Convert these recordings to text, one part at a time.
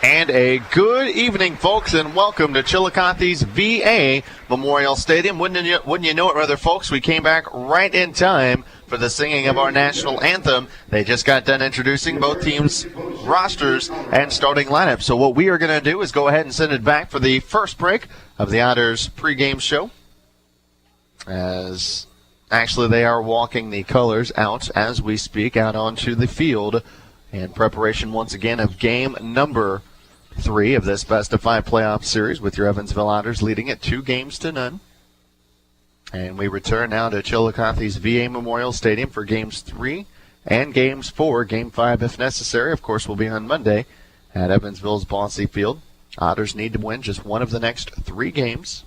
And a good evening, folks, and welcome to Chillicothe's VA Memorial Stadium. Wouldn't you know it, rather, folks? We came back right in time for the singing of our national anthem. They just got done introducing both teams' rosters and starting lineups. So what we are going to do is go ahead and send it back for the first break of the Otters pregame show. As actually they are walking the colors out as we speak, out onto the field in preparation once again of game number 3 of this best-of-5 playoff series, with your Evansville Otters leading it 2-0. And we return now to Chillicothe's VA Memorial Stadium for games 3 and games 4. Game 5, if necessary, of course, will be on Monday at Evansville's Bosse Field. Otters need to win just one of the next 3 games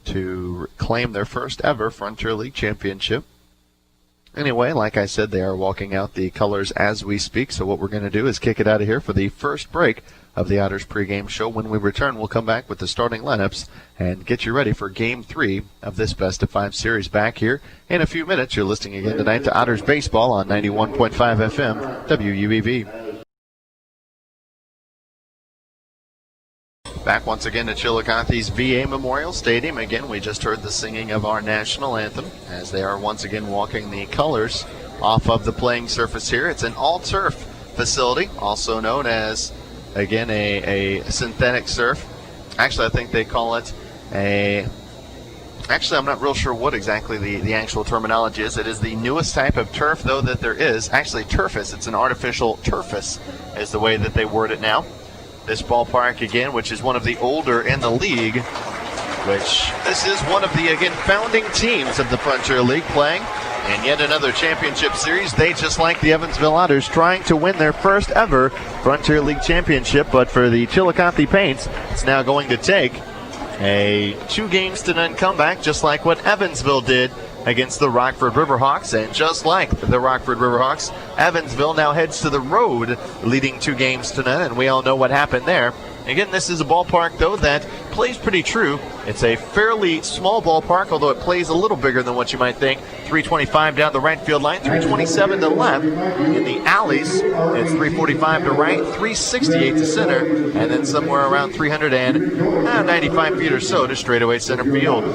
to claim their first ever Frontier League championship. Anyway, like I said, they are walking out the colors as we speak, so what we're going to do is kick it out of here for the first break of the Otters pregame show. When we return, we'll come back with the starting lineups and get you ready for Game 3 of this best-of-5 series. Back here in a few minutes. You're listening again tonight to Otters Baseball on 91.5 FM WUEV. Back once again to Chillicothe's VA Memorial Stadium. Again, we just heard the singing of our national anthem as they are once again walking the colors off of the playing surface here. It's an all-turf facility, also known as, again, a synthetic surf. Actually, I think they call it Actually, I'm not real sure what exactly the actual terminology is. It is the newest type of turf, though, that there is. Actually, turfus. It's an artificial turfus is the way that they word it now. This ballpark, again, which is one of the older in the league, which this is one of the, again, founding teams of the Frontier League playing in yet another championship series. They, just like the Evansville Otters, trying to win their first ever Frontier League championship. But for the Chillicothe Paints, it's now going to take a 2-0 comeback, just like what Evansville did against the Rockford Riverhawks. And just like the Rockford Riverhawks, Evansville now heads to the road, leading 2-0, and we all know what happened there. Again, this is a ballpark, though, that plays pretty true. It's a fairly small ballpark, although it plays a little bigger than what you might think. 325 down the right field line, 327 to left. In the alleys, it's 345 to right, 368 to center, and then somewhere around 395 feet or so to straightaway center field.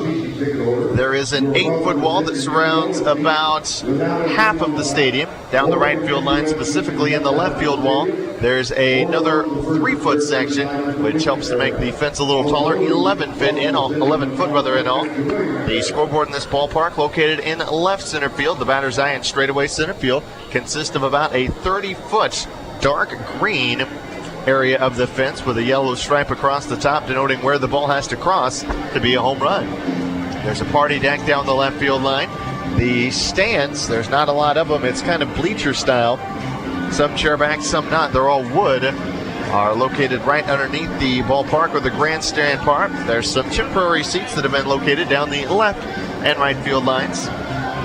There is an 8-foot wall that surrounds about half of the stadium down the right field line, specifically in the left field wall. There's another 3-foot section, which helps to make the fence a little taller, 11 foot in all. The scoreboard in this ballpark, located in left center field, the batter's eye and straightaway center field, consists of about a 30-foot dark green area of the fence with a yellow stripe across the top, denoting where the ball has to cross to be a home run. There's a party deck down the left field line. The stands, there's not a lot of them. It's kind of bleacher style. Some chairbacks, some not. They're all wood. Are located right underneath the ballpark or the grandstand part. There's some temporary seats that have been located down the left and right field lines.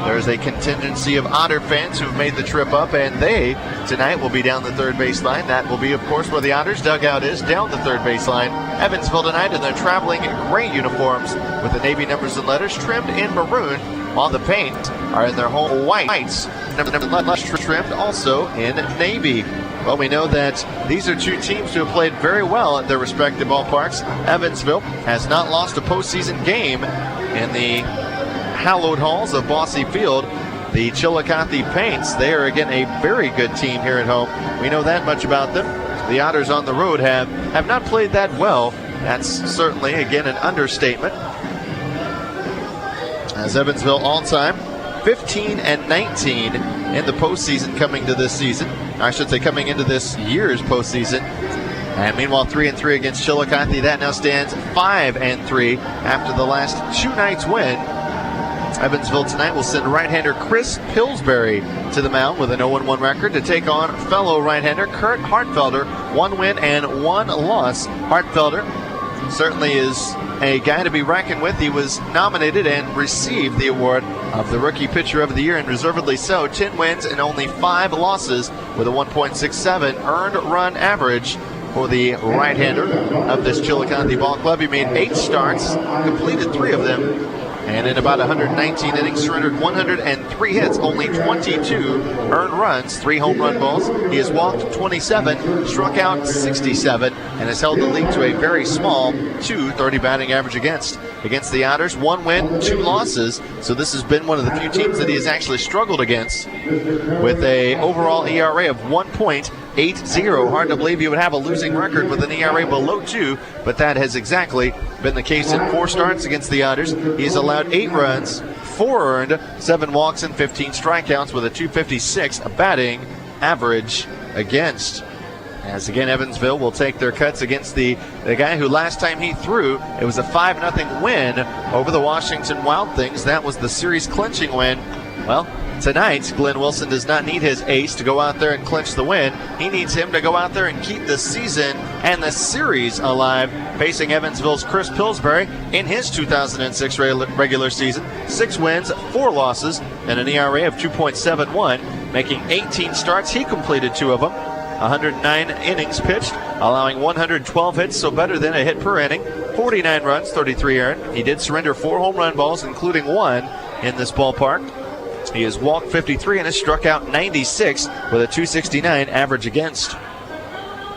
There's a contingency of Otter fans who have made the trip up, and they tonight will be down the third baseline. That will be, of course, where the Otters dugout is, down the third baseline. Evansville tonight in their traveling gray uniforms with the Navy numbers and letters trimmed in maroon, while the Paints are in their home whites, trimmed also in navy. Well, we know that these are two teams who have played very well at their respective ballparks. Evansville has not lost a postseason game in the hallowed halls of Bosse Field. The Chillicothe Paints, they are, again, a very good team here at home. We know that much about them. The Otters on the road have not played that well. That's certainly, again, an understatement. As Evansville all-time 15-19 in the postseason coming to this season. I should say coming into this year's postseason. And meanwhile, 3-3 against Chillicothe. That now stands 5-3 after the last 2 nights' win. Evansville tonight will send right-hander Chris Pillsbury to the mound with an 0-1 record to take on fellow right-hander Kurt Hartfelder. 1 win and 1 loss. Hartfelder certainly is a guy to be reckoned with. He was nominated and received the award of the Rookie Pitcher of the Year, and deservedly so. 10 wins and only 5 losses with a 1.67 earned run average for the right-hander of this Chillicothe ball club. He made 8 starts, completed 3 of them, and in about 119 innings, surrendered 103 hits, only 22 earned runs, 3 home run balls. He has walked 27, struck out 67, and has held the league to a very small 2.30 batting average against. Against the Otters, 1 win, 2 losses. So this has been one of the few teams that he has actually struggled against, with a overall ERA of 1.80. Hard to believe you would have a losing record with an ERA below 2, but that has exactly been the case in 4 starts against the Otters. He's allowed 8 runs, 4 earned, 7 walks, and 15 strikeouts with a .256 batting average against. As again, Evansville will take their cuts against the guy who last time he threw, it was a 5-0 win over the Washington Wild Things. That was the series clinching win. Well, tonight, Glenn Wilson does not need his ace to go out there and clinch the win. He needs him to go out there and keep the season and the series alive, facing Evansville's Chris Pillsbury in his 2006 regular season. 6 wins, 4 losses, and an ERA of 2.71. Making 18 starts, he completed 2 of them. 109 innings pitched, allowing 112 hits, so better than a hit per inning. 49 runs, 33 earned. He did surrender 4 home run balls, including 1 in this ballpark. He has walked 53 and has struck out 96 with a .269 average against.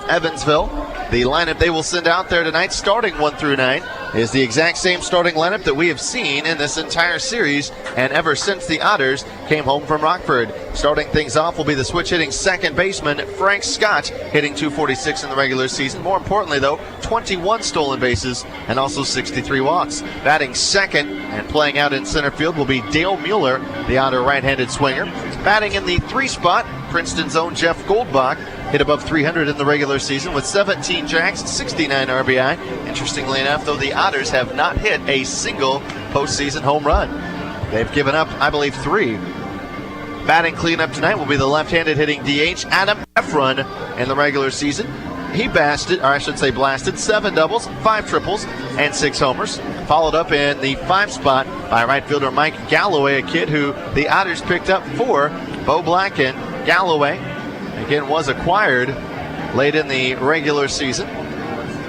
Evansville, the lineup they will send out there tonight, starting 1 through 9, is the exact same starting lineup that we have seen in this entire series and ever since the Otters came home from Rockford. Starting things off will be the switch-hitting second baseman Frank Scott, hitting .246 in the regular season. More importantly, though, 21 stolen bases and also 63 walks. Batting second and playing out in center field will be Dale Mueller, the Otter right-handed swinger. Batting in the 3 spot, Princeton's own Jeff Goldbach, hit above 300 in the regular season with 17 jacks, 69 RBI. Interestingly enough, though, the Otters have not hit a single postseason home run. They've given up, I believe, 3. Batting cleanup tonight will be the left-handed hitting DH Adam Efron in the regular season. He blasted 7 doubles, 5 triples, and 6 homers. Followed up in the 5 spot by right fielder Mike Galloway, a kid who the Otters picked up for Bo Blacken. Galloway, again, was acquired late in the regular season.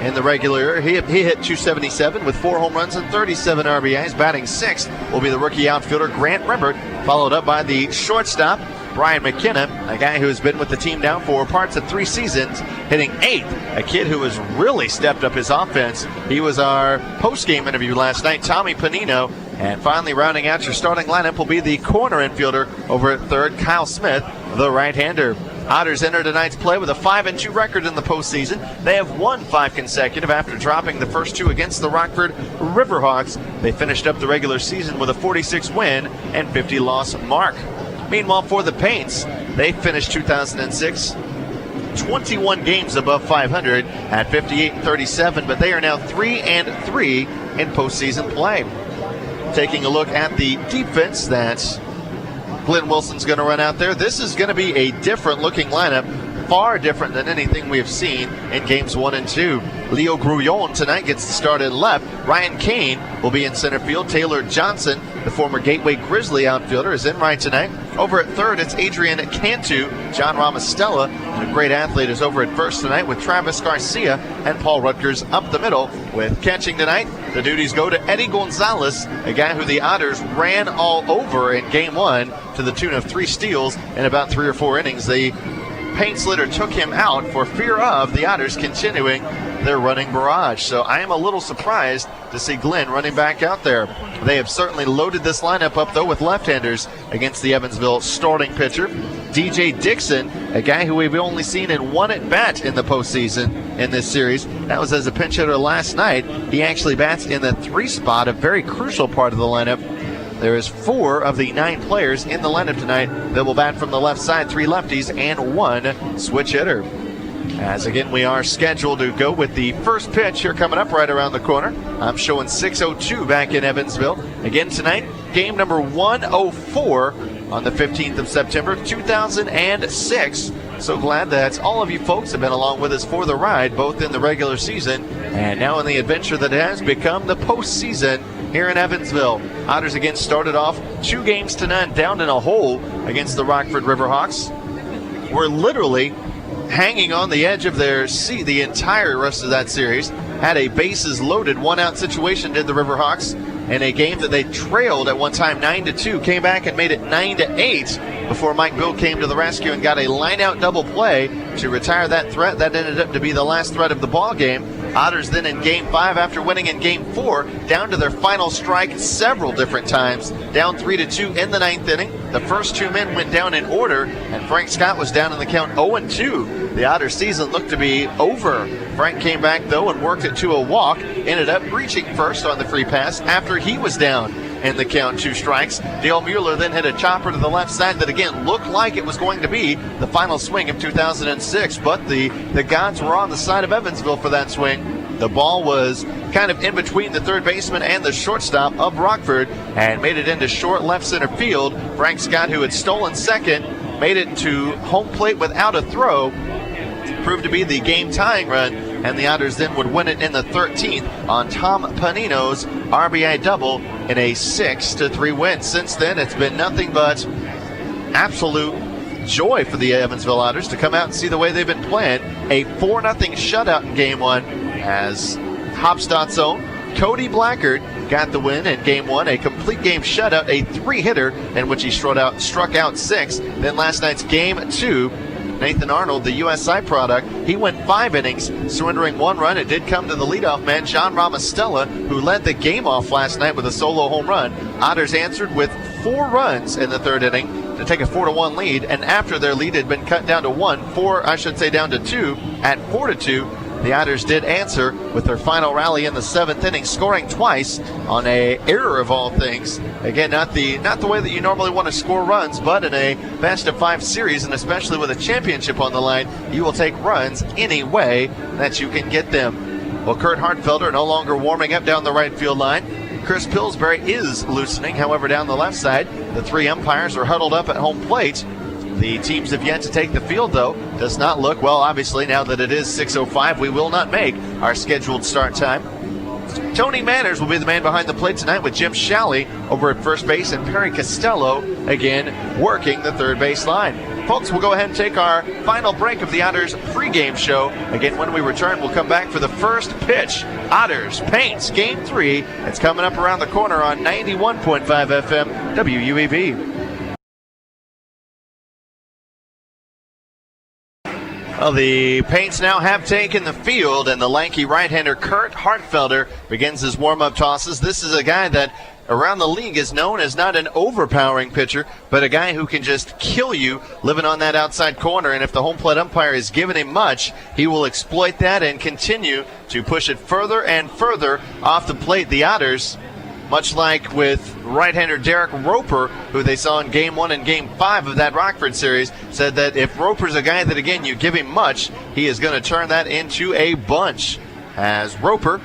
In the regular year, he hit .277 with 4 home runs and 37 RBIs. Batting 6th will be the rookie outfielder Grant Rembert, followed up by the shortstop Brian McKenna, a guy who has been with the team now for parts of 3 seasons, hitting 8th, a kid who has really stepped up his offense. He was our post-game interview last night, Tommy Panino. And finally, rounding out your starting lineup will be the corner infielder over at third, Kyle Smith, the right-hander. Otters enter tonight's play with a 5-2 record in the postseason. They have won 5 consecutive after dropping the first 2 against the Rockford Riverhawks. They finished up the regular season with a 46 win and 50 loss mark. Meanwhile, for the Paints, they finished 2006 21 games above 500 at 58-37, but they are now 3-3 in postseason play. Taking a look at the defense that Glenn Wilson's going to run out there, this is going to be a different looking lineup, far different than anything we have seen in games 1 and 2. Leo Grullon tonight gets the start in left. Ryan Kane will be in center field. Taylor Johnson, the former Gateway Grizzly outfielder, is in right tonight. Over at third, it's Adrian Cantu. John Ramostella, a great athlete, is over at first tonight with Travis Garcia and Paul Rutgers up the middle. With catching tonight, the duties go to Eddie Gonzalez, a guy who the Otters ran all over in game 1 to the tune of 3 steals in about 3 or 4 innings. The paint slitter took him out for fear of the Otters continuing their running barrage. So I am a little surprised to see Glenn running back out there. They have certainly loaded this lineup up, though, with left-handers against the Evansville starting pitcher, DJ Dixon, a guy who we've only seen in 1 at-bat in the postseason in this series. That was as a pinch hitter last night. He actually bats in the 3 spot, a very crucial part of the lineup. There is 4 of the 9 players in the lineup tonight that will bat from the left side, 3 lefties and 1 switch hitter. As again, we are scheduled to go with the first pitch here coming up right around the corner. I'm showing 6:02 back in Evansville. Again tonight, game number 104 on the 15th of September, 2006. So glad that all of you folks have been along with us for the ride, both in the regular season and now in the adventure that has become the postseason here in Evansville. Otters again started off 2-0 down in a hole against the Rockford Riverhawks. We're literally hanging on the edge of their seat the entire rest of that series. Had a bases loaded 1-out situation, did the Riverhawks. in a game that they trailed at one time 9-2, came back and made it 9-8 before Mike Bill came to the rescue and got a line-out double play to retire that threat. That ended up to be the last threat of the ball game. Otters then in Game 5, after winning in Game 4, down to their final strike several different times, down 3-2 in the 9th inning. The first two men went down in order, and Frank Scott was down in the count 0-2. The Otters season looked to be over. Frank came back, though, and worked it to a walk, ended up reaching first on the free pass after he was down in the count, 2 strikes. Dale Mueller then hit a chopper to the left side that, again, looked like it was going to be the final swing of 2006, but the gods were on the side of Evansville for that swing. The ball was kind of in between the third baseman and the shortstop of Rockford and made it into short left center field. Frank Scott, who had stolen second, made it to home plate without a throw. Proved to be the game-tying run, and the Otters then would win it in the 13th on Tom Panino's RBI double in a 6-3 win. Since then, it's been nothing but absolute joy for the Evansville Otters to come out and see the way they've been playing. A 4-0 shutout in Game 1 as Hopstadt's own Cody Blackard got the win in Game 1, a complete game shutout, a 3-hitter in which he struck out 6. Then last night's Game 2, Nathan Arnold, the USI product, he went 5 innings, surrendering 1 run. It did come to the leadoff man, John Ramostella, who led the game off last night with a solo home run. Otters answered with 4 runs in the 3rd inning to take a 4-1 lead, and after their lead had been cut down to 2 at 4-2, the Otters did answer with their final rally in the 7th inning, scoring twice on a error of all things. Again, not the way that you normally want to score runs, but in a best-of-5 series, and especially with a championship on the line, you will take runs any way that you can get them. Well, Kurt Hartfelder no longer warming up down the right field line. Chris Pillsbury is loosening, however, down the left side. The 3 umpires are huddled up at home plate. The teams have yet to take the field, though. Does not look well, obviously, now that it is 6:05. We will not make our scheduled start time. Tony Manners will be the man behind the plate tonight with Jim Shalley over at first base and Perry Costello, again, working the third base line. Folks, we'll go ahead and take our final break of the Otters pregame show. Again, when we return, we'll come back for the first pitch. Otters Paints Game 3. It's coming up around the corner on 91.5 FM WUEV. Well, the Paints now have taken the field, and the lanky right-hander Kurt Hartfelder begins his warm-up tosses. This is a guy that around the league is known as not an overpowering pitcher, but a guy who can just kill you living on that outside corner. And if the home plate umpire is giving him much, he will exploit that and continue to push it further and further off the plate. The Otters, much like with right-hander Derek Roper, who they saw in Game 1 and Game 5 of that Rockford series, said that if Roper's a guy that, again, you give him much, he is going to turn that into a bunch. As Roper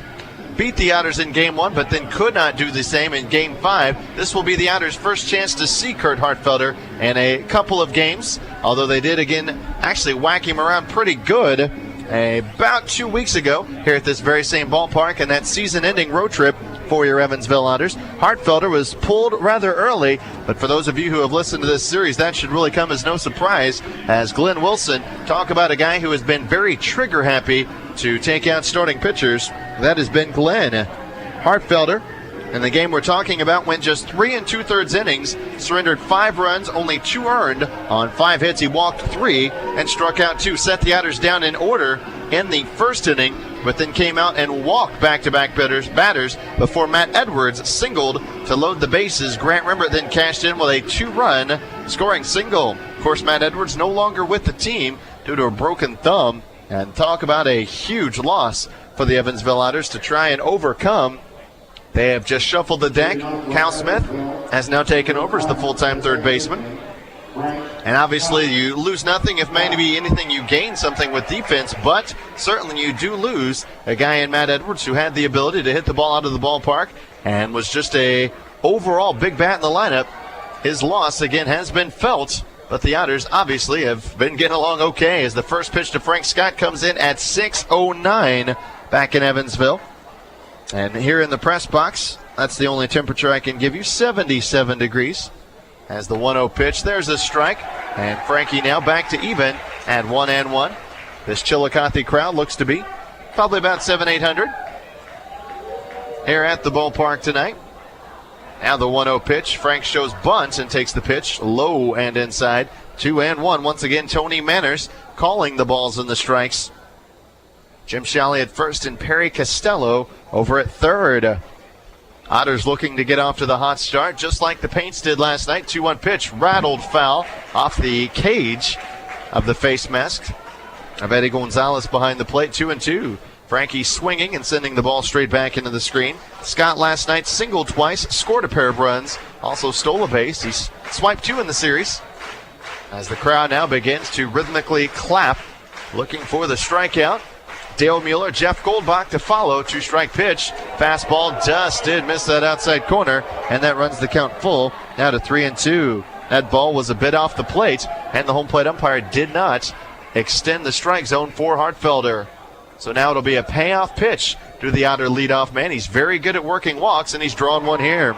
beat the Otters in Game 1, but then could not do the same in Game 5. This will be the Otters' first chance to see Kurt Hartfelder in a couple of games, although they did, again, actually whack him around pretty good about 2 weeks ago here at this very same ballpark in that season-ending road trip for your Evansville Otters. Hartfelder was pulled rather early, but for those of you who have listened to this series, that should really come as no surprise, as Glenn Wilson, talk about a guy who has been very trigger-happy to take out starting pitchers. That has been Glenn. Hartfelder, in the game we're talking about, went just 3 2/3 innings, surrendered 5 runs, only 2 earned. On 5 hits, he walked 3 and struck out 2. Set the Otters down in order in the first inning, but then came out and walked back-to-back batters before Matt Edwards singled to load the bases. Grant Rembert then cashed in with a 2-run scoring single. Of course, Matt Edwards no longer with the team due to a broken thumb, and talk about a huge loss for the Evansville Otters to try and overcome. They have just shuffled the deck. Cal Smith has now taken over as the full-time third baseman. And obviously you lose nothing if maybe anything you gain something with defense, but certainly you do lose a guy in Matt Edwards who had the ability to hit the ball out of the ballpark and was just a overall big bat in the lineup. His loss, again, has been felt, but the Otters obviously have been getting along okay as the first pitch to Frank Scott comes in at 6:09 back in Evansville. And here in the press box, that's the only temperature I can give you, 77 degrees. As the 1-0 pitch, there's a strike. And Frankie now back to even at 1-1. This Chillicothe crowd looks to be probably about 700-800 here at the ballpark tonight. Now the 1-0 pitch. Frank shows bunt and takes the pitch low and inside. 2-1. Once again, Tony Manners calling the balls and the strikes. Jim Shalley at first and Perry Costello over at third. Otters looking to get off to the hot start, just like the Paints did last night. 2-1 pitch, rattled foul off the cage of the face mask of Eddie Gonzalez behind the plate. 2-2. Frankie swinging and sending the ball straight back into the screen. Scott last night singled twice, scored a pair of runs, also stole a base. He's swiped 2 in the series. As the crowd now begins to rhythmically clap, looking for the strikeout. Dale Mueller, Jeff Goldbach to follow. 2-strike pitch. Fastball just did miss that outside corner, and that runs the count full. Now to 3-2. That ball was a bit off the plate, and the home plate umpire did not extend the strike zone for Hartfelder. So now it'll be a payoff pitch to the Otter leadoff man. He's very good at working walks, and he's drawn one here.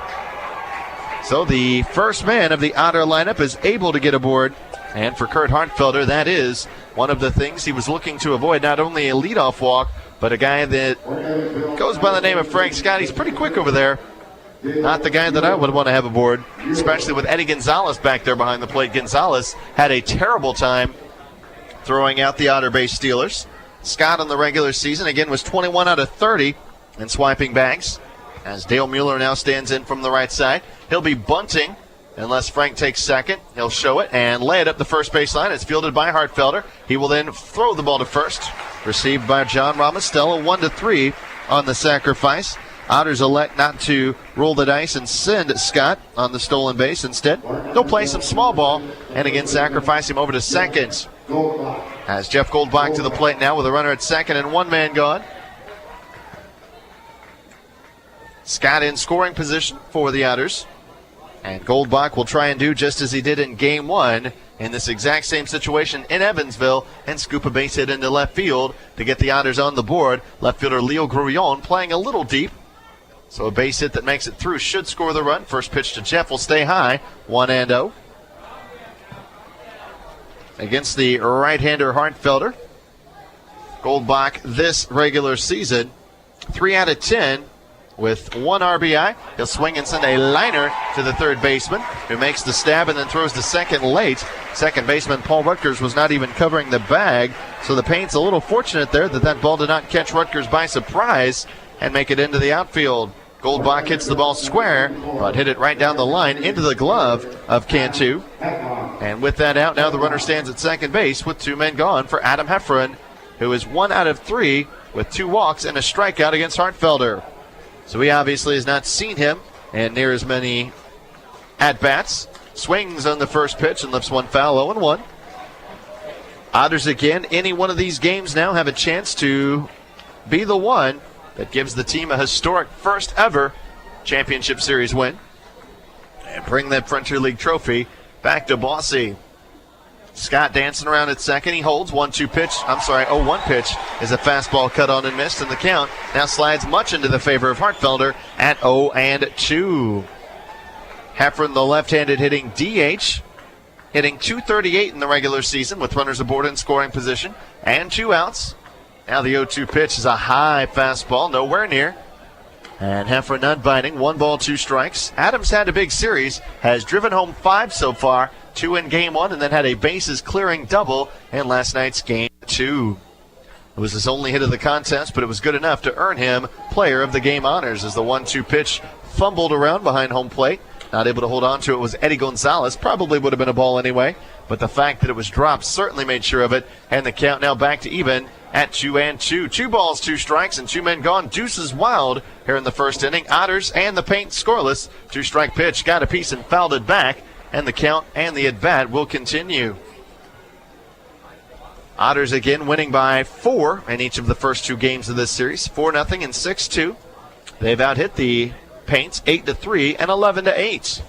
So the first man of the Otter lineup is able to get aboard. And for Kurt Hartfelder, that is one of the things he was looking to avoid. Not only a leadoff walk, but a guy that goes by the name of Frank Scott. He's pretty quick over there. Not the guy that I would want to have aboard, especially with Eddie Gonzalez back there behind the plate. Gonzalez had a terrible time throwing out the Otter base stealers. Scott in the regular season, again, was 21 out of 30 in swiping bags. As Dale Mueller now stands in from the right side. He'll be bunting unless Frank takes second. He'll show it and lay it up the first baseline. It's fielded by Hartfelder. He will then throw the ball to first. Received by John Ramostella, 1-3 on the sacrifice. Otters elect not to roll the dice and send Scott on the stolen base. Instead, they'll play some small ball and again sacrifice him over to second. As Jeff Goldbach to the plate now with a runner at second and one man gone. Scott in scoring position for the Otters. And Goldbach will try and do just as he did in Game 1 in this exact same situation in Evansville and scoop a base hit into left field to get the Otters on the board. Left fielder Leo Grullon playing a little deep. So a base hit that makes it through should score the run. First pitch to Jeff will stay high, 1-0. Against the right-hander Hartfelder. Goldbach this regular season, 3 out of 10. With 1 RBI, he'll swing and send a liner to the third baseman, who makes the stab and then throws to second late. Second baseman Paul Rutgers was not even covering the bag, so the Paints a little fortunate there that ball did not catch Rutgers by surprise and make it into the outfield. Goldbach hits the ball square, but hit it right down the line into the glove of Cantu. And with that out, now the runner stands at second base with 2 men gone for Adam Heffron, who is 1 out of 3 with 2 walks and a strikeout against Hartfelder. So he obviously has not seen him and near as many at-bats. Swings on the first pitch and lifts one foul, 0-1. Otters again, any one of these games now have a chance to be the one that gives the team a historic first ever championship series win and bring that Frontier League trophy back to Bosse. Scott dancing around at second. He holds 1-2 pitch. 0-1 pitch is a fastball cut on and missed, and the count now slides much into the favor of Hartfelder at 0-2. Heffron, the left-handed hitting DH, hitting .238 in the regular season with runners aboard in scoring position and 2 outs. Now the 0-2 pitch is a high fastball, nowhere near. And Heffron not biting, 1 ball, 2 strikes. Adams had a big series, has driven home 5 so far. 2 in Game 1, and then had a bases-clearing double in last night's Game 2. It was his only hit of the contest, but it was good enough to earn him Player of the Game honors as the 1-2 pitch fumbled around behind home plate. Not able to hold on to it was Eddie Gonzalez. Probably would have been a ball anyway, but the fact that it was dropped certainly made sure of it, and the count now back to even at 2-2. 2 balls, 2 strikes, and 2 men gone. Deuces wild here in the first inning. Otters and the Paints scoreless. 2-strike pitch, got a piece and fouled it back. And the count and the at-bat will continue. Otters again winning by 4 in each of the first 2 games of this series. 4-0 and 6-2. They've out-hit the Paints 8-3 and 11-8.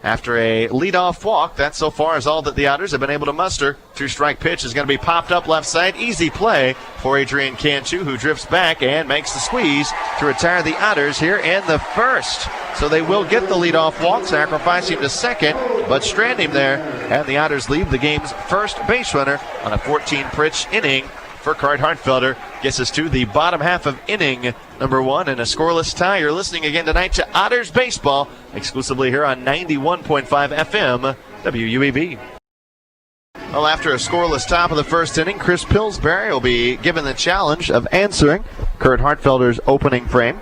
After a leadoff walk, that so far is all that the Otters have been able to muster. 2-strike pitch is going to be popped up left side. Easy play for Adrian Cantu, who drifts back and makes the squeeze to retire the Otters here in the first. So they will get the leadoff walk, sacrifice him to second, but strand him there. And the Otters leave the game's first base runner on a 14-pitch inning for Kurt Hartfelder. Gets us to the bottom half of inning number 1 and a scoreless tie. You're listening again tonight to Otters Baseball, exclusively here on 91.5 FM WUEV. Well, after a scoreless top of the first inning, Chris Pillsbury will be given the challenge of answering Kurt Hartfelder's opening frame.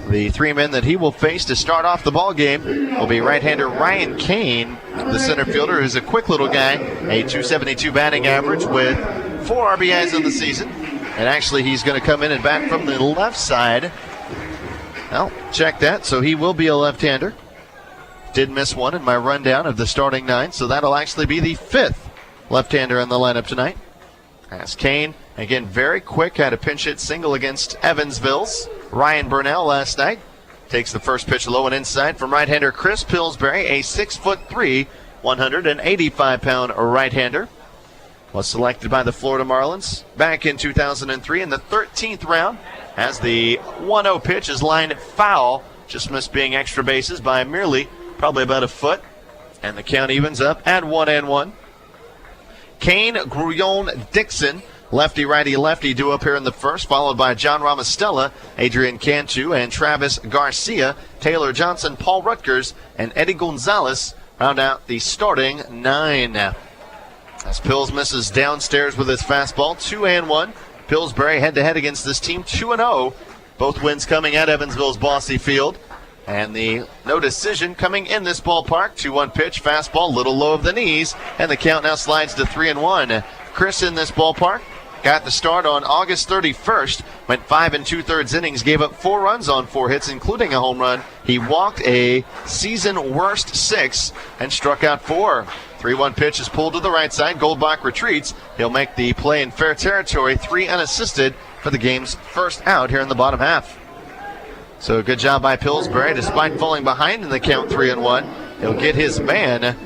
The 3 men that he will face to start off the ball game will be right-hander Ryan Kane, the center fielder, who's a quick little guy, a .272 batting average with 4 RBIs in the season. And actually, he's going to come in and bat from the left side. Well, check that. So he will be a left-hander. Did miss one in my rundown of the starting 9, so that'll actually be the 5th left-hander in the lineup tonight. As Kane, again, very quick, had a pinch hit single against Evansville's Ryan Burnell last night. Takes the first pitch low and inside from right-hander Chris Pillsbury, a 6'3", 185-pound right-hander. Was selected by the Florida Marlins back in 2003 in the 13th round. As the 1-0 pitch is lined foul, just missed being extra bases by merely probably about a foot. And the count evens up at 1-1. Kane, Grullon, Dixon, lefty-righty-lefty duo up here in the first, followed by John Ramostella, Adrian Cantu, and Travis Garcia. Taylor Johnson, Paul Rutgers, and Eddie Gonzalez round out the starting 9. As Pills misses downstairs with his fastball, 2-1. Pillsbury head-to-head against this team, 2-0. Both wins coming at Evansville's Bosse Field. And the no decision coming in this ballpark. 2-1 pitch, fastball, little low of the knees, and the count now slides to 3-1. Chris in this ballpark got the start on August 31st, went 5 2/3 innings, gave up 4 runs on 4 hits, including a home run. He walked a season worst 6 and struck out 4. 3-1 pitch is pulled to the right side. Goldbach retreats. He'll make the play in fair territory, 3 unassisted for the game's first out here in the bottom half. So good job by Pillsbury, despite falling behind in the count 3-1. He'll get his man.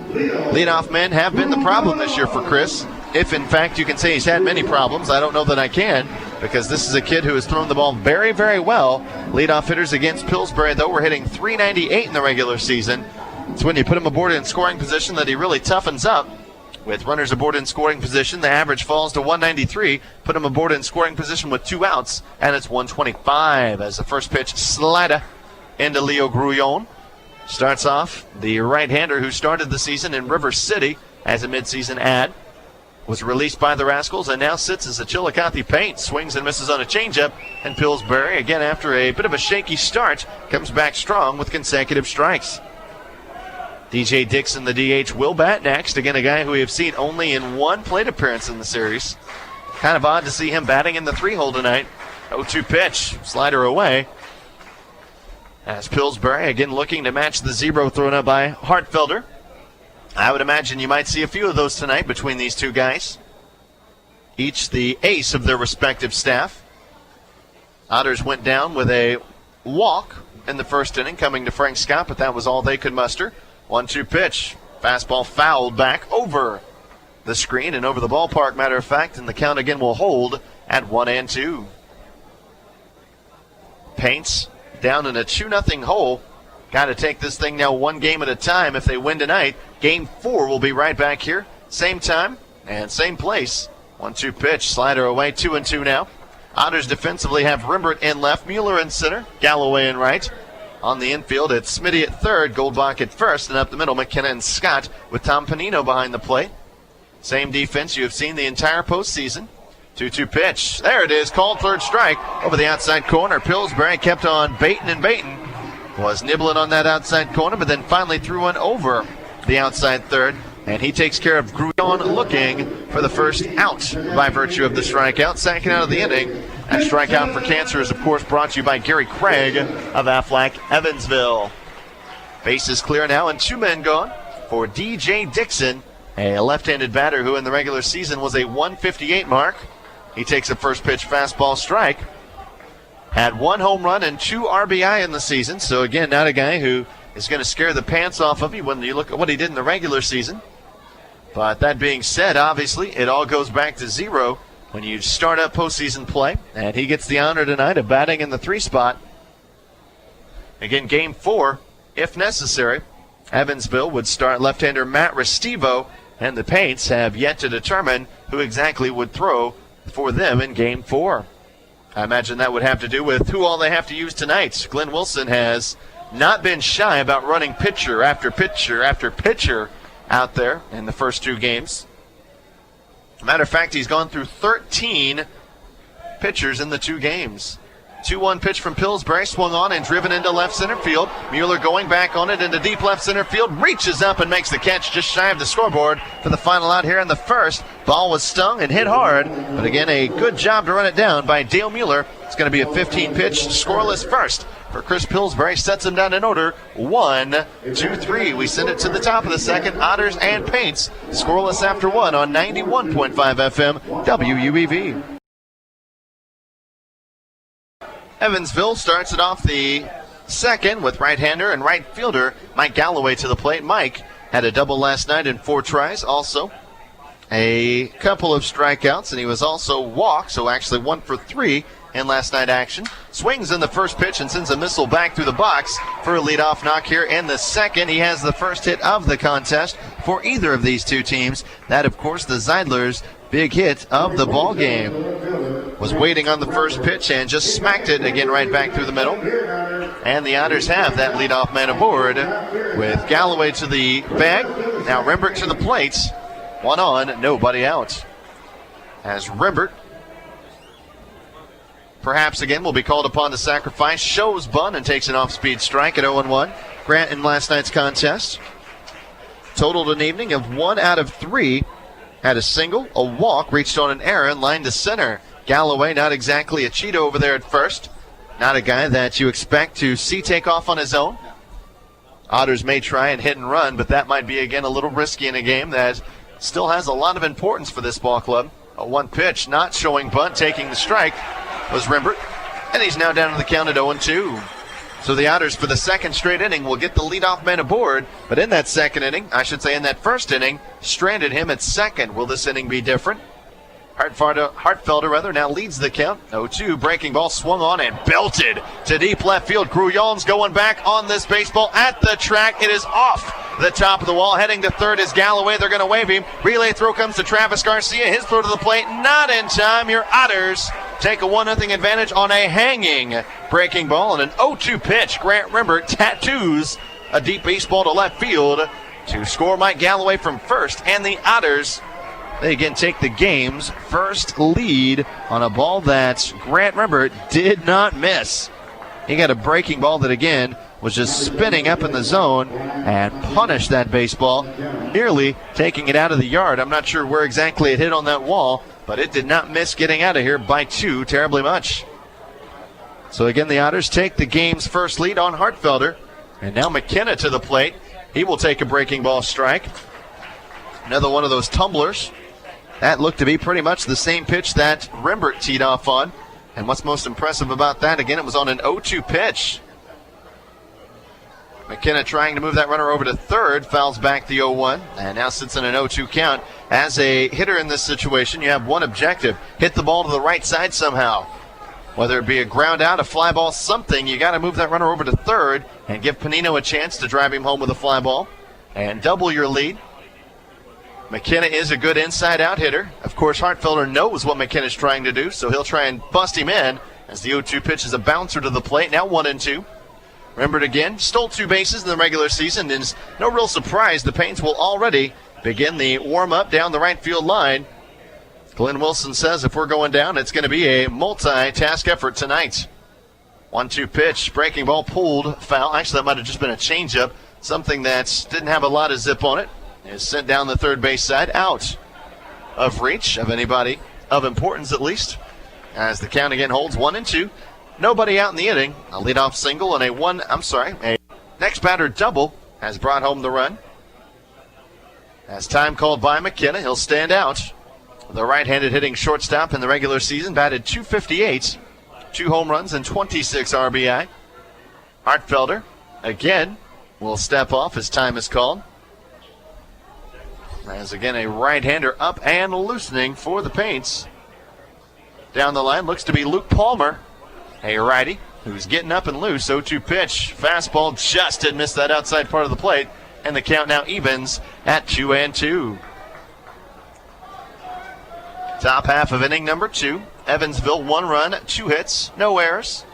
Leadoff men have been the problem this year for Chris. If, in fact, you can say he's had many problems, I don't know that I can, because this is a kid who has thrown the ball very, very well. Leadoff hitters against Pillsbury, though, we're hitting .398 in the regular season. It's when you put him aboard in scoring position that he really toughens up. With runners aboard in scoring position, the average falls to 193. Put him aboard in scoring position with 2 outs, and it's 125 as the first pitch slider into Leo Grullon. Starts off the right-hander who started the season in River City as a midseason ad. Was released by the Rascals and now sits as a Chillicothe Paints. Swings and misses on a changeup, and Pillsbury, again after a bit of a shaky start, comes back strong with consecutive strikes. DJ Dixon, the DH, will bat next. Again, a guy who we have seen only in 1 plate appearance in the series. Kind of odd to see him batting in the 3-hole tonight. 0-2 pitch, slider away. As Pillsbury, again looking to match the 0 thrown up by Hartfelder. I would imagine you might see a few of those tonight between these two guys. Each the ace of their respective staff. Otters went down with a walk in the first inning, coming to Frank Scott, but that was all they could muster. 1-2 pitch. Fastball fouled back over the screen and over the ballpark, matter of fact, and the count again will hold at 1-2. Paints down in a 2-0 hole. Got to take this thing now 1 game at a time. If they win tonight, Game 4 will be right back here. Same time and same place. 1-2 pitch. Slider away. 2-2 now. Otters defensively have Rimbert in left, Mueller in center, Galloway in right. On the infield, it's Smitty at third, Goldbach at first, and up the middle, McKenna and Scott with Tom Panino behind the plate. Same defense you have seen the entire postseason. 2-2 pitch. There it is, called third strike over the outside corner. Pillsbury kept on baiting and baiting. Was nibbling on that outside corner, but then finally threw one over the outside third. And he takes care of Grullon, looking for the first out by virtue of the strikeout. Second out of the inning. That strikeout for Cancer is, of course, brought to you by Gary Craig of Aflac Evansville. Base is clear now and 2 men gone for DJ Dixon, a left-handed batter who in the regular season was a 158 mark. He takes a first pitch fastball strike. Had 1 home run and 2 RBI in the season. So, again, not a guy who is going to scare the pants off of you when you look at what he did in the regular season. But that being said, obviously, it all goes back to 0 when you start up postseason play. And he gets the honor tonight of batting in the 3 spot. Again, Game 4, if necessary, Evansville would start left-hander Matt Restivo, and the Paints have yet to determine who exactly would throw the for them in Game 4. I imagine that would have to do with who all they have to use tonight. Glenn Wilson has not been shy about running pitcher after pitcher after pitcher out there in the first 2 games. Matter of fact, he's gone through 13 pitchers in the 2 games. 2-1 pitch from Pillsbury, swung on and driven into left center field. Mueller going back on it into deep left center field, reaches up and makes the catch just shy of the scoreboard for the final out here in the first. Ball was stung and hit hard, but again, a good job to run it down by Dale Mueller. It's going to be a 15-pitch scoreless first for Chris Pillsbury. Sets him down in order, 1, 2, 3. We send it to the top of the second. Otters and Paints scoreless after 1 on 91.5 FM WUEV. Evansville starts it off the second with right-hander and right fielder Mike Galloway to the plate. Mike had a double last night in 4 tries. Also a couple of strikeouts, and he was also walked, so actually 1 for 3 in last night action. Swings in the first pitch and sends a missile back through the box for a leadoff knock here in the second. He has the first hit of the contest for either of these 2 teams. That, of course, the Zeidler's big hit of the ball game. Was waiting on the first pitch and just smacked it again right back through the middle. And the Otters have that leadoff man aboard with Galloway to the bag. Now Rembert to the plate. 1 on, nobody out. As Rembert perhaps again will be called upon to sacrifice, shows bunt and takes an off-speed strike at 0-1. Grant in last night's contest totaled an evening of 1 out of 3. Had a single, a walk, reached on an error, and lined to center. Galloway, not exactly a Cheeto over there at first. Not a guy that you expect to see take off on his own. Otters may try and hit and run, but that might be, again, a little risky in a game that still has a lot of importance for this ball club. A 1 pitch, not showing bunt, taking the strike was Rembert. And he's now down to the count at 0-2. So the Otters, for the second straight inning, will get the leadoff man aboard. But in that second inning, I should say in that first inning, stranded him at second. Will this inning be different? Hartfelder now leads the count. 0-2, breaking ball swung on and belted to deep left field. Grouillon's going back on this baseball at the track. It is off the top of the wall. Heading to third is Galloway. They're going to wave him. Relay throw comes to Travis Garcia. His throw to the plate, not in time. Your Otters take a 1-0 advantage on a hanging breaking ball and an 0-2 pitch. Grant Rembert tattoos a deep baseball to left field to score Mike Galloway from first, and the Otters, they again take the game's first lead on a ball that Grant Rembert did not miss. He got a breaking ball that, again, was just spinning up in the zone and punished that baseball, nearly taking it out of the yard. I'm not sure where exactly it hit on that wall, but it did not miss getting out of here by 2 terribly much. So, again, the Otters take the game's first lead on Hartfelder. And now McKenna to the plate. He will take a breaking ball strike. Another one of those tumblers. That looked to be pretty much the same pitch that Rembert teed off on. And what's most impressive about that, again, it was on an 0-2 pitch. McKenna trying to move that runner over to third, fouls back the 0-1, and now sits in an 0-2 count. As a hitter in this situation, you have one objective: hit the ball to the right side somehow. Whether it be a ground out, a fly ball, something, you got to move that runner over to third and give Panino a chance to drive him home with a fly ball and double your lead. McKenna is a good inside-out hitter. Of course, Hartfelder knows what McKenna's trying to do, so he'll try and bust him in as the 0-2 pitch is a bouncer to the plate. Now 1-2. Rembert again stole 2 bases in the regular season, and it's no real surprise the Paints will already begin the warm-up down the right field line. Glenn Wilson says if we're going down, it's going to be a multi-task effort tonight. 1-2 pitch, breaking ball pulled, foul. Actually, that might have just been a changeup, something that didn't have a lot of zip on it. Is sent down the third base side, out of reach of anybody of importance at least, as the count again holds 1-2. Nobody out in the inning. A leadoff single and a next batter double has brought home the run. As time called by McKenna, he'll stand out. The right-handed hitting shortstop in the regular season batted .258, 2 home runs and 26 RBI. Hartfelder again will step off as time is called. As again a right-hander up and loosening for the Paints. Down the line looks to be Luke Palmer, a righty who's getting up and loose. 0-2 pitch, fastball just did miss that outside part of the plate, and the count now evens at 2-2. Top half of inning number 2. Evansville, 1 run, 2 hits, no errors.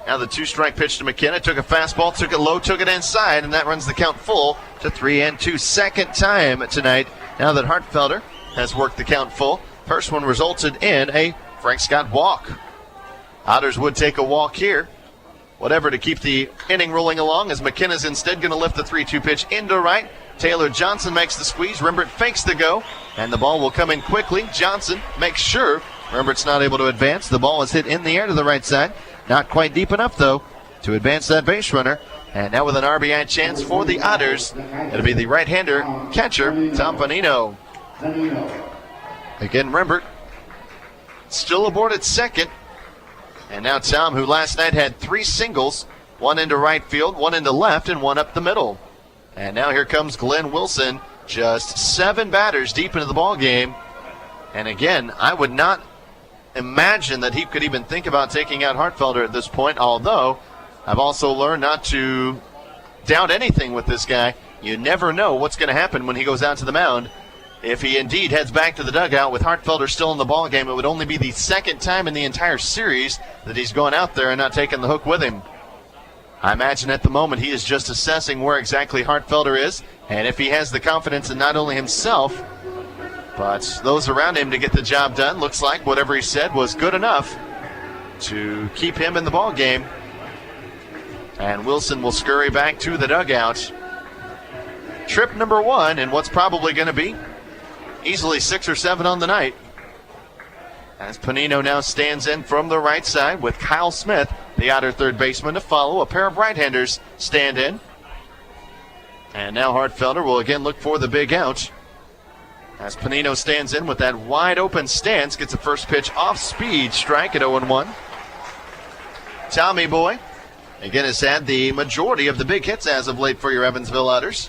Now the 2-strike pitch to McKenna. Took a fastball, took it low, took it inside, and that runs the count full to 3-2. Second time tonight now that Hartfelder has worked the count full. First one resulted in a Frank Scott walk. Otters would take a walk here. Whatever to keep the inning rolling along, as McKenna's instead going to lift the 3-2 pitch into right. Taylor Johnson makes the squeeze. Rembert fakes the go, and the ball will come in quickly. Johnson makes sure Rembert's not able to advance. The ball is hit in the air to the right side. Not quite deep enough, though, to advance that base runner. And now with an RBI chance for the Otters, it'll be the right-hander catcher, Tom Panino. Again, Rembert still aboard at second. And now Tom, who last night had 3 singles, 1 into right field, 1 into left, and 1 up the middle. And now here comes Glenn Wilson, just 7 batters deep into the ball game. And again, I would not imagine that he could even think about taking out Hartfelder at this point, although I've also learned not to doubt anything with this guy. You never know what's going to happen when he goes out to the mound. If he indeed heads back to the dugout with Hartfelder still in the ball game, it would only be the second time in the entire series that he's gone out there and not taken the hook with him. I imagine at the moment he is just assessing where exactly Hartfelder is, and if he has the confidence in not only himself, but those around him to get the job done. Looks like whatever he said was good enough to keep him in the ball game. And Wilson will scurry back to the dugout. Trip number 1 in what's probably going to be easily 6 or 7 on the night. As Panino now stands in from the right side with Kyle Smith, the Otter third baseman, to follow. A pair of right-handers stand in. And now Hartfelder will again look for the big out. As Panino stands in with that wide-open stance, gets a first pitch off-speed strike at 0-1. Tommy Boy, again, has had the majority of the big hits as of late for your Evansville Otters,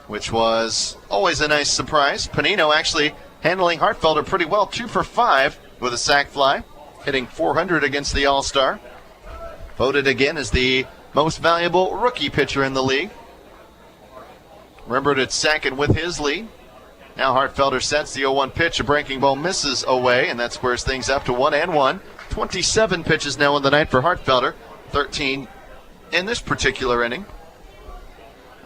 which was always a nice surprise. Panino actually handling Hartfelder pretty well, 2 for 5 with a sac fly, hitting .400 against the All-Star. Voted again as the most valuable rookie pitcher in the league. Rembert at second with his lead. Now Hartfelder sets the 0-1 pitch. A breaking ball misses away, and that squares things up to 1-1. 27 pitches now in the night for Hartfelder, 13 in this particular inning.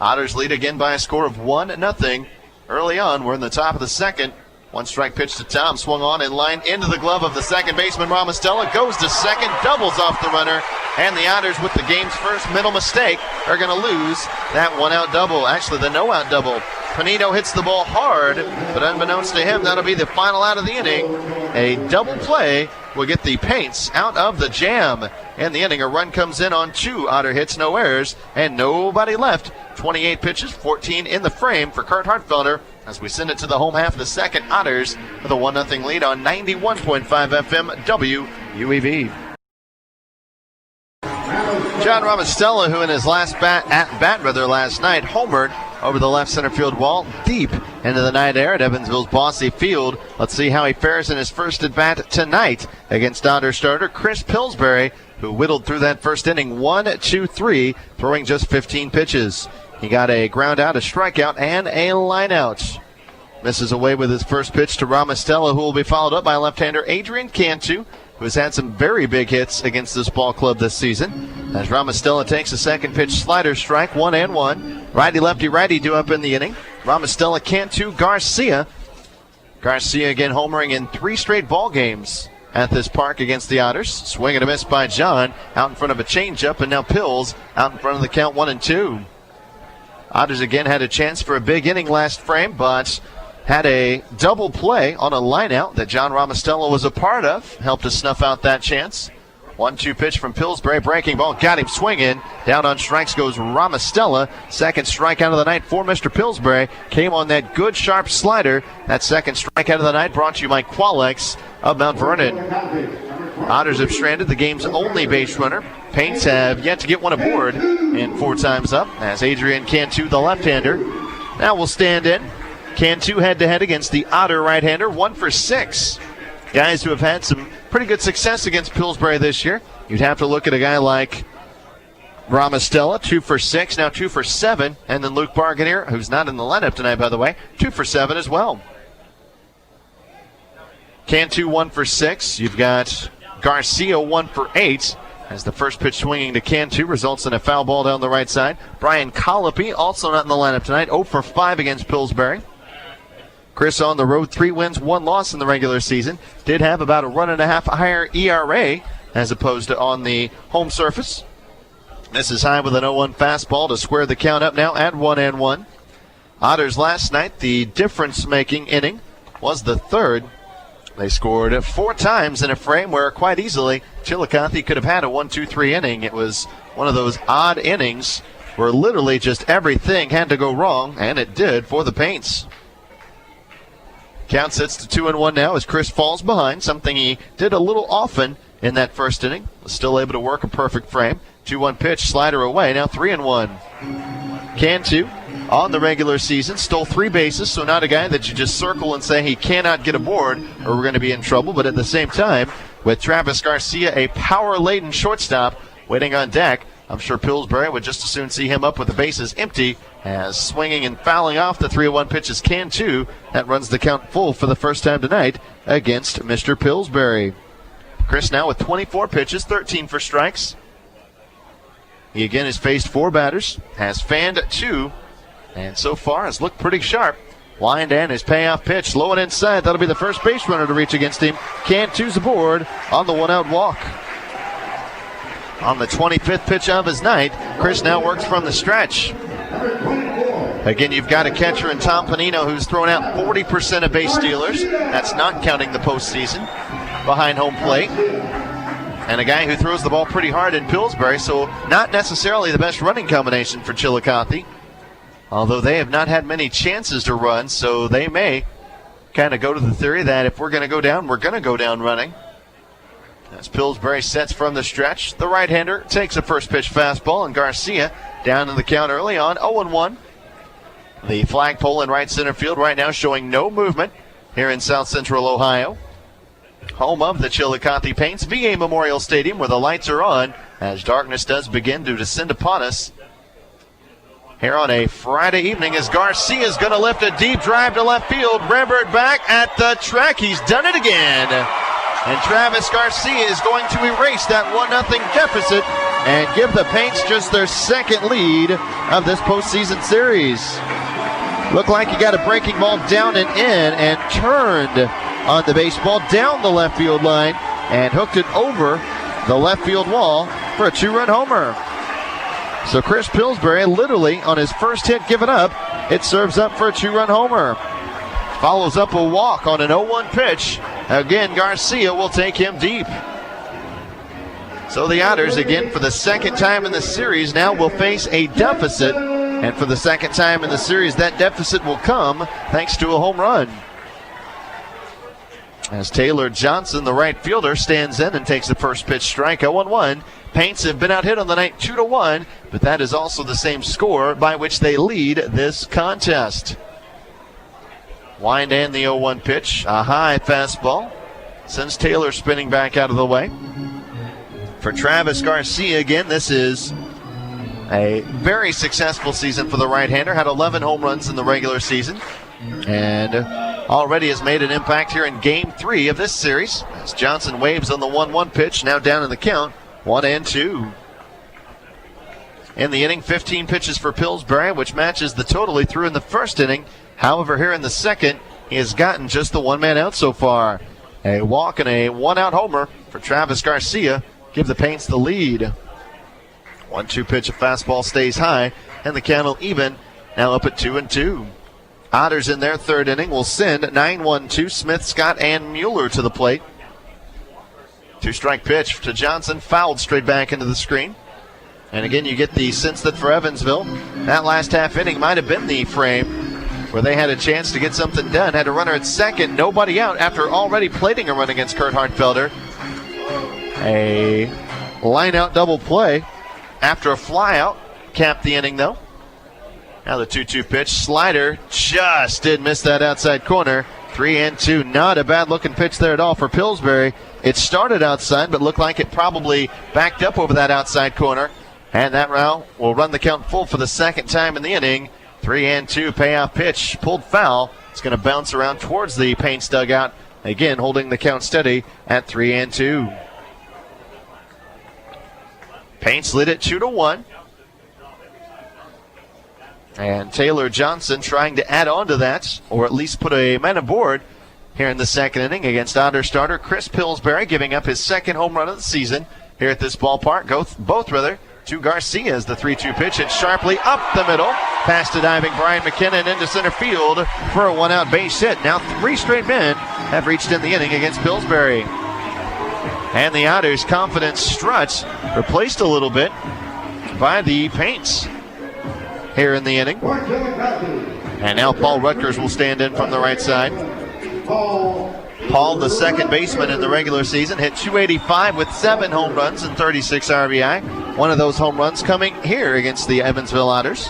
Otters lead again by a score of 1-0. Early on, we're in the top of the second. 1-strike pitch to Tom, swung on in line into the glove of the second baseman, Ramostella, goes to second, doubles off the runner, and the Otters, with the game's first mental mistake, are going to lose that one-out double. Actually, the no-out double. Panino hits the ball hard, but unbeknownst to him, that'll be the final out of the inning. A double play will get the Paints out of the jam. In the inning, a run comes in on 2 Otter hits, no errors, and nobody left. 28 pitches, 14 in the frame for Kurt Hartfelder, as we send it to the home half of the second. Otters with a 1-0 lead on 91.5 FM WUEV. John Ramostella, who in his last at-bat last night, homered over the left center field wall, deep into the night air at Evansville's Bosse Field. Let's see how he fares in his first at-bat tonight against Otter starter Chris Pillsbury, who whittled through that first inning 1-2-3, throwing just 15 pitches. He got a ground out, a strikeout, and a line out. Misses away with his first pitch to Ramostella, who will be followed up by left-hander Adrian Cantu, who has had some very big hits against this ball club this season. As Ramostella takes a second pitch slider strike, 1-1. Righty-lefty-righty due up in the inning. Ramostella, Cantu, Garcia. Garcia again homering in 3 straight ball games at this park against the Otters. Swing and a miss by John, out in front of a changeup, and now Pills out in front of the count 1-2. Otters again had a chance for a big inning last frame, but had a double play on a lineout that John Ramostella was a part of. Helped to snuff out that chance. 1-2 pitch from Pillsbury. Breaking ball. Got him swinging. Down on strikes goes Ramostella. Second strikeout of the night for Mr. Pillsbury. Came on that good sharp slider. That second strikeout of the night brought to you by Qualex of Mount Vernon. Otters have stranded the game's only base runner. Paints have yet to get one aboard in 4 times up, as Adrian Cantu, the left-hander, now will stand in. Cantu head-to-head against the Otter right-hander, 1 for 6. Guys who have had some pretty good success against Pillsbury this year. You'd have to look at a guy like Ramostella, 2 for 6, now 2 for 7. And then Luke Barganier, who's not in the lineup tonight, by the way, 2 for 7 as well. Cantu 1 for 6. You've got Garcia 1 for 8. As the first pitch swinging to Cantu results in a foul ball down the right side. Brian Colopy also not in the lineup tonight. 0 for 5 against Pillsbury. Chris on the road, 3 wins, 1 loss in the regular season. Did have about a 1.5 higher ERA as opposed to on the home surface. This is high with an 0-1 fastball to square the count up now at 1-1. Otters last night, the difference-making inning was the third. They scored 4 times in a frame where quite easily Chillicothe could have had a 1-2-3 inning. It was one of those odd innings where literally just everything had to go wrong, and it did for the Paints. Count sits to 2-1 now as Chris falls behind, something he did a little often in that first inning. Was still able to work a perfect frame. 2-1 pitch, slider away, now 3-1. Cantu on the regular season stole 3 bases, so not a guy that you just circle and say he cannot get aboard or we're going to be in trouble. But at the same time, with Travis Garcia, a power-laden shortstop waiting on deck, I'm sure Pillsbury would just as soon see him up with the bases empty as swinging and fouling off the 3-1 pitch is Cantu. That runs the count full for the first time tonight against Mr. Pillsbury. Chris now with 24 pitches, 13 for strikes. He again has faced 4 batters, has fanned 2, and so far has looked pretty sharp. Wind and his payoff pitch, low and inside. That'll be the first base runner to reach against him. Cantu's aboard on the 1-out walk. On the 25th pitch of his night, Chris now works from the stretch. Again, you've got a catcher in Tom Panino who's thrown out 40% of base stealers. That's not counting the postseason behind home plate. And a guy who throws the ball pretty hard in Pillsbury, so not necessarily the best running combination for Chillicothe. Although they have not had many chances to run, so they may kind of go to the theory that if we're going to go down, we're going to go down running. As Pillsbury sets from the stretch, the right-hander takes a first pitch fastball, and Garcia down in the count early on, 0-1. The flagpole in right center field right now showing no movement here in South Central Ohio. Home of the Chillicothe Paints, VA Memorial Stadium, where the lights are on as darkness does begin to descend upon us here on a Friday evening as Garcia is going to lift a deep drive to left field. Rembert back at the track. He's done it again. And Travis Garcia is going to erase that 1-0 deficit and give the Paints just their second lead of this postseason series. Looked like he got a breaking ball down and in and turned on the baseball down the left field line and hooked it over the left field wall for a 2-run homer. So Chris Pillsbury literally on his first hit given up, it serves up for a 2-run homer. Follows up a walk on an 0-1 pitch. Again, Garcia will take him deep. So the Otters, again, for the second time in the series, now will face a deficit. And for the second time in the series, that deficit will come thanks to a home run. As Taylor Johnson, the right fielder, stands in and takes the first pitch strike, 0-1. Paints have been out hit on the night 2-1, but that is also the same score by which they lead this contest. Wind and the 0-1 pitch, a high fastball, sends Taylor spinning back out of the way. For Travis Garcia, again, this is a very successful season for the right-hander. Had 11 home runs in the regular season and already has made an impact here in Game 3 of this series. As Johnson waves on the 1-1 pitch, now down in the count, 1-2. In the inning, 15 pitches for Pillsbury, which matches the total he threw in the first inning. However, here in the second, he has gotten just the 1-man out so far. A walk and a 1-out homer for Travis Garcia give the Paints the lead. 1-2 pitch, a fastball stays high, and the count will even, now up at 2-2. Otters in their third inning will send 9-1-2 Smith, Scott, and Mueller to the plate. 2-strike pitch to Johnson, fouled straight back into the screen. And again, you get the sense that for Evansville, that last half inning might have been the frame where they had a chance to get something done. Had a runner at second, nobody out after already plating a run against Kurt Hartfelder. A line-out double play after a flyout capped the inning, though. Now the 2-2 pitch. Slider just did miss that outside corner. 3-2. Not a bad-looking pitch there at all for Pillsbury. It started outside, but looked like it probably backed up over that outside corner. And that round will run the count full for the second time in the inning. 3-2 payoff pitch. Pulled foul. It's going to bounce around towards the Paints dugout again holding the count steady at 3-2. Paints lead at 2-1. And Taylor Johnson trying to add on to that, or at least put a man aboard here in the second inning against Otter starter Chris Pillsbury, giving up his second home run of the season here at this ballpark. Both to Garcia as the 3-2 pitch hits sharply up the middle, past a diving Brian McKinnon into center field for a one-out base hit. Now 3 straight men have reached in the inning against Pillsbury. And the Otters' confidence strut replaced a little bit by the Paints here in the inning. And now Paul Rutgers will stand in from the right side. Paul, the second baseman in the regular season, hit .285 with 7 home runs and 36 RBI. One of those home runs coming here against the Evansville Otters.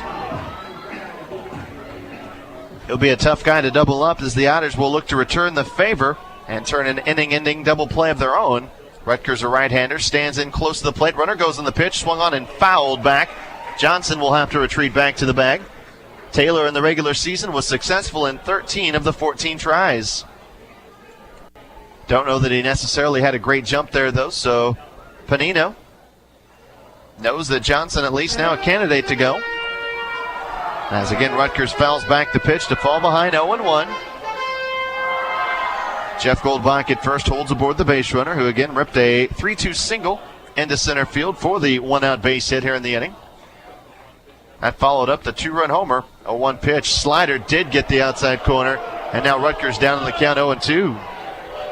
He'll be a tough guy to double up as the Otters will look to return the favor and turn an inning-ending double play of their own. Rutgers, a right-hander, stands in close to the plate. Runner goes on the pitch, swung on and fouled back. Johnson will have to retreat back to the bag. Taylor in the regular season was successful in 13 of the 14 tries. Don't know that he necessarily had a great jump there, though, so Panino knows that Johnson at least now a candidate to go. As again, Rutgers fouls back the pitch to fall behind 0-1. Jeff Goldbach at first holds aboard the base runner, who again ripped a 3-2 single into center field for the one-out base hit here in the inning. That followed up the 2-run homer. A 1 pitch slider did get the outside corner, and now Rutgers down in the count 0-2.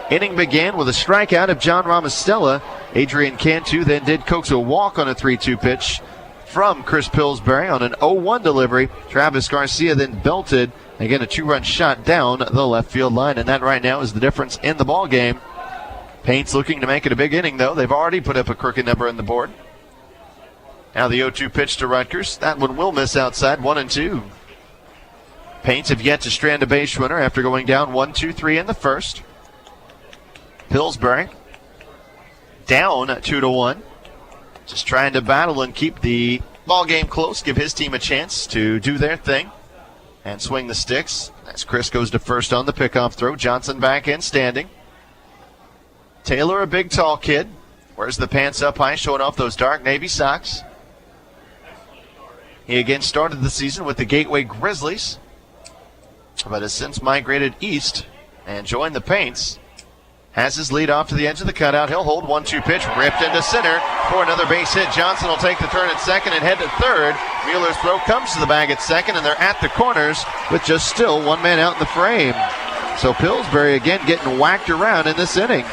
Inning began with a strikeout of John Ramostella. Adrian Cantu then did coax a walk on a 3-2 pitch from Chris Pillsbury on an 0-1 delivery. Travis Garcia then belted, again a 2-run shot down the left field line, and that right now is the difference in the ball game. Paints looking to make it a big inning, though. They've already put up a crooked number on the board. Now the 0-2 pitch to Rutgers. That one will miss outside, 1-2. Paints have yet to strand a base runner after going down 1-2-3 in the first. Pillsbury down 2-1. Just trying to battle and keep the ball game close, give his team a chance to do their thing and swing the sticks. As Chris goes to first on the pickoff throw. Johnson back in standing. Taylor, a big tall kid, wears the pants up high, showing off those dark navy socks. He again started the season with the Gateway Grizzlies, but has since migrated east and joined the Paints. Has his lead off to the edge of the cutout. He'll hold 1-2 pitch, ripped into center for another base hit. Johnson will take the turn at second and head to third. Mueller's throw comes to the bag at second, and they're at the corners with just still one man out in the frame. So Pillsbury again getting whacked around in this inning.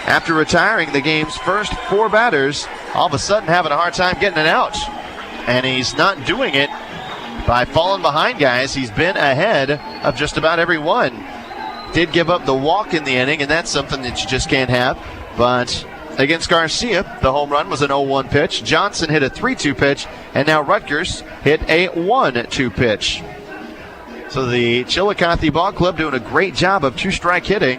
After retiring the game's first 4 batters, all of a sudden having a hard time getting an out. And he's not doing it by falling behind guys. He's been ahead of just about every one. Did give up the walk in the inning, and that's something that you just can't have. But against Garcia, the home run was an 0-1 pitch. Johnson hit a 3-2 pitch, and now Rutgers hit a 1-2 pitch. So the Chillicothe Ball Club doing a great job of 2-strike hitting.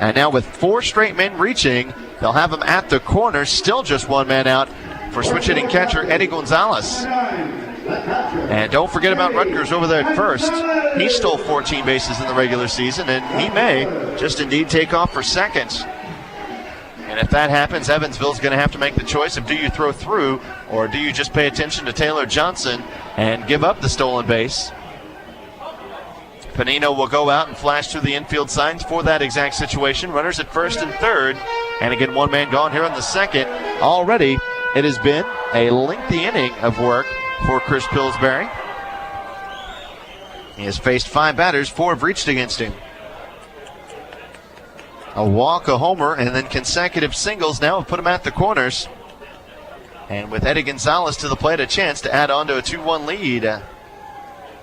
And now with 4 straight men reaching, they'll have them at the corner. Still just one man out for switch hitting catcher Eddie Gonzalez. And don't forget about Rutgers over there at first. He stole 14 bases in the regular season, and he may just indeed take off for second. And if that happens, Evansville's going to have to make the choice of do you throw through or do you just pay attention to Taylor Johnson and give up the stolen base. Panino will go out and flash through the infield signs for that exact situation. Runners at first and third. And again, one man gone here in the second. Already, it has been a lengthy inning of work for Chris Pillsbury. He has faced 5 batters, 4 have reached against him. A walk, a homer, and then consecutive singles now have put him at the corners. And with Eddie Gonzalez to the plate, a chance to add on to a 2-1 lead.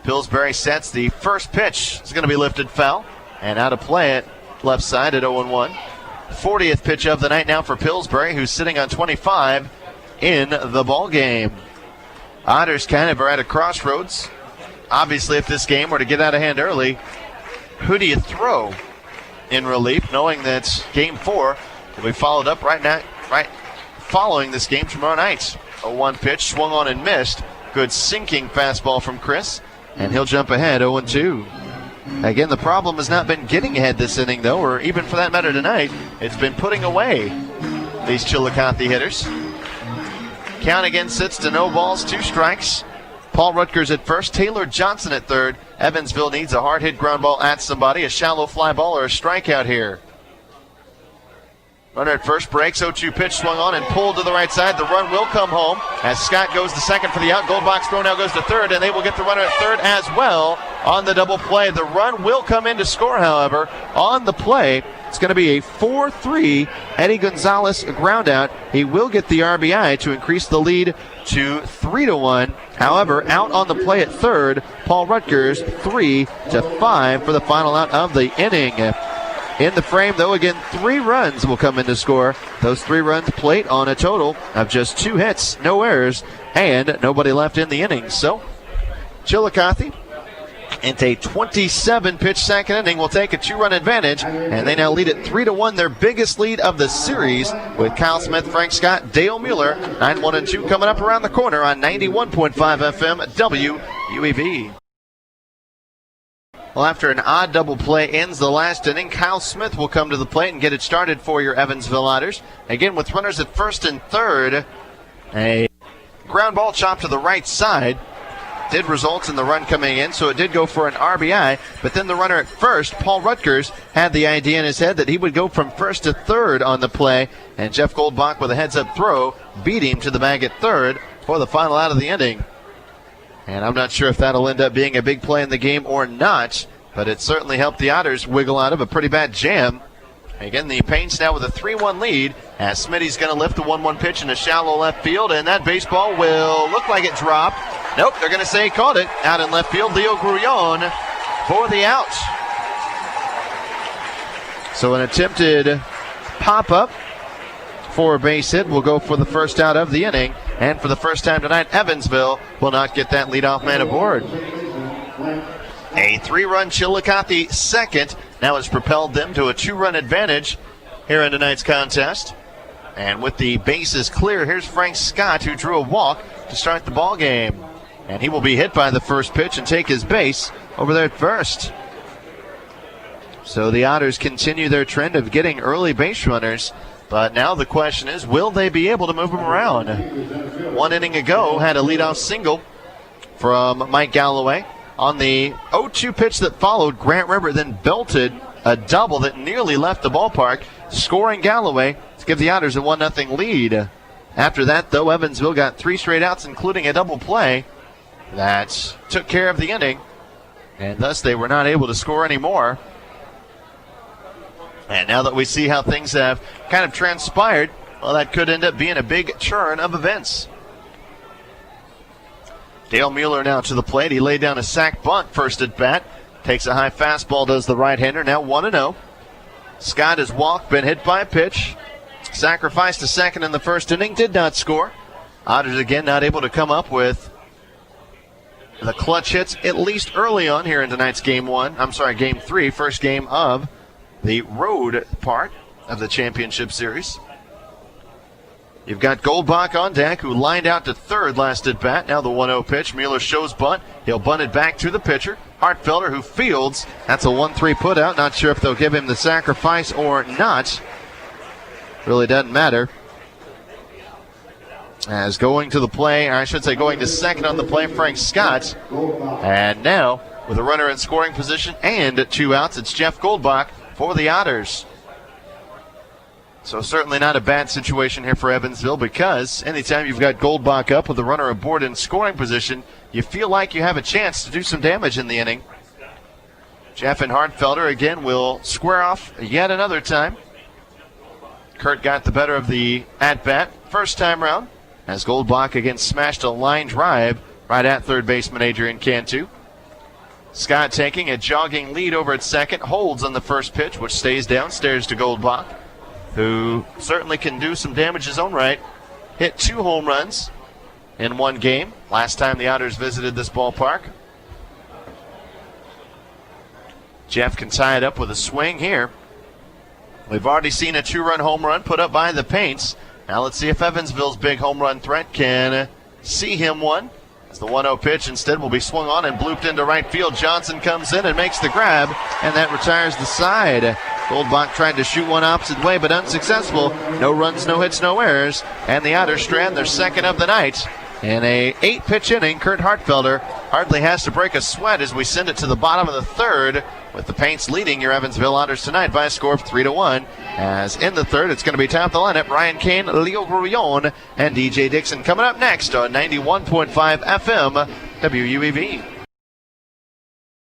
Pillsbury sets the first pitch. It's going to be lifted foul. And out of play at left side at 0-1. 40th pitch of the night now for Pillsbury, who's sitting on 25 in the ball game. Otters kind of are at a crossroads. Obviously, if this game were to get out of hand early, who do you throw in relief, knowing that Game 4 will be followed up right following this game tomorrow night? A 1 pitch swung on and missed. Good sinking fastball from Chris, and he'll jump ahead 0-2. Again, the problem has not been getting ahead this inning, though, or even for that matter tonight. It's been putting away these Chillicothe hitters. Count again sits to no balls, 2 strikes. Paul Rutgers at first, Taylor Johnson at third. Evansville needs a hard hit ground ball at somebody, a shallow fly ball, or a strikeout here. Runner at first breaks, 0-2 pitch swung on and pulled to the right side. The run will come home as Scott goes to second for the out. Goldbach's throw now goes to third, and they will get the runner at third as well on the double play. The run will come in to score, however, on the play. It's going to be a 4-3 Eddie Gonzalez ground out. He will get the RBI to increase the lead to 3-1. However, out on the play at third, Paul Rutgers 3-5 for the final out of the inning. In the frame, though, again, 3 runs will come in to score. Those 3 runs plate on a total of just 2 hits, no errors, and nobody left in the inning. So, Chillicothe into a 27-pitch second inning will take a 2-run advantage, and they now lead at 3-1, their biggest lead of the series, with Kyle Smith, Frank Scott, Dale Mueller, 9-1-2 coming up around the corner on 91.5 FM WUEV. Well, after an odd double play ends the last inning, Kyle Smith will come to the plate and get it started for your Evansville Otters. Again, with runners at first and third, a ground ball chopped to the right side did result in the run coming in, so it did go for an RBI. But then the runner at first, Paul Rutgers, had the idea in his head that he would go from first to third on the play, and Jeff Goldbach with a heads-up throw beat him to the bag at third for the final out of the inning. And I'm not sure if that'll end up being a big play in the game or not, but it certainly helped the Otters wiggle out of a pretty bad jam. Again, the Paints now with a 3-1 lead as Smitty's going to lift the 1-1 pitch in a shallow left field, and that baseball will look like it dropped. Nope, they're going to say he caught it out in left field. Leo Grullon for the out. So an attempted pop-up for a base hit will go for the first out of the inning. And for the first time tonight, Evansville will not get that leadoff man aboard. A 3-run Chillicothe second now has propelled them to a 2-run advantage here in tonight's contest. And with the bases clear, here's Frank Scott, who drew a walk to start the ball game. And he will be hit by the first pitch and take his base over there at first. So the Otters continue their trend of getting early base runners. But now the question is, will they be able to move them around? 1 inning ago, had a leadoff single from Mike Galloway. On the 0-2 pitch that followed, Grant River then belted a double that nearly left the ballpark, scoring Galloway to give the Otters a 1-0 lead. After that, though, Evansville got 3 straight outs, including a double play that took care of the inning, and thus they were not able to score anymore. And now that we see how things have kind of transpired, well, that could end up being a big turn of events. Dale Mueller now to the plate. He laid down a sac bunt first at bat. Takes a high fastball, does the right-hander. Now 1-0. Scott has walked, been hit by a pitch. Sacrificed to second in the first inning, did not score. Otters again not able to come up with the clutch hits, at least early on here in tonight's game 3, first game of the road part of the championship series. You've got Goldbach on deck, who lined out to third last at bat. Now the 1-0 pitch. Mueller shows bunt. He'll bunt it back to the pitcher. Hartfelder, who fields. That's a 1-3 put out. Not sure if they'll give him the sacrifice or not. Really doesn't matter. As going to the play, or I should say going to second on the play, Frank Scott. And now, with a runner in scoring position and 2 outs, it's Jeff Goldbach for the Otters. So certainly not a bad situation here for Evansville, because anytime you've got Goldbach up with a runner aboard in scoring position, you feel like you have a chance to do some damage in the inning. Jeff and Hartfelder again will square off yet another time. Kurt got the better of the at-bat first time round, as Goldbach again smashed a line drive right at third baseman Adrian Cantu. Scott taking a jogging lead over at second, holds on the first pitch, which stays downstairs to Goldbach, who certainly can do some damage his own right. Hit 2 home runs in one game last time the Otters visited this ballpark. Jeff can tie it up with a swing here. We've already seen a 2-run home run put up by the Paints. Now let's see if Evansville's big home run threat can see him one. It's the 1-0 pitch instead will be swung on and blooped into right field. Johnson comes in and makes the grab, and that retires the side. Goldbach tried to shoot one opposite way, but unsuccessful. No runs, no hits, no errors. And the Otters strand their second of the night. In a 8-pitch inning, Kurt Hartfelder hardly has to break a sweat as we send it to the bottom of the third, with the Paints leading your Evansville Otters tonight by a score of 3-1. As in the third, it's going to be top of the lineup: Ryan Kane, Leo Grullon, and DJ Dixon coming up next on 91.5 FM WUEV.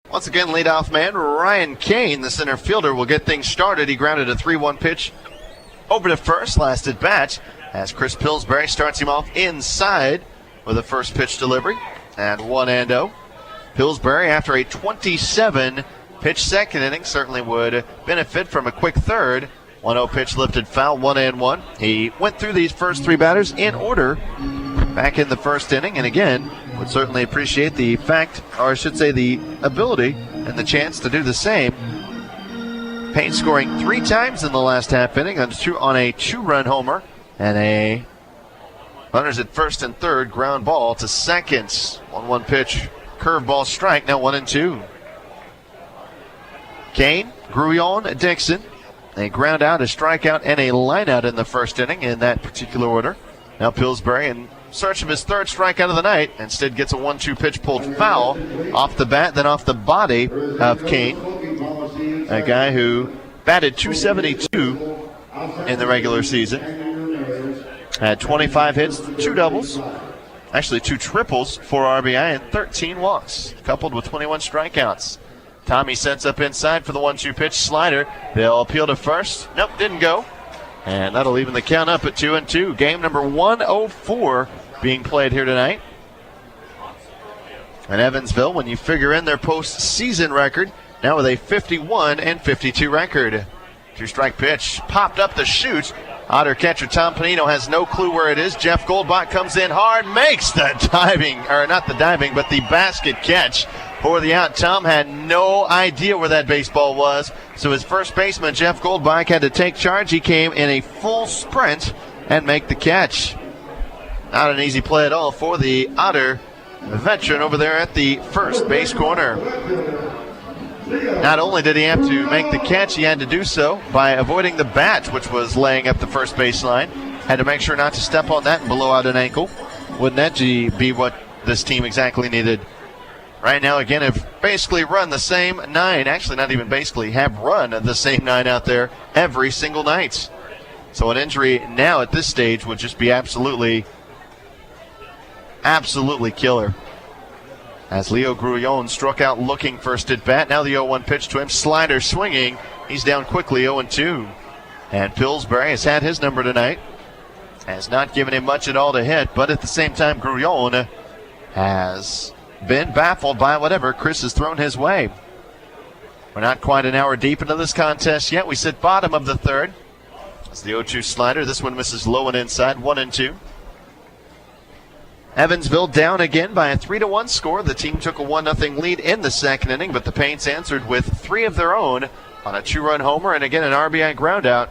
Once again, leadoff man Ryan Kane, the center fielder, will get things started. He grounded a 3-1 pitch over to first last at bat as Chris Pillsbury starts him off inside with a first pitch delivery and 1-0. Pillsbury, after a 27-pitch second inning, certainly would benefit from a quick third. 1-0 pitch lifted foul, 1-1. He went through these first three batters in order back in the first inning, and again, would certainly appreciate the fact, or I should say the ability and the chance to do the same. Payne scoring 3 times in the last half inning on a 2-run homer and a runners at first and third ground ball to second. 1-1 pitch, curveball strike, now 1-2. Kane, Grullon, Dixon. A ground out, a strikeout, and a line out in the first inning in that particular order. Now Pillsbury in search of his third strikeout of the night. Instead gets a 1-2 pitch pulled foul off the bat, then off the body of Kane. A guy who batted .272 in the regular season. Had 25 hits, 2 doubles, actually 2 triples, 4 RBI, and 13 walks, coupled with 21 strikeouts. Tommy sets up inside for the 1-2 pitch slider. They'll appeal to first. Nope, didn't go. And that'll even the count up at 2-2. Game number 104 being played here tonight. And Evansville, when you figure in their postseason record, now with a 51-52 record. 2-strike pitch popped up the chute. Otter catcher Tom Panino has no clue where it is. Jeff Goldbach comes in hard, makes the diving, or not the diving, but the basket catch for the out. Tom had no idea where that baseball was, so his first baseman, Jeff Goldbach, had to take charge. He came in a full sprint and make the catch. Not an easy play at all for the Otter veteran over there at the first base corner. Not only did he have to make the catch, he had to do so by avoiding the bat, which was laying up the first baseline. Had to make sure not to step on that and blow out an ankle. Wouldn't that be what this team exactly needed? Right now, again, have basically run the same 9. Actually, not even basically, have run the same 9 out there every single night. So an injury now at this stage would just be absolutely killer. As Leo Grullon struck out looking first at bat. Now the 0-1 pitch to him. Slider swinging. He's down quickly, 0-2. And Pillsbury has had his number tonight. Has not given him much at all to hit, but at the same time, Grullon has been baffled by whatever Chris has thrown his way. We're not quite an hour deep into this contest yet. We sit bottom of the third. It's the 0-2 slider. This one misses low and inside, 1-2. Evansville down again by a 3-1 score. The team took a 1-0 lead in the second inning, but the Paints answered with 3 of their own on a 2-run homer and again an RBI groundout.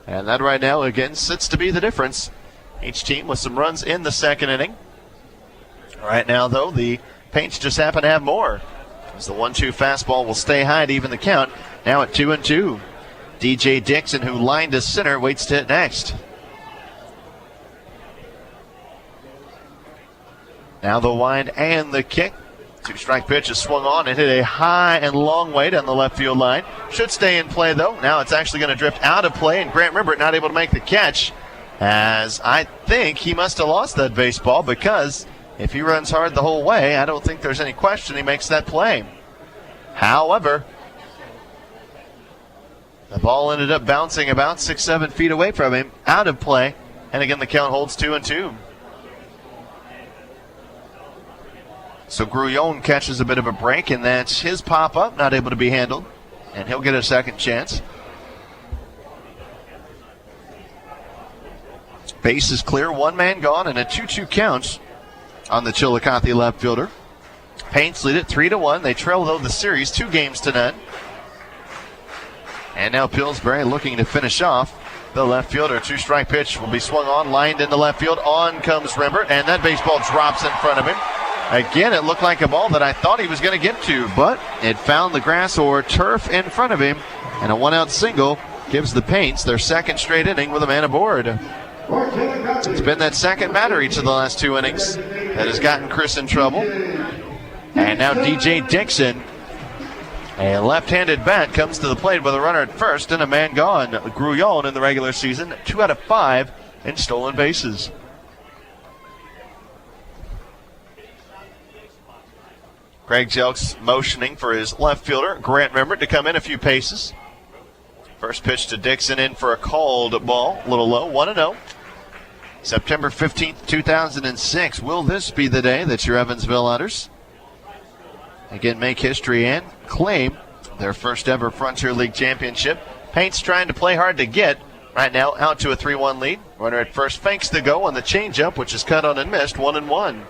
And that right now again sits to be the difference. Each team with some runs in the second inning. Right now though, the Paints just happen to have more, as the 1-2 fastball will stay high to even the count. Now at 2-2. DJ Dixon, who lined to center, waits to hit next. Now the wind and the kick. 2-strike pitch is swung on and hit a high and long way down the left field line. Should stay in play though. Now it's actually going to drift out of play, and Grant Rimbert not able to make the catch, as I think he must have lost that baseball, because if he runs hard the whole way, I don't think there's any question he makes that play. However, the ball ended up bouncing about 6-7 feet away from him, out of play, and again the count holds 2-2. So Grullon catches a bit of a break, and that's his pop-up, not able to be handled, and he'll get a second chance. Base is clear, 1 man gone, and a 2-2 count on the Chillicothe left fielder. Paints lead it 3-1. They trail, though, the series 2-0. And now Pillsbury looking to finish off the left fielder. 2-strike pitch will be swung on, lined into left field. On comes Rimbert, and that baseball drops in front of him. Again, it looked like a ball that I thought he was going to get to, but it found the grass or turf in front of him, and a one-out single gives the Paints their second straight inning with a man aboard. It's been that second batter each of the last 2 innings that has gotten Chris in trouble. And now DJ Dixon, a left-handed bat, comes to the plate with a runner at first and a man gone. Grullon in the regular season, 2 out of 5 in stolen bases. Greg Jelks motioning for his left fielder, Grant Rembert, to come in a few paces. First pitch to Dixon in for a called ball, a little low, 1-0. September 15th, 2006. Will this be the day that your Evansville Otters again make history and claim their first ever Frontier League championship? Paints trying to play hard to get. Right now out to a 3-1 lead. Runner at first fakes the go on the changeup, which is cut on and missed, 1-1.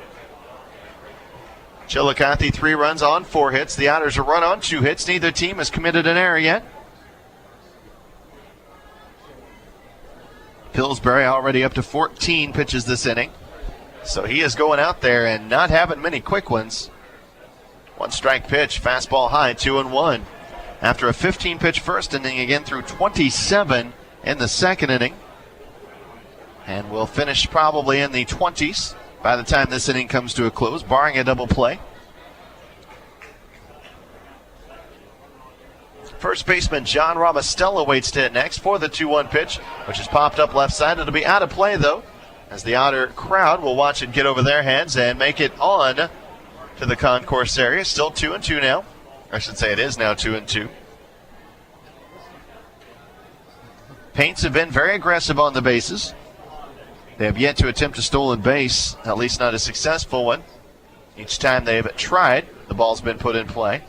Chillicothe 3 runs on 4 hits. The Otters are run on 2 hits. Neither team has committed an error yet. Pillsbury already up to 14 pitches this inning. So he is going out there and not having many quick ones. 1 strike pitch, fastball high, 2-1. After a 15-pitch first inning, again through 27 in the second inning. And we'll finish probably in the 20s by the time this inning comes to a close, barring a double play. First baseman John Ramostella waits to hit next for the 2-1 pitch, which is popped up left side. It'll be out of play, though, as the Otter crowd will watch it get over their heads and make it on to the concourse area. Still 2-2 now. I should say it is now 2-2. Paints have been very aggressive on the bases. They have yet to attempt a stolen base, at least not a successful one. Each time they've tried, the ball's been put in play.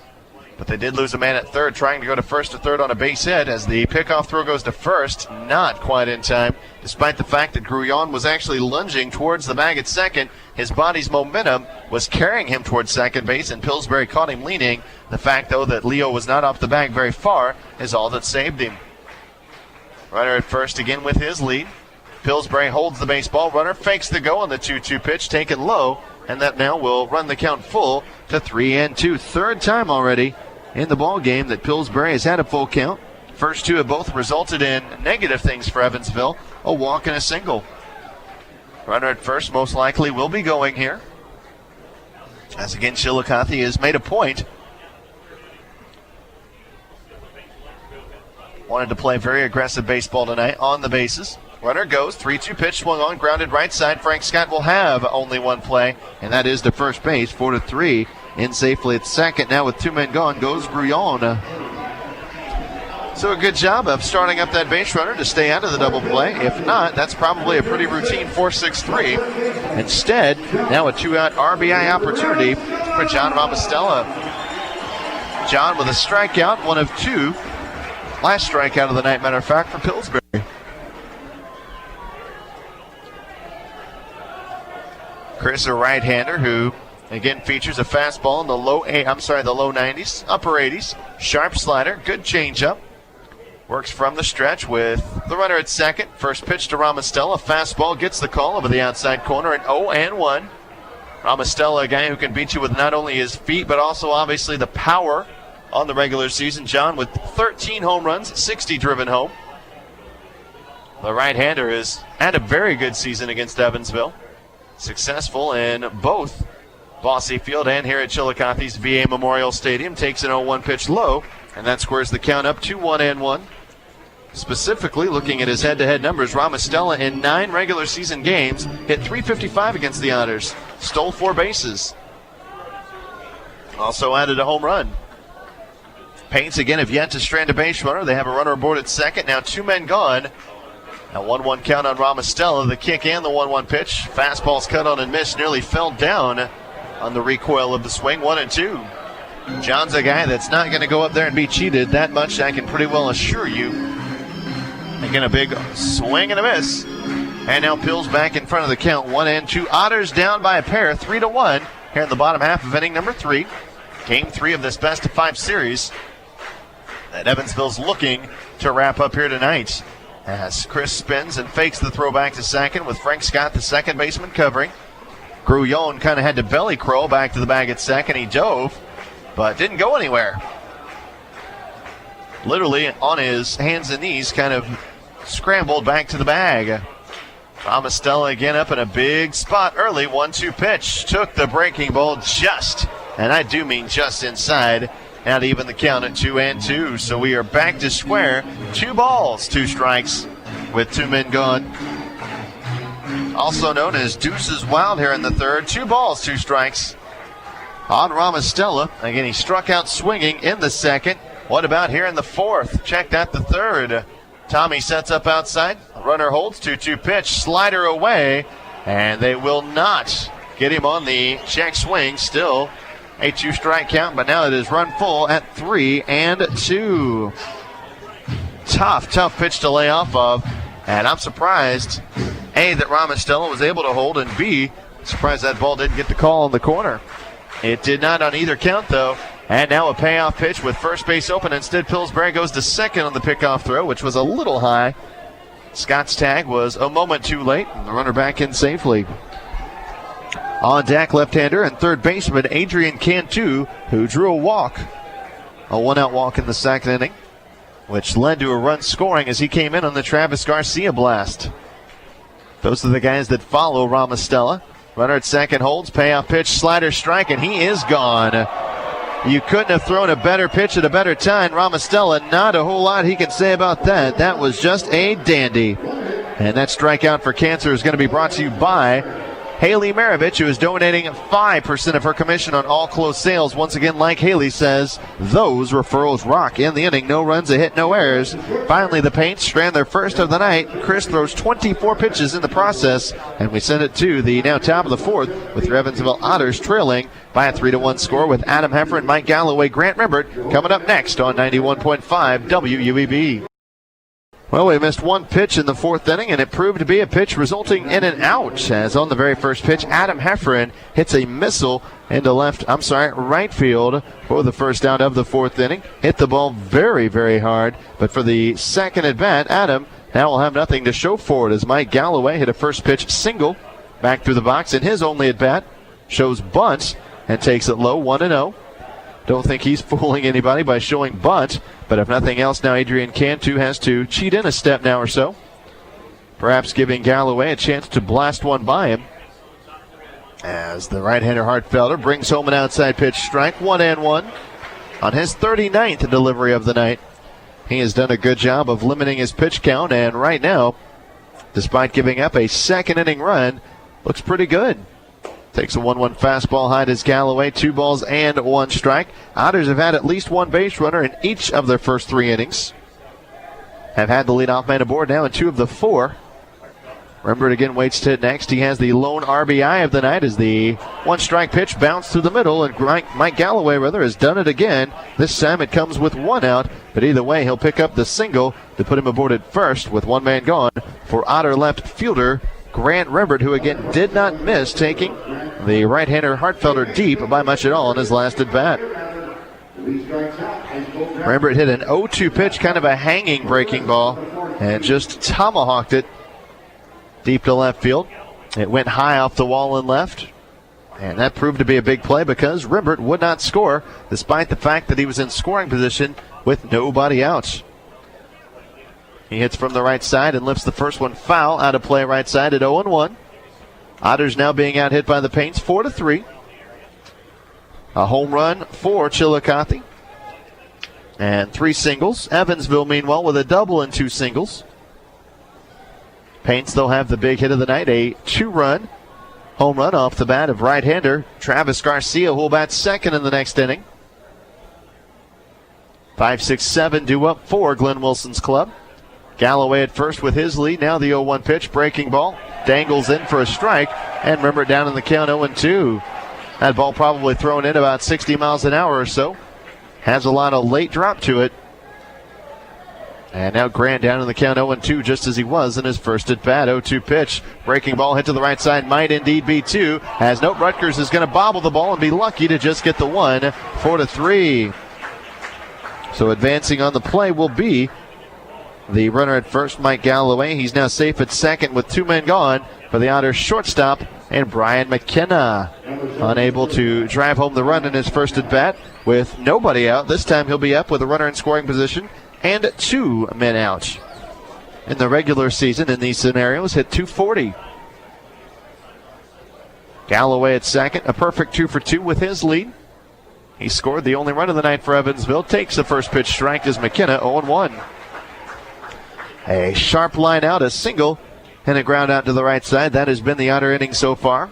But they did lose a man at third, trying to go to first or third on a base hit as the pickoff throw goes to first. Not quite in time, despite the fact that Grullon was actually lunging towards the bag at second. His body's momentum was carrying him towards second base, and Pillsbury caught him leaning. The fact, though, that Leo was not off the bag very far is all that saved him. Runner at first again with his lead. Pillsbury holds the baseball. Runner fakes the go on the 2-2 pitch, taken low, and that now will run the count full to 3-2. Third time already in the ball game that Pillsbury has had a full count. First 2 have both resulted in negative things for Evansville, a walk and a single. Runner at first most likely will be going here, as again Chillicothe has made a point. Wanted to play very aggressive baseball tonight on the bases. Runner goes, 3-2 pitch swung on, grounded right side. Frank Scott will have only one play, and that is to first base, 4-3. In safely at second. Now with 2 men gone goes Grullon. So a good job of starting up that base runner to stay out of the double play. If not, that's probably a pretty routine 4-6-3. Instead, now a 2-out RBI opportunity for John Ramostella. John with a strikeout, 1 of 2. Last strikeout of the night, matter of fact, for Pillsbury. Chris, a right-hander who again features a fastball in the low 90s, upper 80s. Sharp slider, good changeup. Works from the stretch with the runner at second. First pitch to Ramostella. Fastball gets the call over the outside corner, and 0-1. Ramostella, a guy who can beat you with not only his feet, but also obviously the power on the regular season. John with 13 home runs, 60 driven home. The right-hander has had a very good season against Evansville. Successful in both Bosse Field and here at Chillicothe's VA Memorial Stadium. Takes an 0-1 pitch low, and that squares the count up to 1-1. Specifically, looking at his head-to-head numbers, Ramostella in 9 regular season games hit .355 against the Otters. Stole 4 bases. Also added a home run. Paints again have yet to strand a base runner. They have a runner aboard at second. Now 2 men gone. A 1-1 count on Ramostella. The kick and the 1-1 pitch. Fastball's cut on and missed. Nearly fell down on the recoil of the swing. 1-2. John's a guy that's not going to go up there and be cheated. That much I can pretty well assure you. Again, a big swing and a miss. And now Pills back in front of the count. 1-2. Otters down by a pair. 3-1 here in the bottom half of inning number 3. Game 3 of this best-of-5 series that Evansville's looking to wrap up here tonight. As Chris spins and fakes the throw back to second with Frank Scott, the second baseman, covering. Grouillon kind of had to belly crawl back to the bag at second. He dove, but didn't go anywhere. Literally on his hands and knees, kind of scrambled back to the bag. Ramostella again up in a big spot early. 1-2 pitch. Took the breaking ball just, and I do mean just inside. Now to even the count at 2-2. So we are back to square. 2 balls, 2 strikes with 2 men gone. Also known as Deuces Wild here in the third. 2 balls, 2 strikes on Ramostella. Again, he struck out swinging in the second. What about here in the fourth? Check that, the third. Tommy sets up outside. Runner holds. 2-2 pitch. Slider away. And they will not get him on the check swing. Still a 2-strike count, but now it is run full at 3-2. Tough pitch to lay off of. And I'm surprised, A, that Ramostella was able to hold, and B, surprised that ball didn't get the call in the corner. It did not on either count, though. And now a payoff pitch with first base open. Instead, Pillsbury goes to second on the pickoff throw, which was a little high. Scott's tag was a moment too late, and the runner back in safely. On deck, left-hander and third baseman Adrian Cantu, who drew a walk. A 1-out walk in the second inning, which led to a run scoring as he came in on the Travis Garcia blast. Those are the guys that follow Ramostella. Runner at second holds, payoff pitch, slider strike, and he is gone. You couldn't have thrown a better pitch at a better time. Ramostella, not a whole lot he can say about that. That was just a dandy. And that strikeout for Cancer is going to be brought to you by Haley Maravich, who is donating 5% of her commission on all closed sales. Once again, like Haley says, those referrals rock. In the inning, no runs, a hit, no errors. Finally, the Paints strand their first of the night. Chris throws 24 pitches in the process, and we send it to the now top of the fourth with your Evansville Otters trailing by a 3-1 score with Adam Heffer and Mike Galloway. Grant Rimbert coming up next on 91.5 WUEB. Well, we missed one pitch in the fourth inning, and it proved to be a pitch resulting in an out, as on the very first pitch, Adam Hefferon hits a missile into right field for the first out of the fourth inning. Hit the ball very, very hard, but for the second at bat, Adam now will have nothing to show for it as Mike Galloway hit a first pitch single back through the box, and his only at bat shows bunt and takes it low, 1-0. Don't think he's fooling anybody by showing bunt, but if nothing else, now Adrian Cantu has to cheat in a step now or so, perhaps giving Galloway a chance to blast one by him. As the right-hander Hartfelder brings home an outside pitch strike, 1-1 on his 39th delivery of the night. He has done a good job of limiting his pitch count, and right now, despite giving up a second inning run, looks pretty good. Takes a 1-1 fastball high to Galloway, 2 balls and 1 strike. Otters have had at least one base runner in each of their first 3 innings. Have had the leadoff man aboard now in 2 of the 4. Rembert again waits to hit next. He has the lone RBI of the night as the 1-strike pitch bounced through the middle, and Mike Galloway has done it again. This time it comes with 1 out, but either way he'll pick up the single to put him aboard at first with 1 man gone for Otter left fielder Grant Rembert, who again did not miss taking the right-hander Hartfelder deep by much at all in his last at-bat. Rembert hit an 0-2 pitch, kind of a hanging breaking ball, and just tomahawked it deep to left field. It went high off the wall and left, and that proved to be a big play because Rembert would not score despite the fact that he was in scoring position with nobody out. He hits from the right side and lifts the first one foul out of play right side at 0-1. Otters now being out hit by the Paints 4-3. A home run for Chillicothe and 3 singles. Evansville, meanwhile, with a double and 2 singles. Paints, they'll have the big hit of the night, a 2-run home run off the bat of right-hander Travis Garcia, who will bat second in the next inning. 5-6-7 due up for Glenn Wilson's club. Galloway at first with his lead. Now the 0-1 pitch, breaking ball, dangles in for a strike, and remember down in the count 0-2. That ball probably thrown in about 60 miles an hour or so. Has a lot of late drop to it. And now Grant down in the count 0-2 just as he was in his first at bat. 0-2 pitch, breaking ball hit to the right side, might indeed be 2. As note, Rutgers is going to bobble the ball and be lucky to just get the 1, 4-3. So advancing on the play will be the runner at first, Mike Galloway. He's now safe at second with 2 men gone for the Otters shortstop, and Brian McKenna unable to drive home the run in his first at bat with nobody out. This time he'll be up with a runner in scoring position and 2 men out. In the regular season, in these scenarios, hit .240. Galloway at second, a perfect 2 for 2 with his lead. He scored the only run of the night for Evansville. Takes the first pitch strike as McKenna 0-1. A sharp line out, a single, and a ground out to the right side. That has been the Otter inning so far.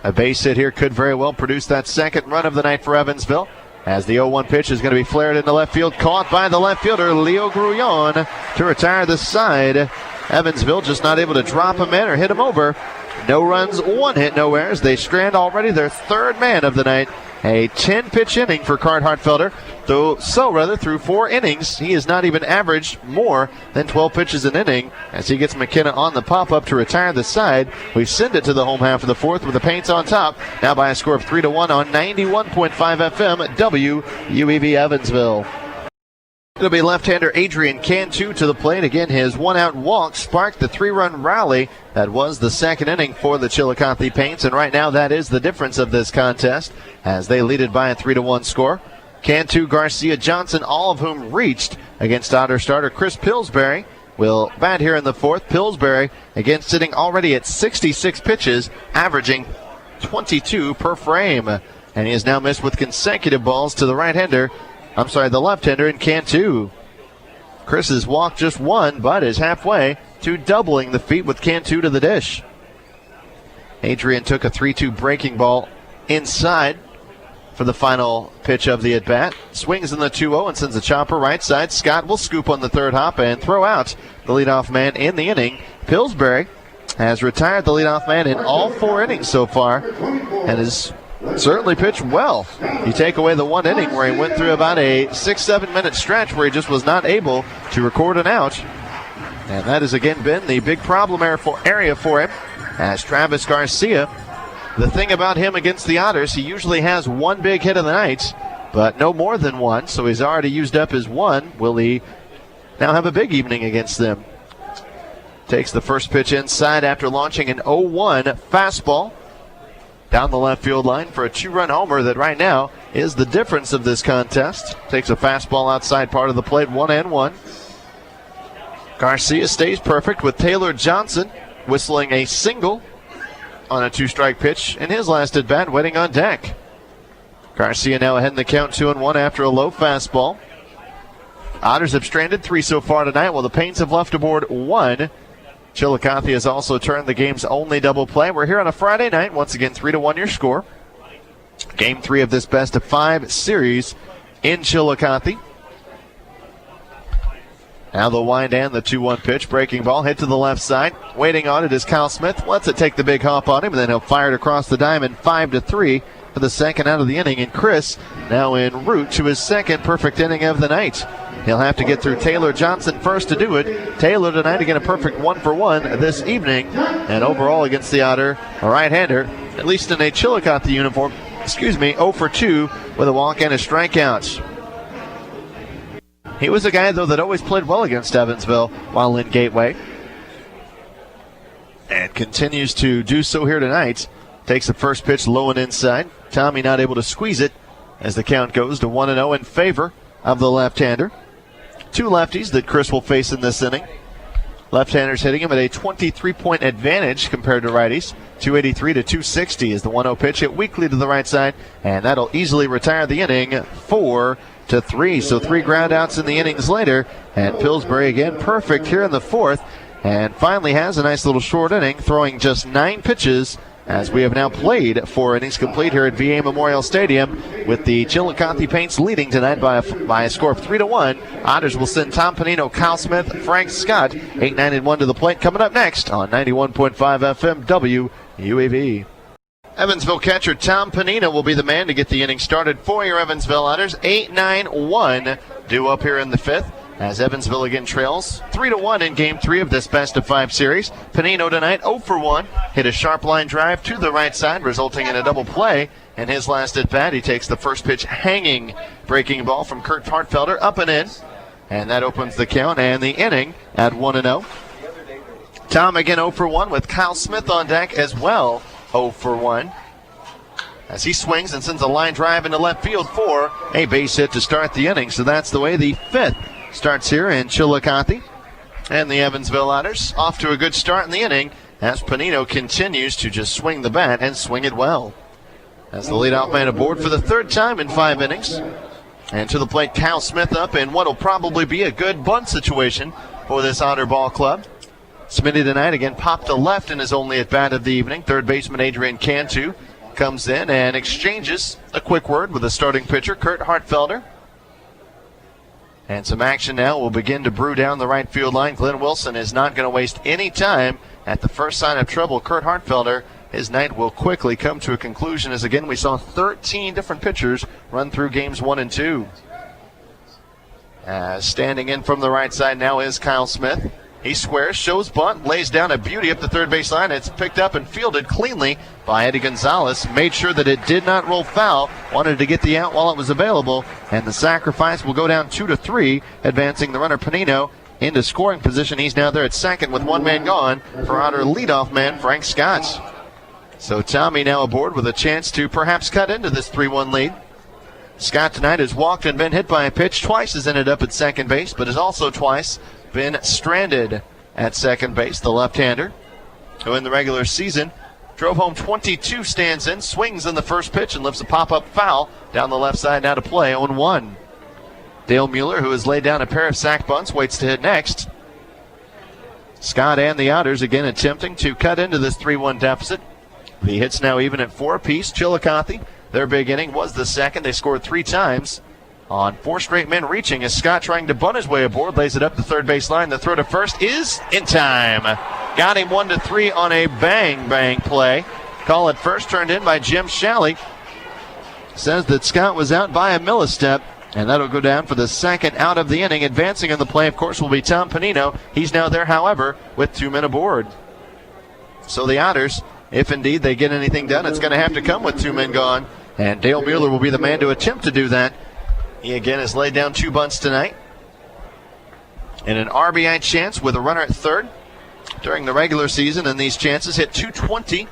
A base hit here could very well produce that second run of the night for Evansville, as the 0-1 pitch is going to be flared into left field. Caught by the left fielder, Leo Grullon, to retire the side. Evansville just not able to drop him in or hit him over. No runs, 1 hit, no errors. They strand already their 3rd man of the night. A 10-pitch inning for Cart Hartfelder. Through 4 innings, he has not even averaged more than 12 pitches an inning as he gets McKenna on the pop-up to retire the side. We send it to the home half of the 4th with the Paints on top, now by a score of 3-1 on 91.5 FM WUEV Evansville. It'll be left-hander Adrian Cantu to the plate. Again, his 1-out walk sparked the 3-run rally that was the second inning for the Chillicothe Paints, and right now that is the difference of this contest as they lead it by a 3-1 score. Cantu, Garcia, Johnson, all of whom reached against Otter starter Chris Pillsbury, will bat here in the 4th. Pillsbury, again, sitting already at 66 pitches, averaging 22 per frame, and he has now missed with consecutive balls to the the left-hander in Cantu. Chris has walked just 1, but is halfway to doubling the feat with Cantu to the dish. Adrian took a 3-2 breaking ball inside for the final pitch of the at-bat. Swings in the 2-0 and sends a chopper right side. Scott will scoop on the 3rd hop and throw out the leadoff man in the inning. Pillsbury has retired the leadoff man in all 4 innings so far and has certainly pitched well. You take away the 1 inning where he went through about a 6-7 minute stretch where he just was not able to record an out. And that has again been the big problem area for him as Travis Garcia. The thing about him against the Otters, he usually has 1 big hit of the night, but no more than 1, so he's already used up his 1. Will he now have a big evening against them? Takes the first pitch inside after launching an 0-1 fastball down the left field line for a 2-run homer that right now is the difference of this contest. Takes a fastball outside part of the plate, 1-1. Garcia stays perfect with Taylor Johnson whistling a single on a 2-strike pitch in his last at-bat, waiting on deck. Garcia now ahead in the count, 2-1 after a low fastball. Otters have stranded 3 so far tonight, while the Paints have left aboard 1. Chillicothe has also turned the game's only double play. We're here on a Friday night. Once again, 3-1 your score. Game 3 of this best-of-5 series in Chillicothe. Now the wind and the 2-1 pitch. Breaking ball hit to the left side. Waiting on it is Kyle Smith. Lets it take the big hop on him, and then he'll fire it across the diamond 5-3 for the second out of the inning. And Chris now en route to his second perfect inning of the night. He'll have to get through Taylor Johnson first to do it. Taylor tonight again a perfect 1-for-1 this evening. And overall against the Otter, a right-hander, at least in a Chillicothe uniform, 0-for-2 with a walk and a strikeout. He was a guy, though, that always played well against Evansville while in Gateway. And continues to do so here tonight. Takes the first pitch low and inside. Tommy not able to squeeze it as the count goes to 1-0 in favor of the left-hander. 2 lefties that Chris will face in this inning. Left-handers hitting him at a 23-point advantage compared to righties. 283 to 260 is the 1-0 pitch hit weakly to the right side, and that'll easily retire the inning 4-3. So 3 ground outs in the innings later, and Pillsbury again perfect here in the 4th, and finally has a nice little short inning, throwing just 9 pitches as we have now played 4 innings complete here at VA Memorial Stadium, with the Chillicothe Paints leading tonight by a score of 3-1. Otters will send Tom Panino, Kyle Smith, Frank Scott 8, 9, and 1 to the plate. Coming up next on 91.5 FM WUEV. Evansville catcher Tom Panino will be the man to get the inning started for your Evansville Otters. 8-9-1 due up here in the 5th. as Evansville again trails 3-1 in Game 3 of this best-of-5 series. Panino tonight 0 for 1. Hit a sharp line drive to the right side, resulting in a double play. And his last at-bat, he takes the first pitch hanging breaking ball from Kurt Hartfelder up and in. And that opens the count and the inning at 1-0. Tom again 0 for 1 with Kyle Smith on deck as well, 0 for 1. As he swings and sends a line drive into left field for a base hit to start the inning. So that's the way the fifth starts here in Chillicothe. And the Evansville Otters off to a good start in the inning as Panino continues to just swing the bat and swing it well. As the leadoff man aboard for the third time in 5 innings. And to the plate, Kyle Smith up in what will probably be a good bunt situation for this Otter ball club. Smitty tonight again popped to left in his only at-bat of the evening. Third baseman Adrian Cantu comes in and exchanges a quick word with the starting pitcher, Kurt Hartfelder. And some action now will begin to brew down the right field line. Glenn Wilson is not going to waste any time. At the first sign of trouble, Kurt Hartfelder, his night will quickly come to a conclusion as again we saw 13 different pitchers run through games 1 and 2. Standing in from the right side now is Kyle Smith. He squares, shows bunt, lays down a beauty up the third base line. It's picked up and fielded cleanly by Eddie Gonzalez. Made sure that it did not roll foul. Wanted to get the out while it was available. And the sacrifice will go down 2-3, advancing the runner Panino into scoring position. He's now there at second with one man gone for Otter leadoff man Frank Scott. So Tommy now aboard with a chance to perhaps cut into this 3-1 lead. Scott tonight has walked and been hit by a pitch. Twice has ended up at second base, but has also twice been stranded at second base. The left-hander, who in the regular season drove home 22 stands in, swings in the first pitch and lifts a pop-up foul down the left side now to play 0-1. Dale Mueller, who has laid down a pair of sac bunts, waits to hit next. Scott and the Otters again attempting to cut into this 3-1 deficit. The hits now even at 4 apiece. Chillicothe, their big inning was the second. They scored 3 times on 4 straight men reaching as Scott trying to bunt his way aboard, lays it up the third base line. The throw to first is in time. Got him 1-3 on a bang play. Call at first turned in by Jim Shalley. Says that Scott was out by a millistep, and that'll go down for the second out of the inning. Advancing in the play, of course, will be Tom Panino. He's now there, however, with 2 men aboard. So the Otters, if indeed they get anything done, it's going to have to come with 2 men gone, and Dale Mueller will be the man to attempt to do that. He again has laid down 2 bunts tonight. And an RBI chance with a runner at third during the regular season, and these chances hit .220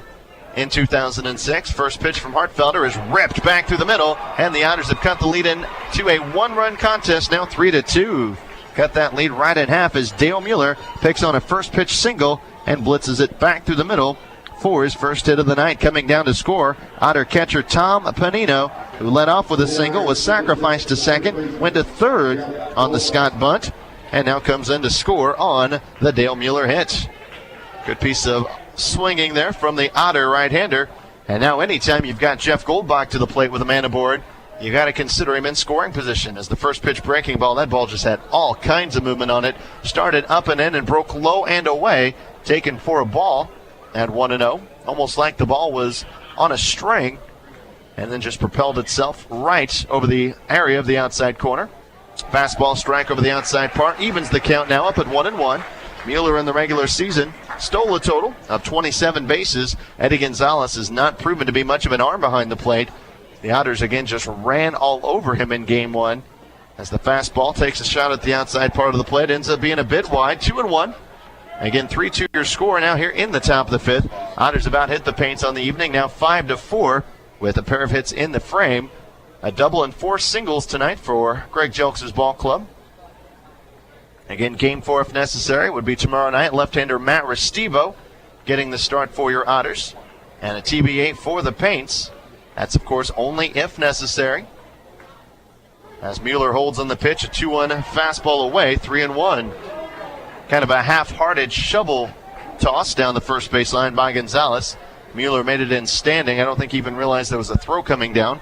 in 2006. First pitch from Hartfelder is ripped back through the middle, and the Otters have cut the lead in to a 1-run contest, now 3-2. Cut that lead right in half as Dale Mueller picks on a first pitch single and blitzes it back through the middle for his first hit of the night. Coming down to score, Otter catcher Tom Panino, who led off with a single, was sacrificed to second, went to third on the Scott bunt, and now comes in to score on the Dale Mueller hit. Good piece of swinging there from the Otter right-hander. And now anytime you've got Jeff Goldbach to the plate with a man aboard, you got to consider him in scoring position. As the first pitch breaking ball, that ball just had all kinds of movement on it. Started up and in and broke low and away, taken for a ball at 1-0. Almost like the ball was on a string and then just propelled itself right over the area of the outside corner. Fastball strike over the outside part evens the count now up at 1-1. Mueller in the regular season stole a total of 27 bases. Eddie Gonzalez has not proven to be much of an arm behind the plate. The Otters again just ran all over him in game 1 as the fastball takes a shot at the outside part of the plate, ends up being a bit wide. 2-1. Again, 3-2 your score now here in the top of the 5th. Otters about hit the Paints on the evening, now 5-4 with a pair of hits in the frame. A double and 4 singles tonight for Greg Jelks' ball club. Again, game 4, if necessary, would be tomorrow night. Left-hander Matt Restivo getting the start for your Otters. And a TB8 for the Paints. That's, of course, only if necessary. As Mueller holds on the pitch, a 2-1 fastball away, 3-1. Kind of a half-hearted shovel toss down the first base line by Gonzalez. Mueller made it in standing. I don't think he even realized there was a throw coming down.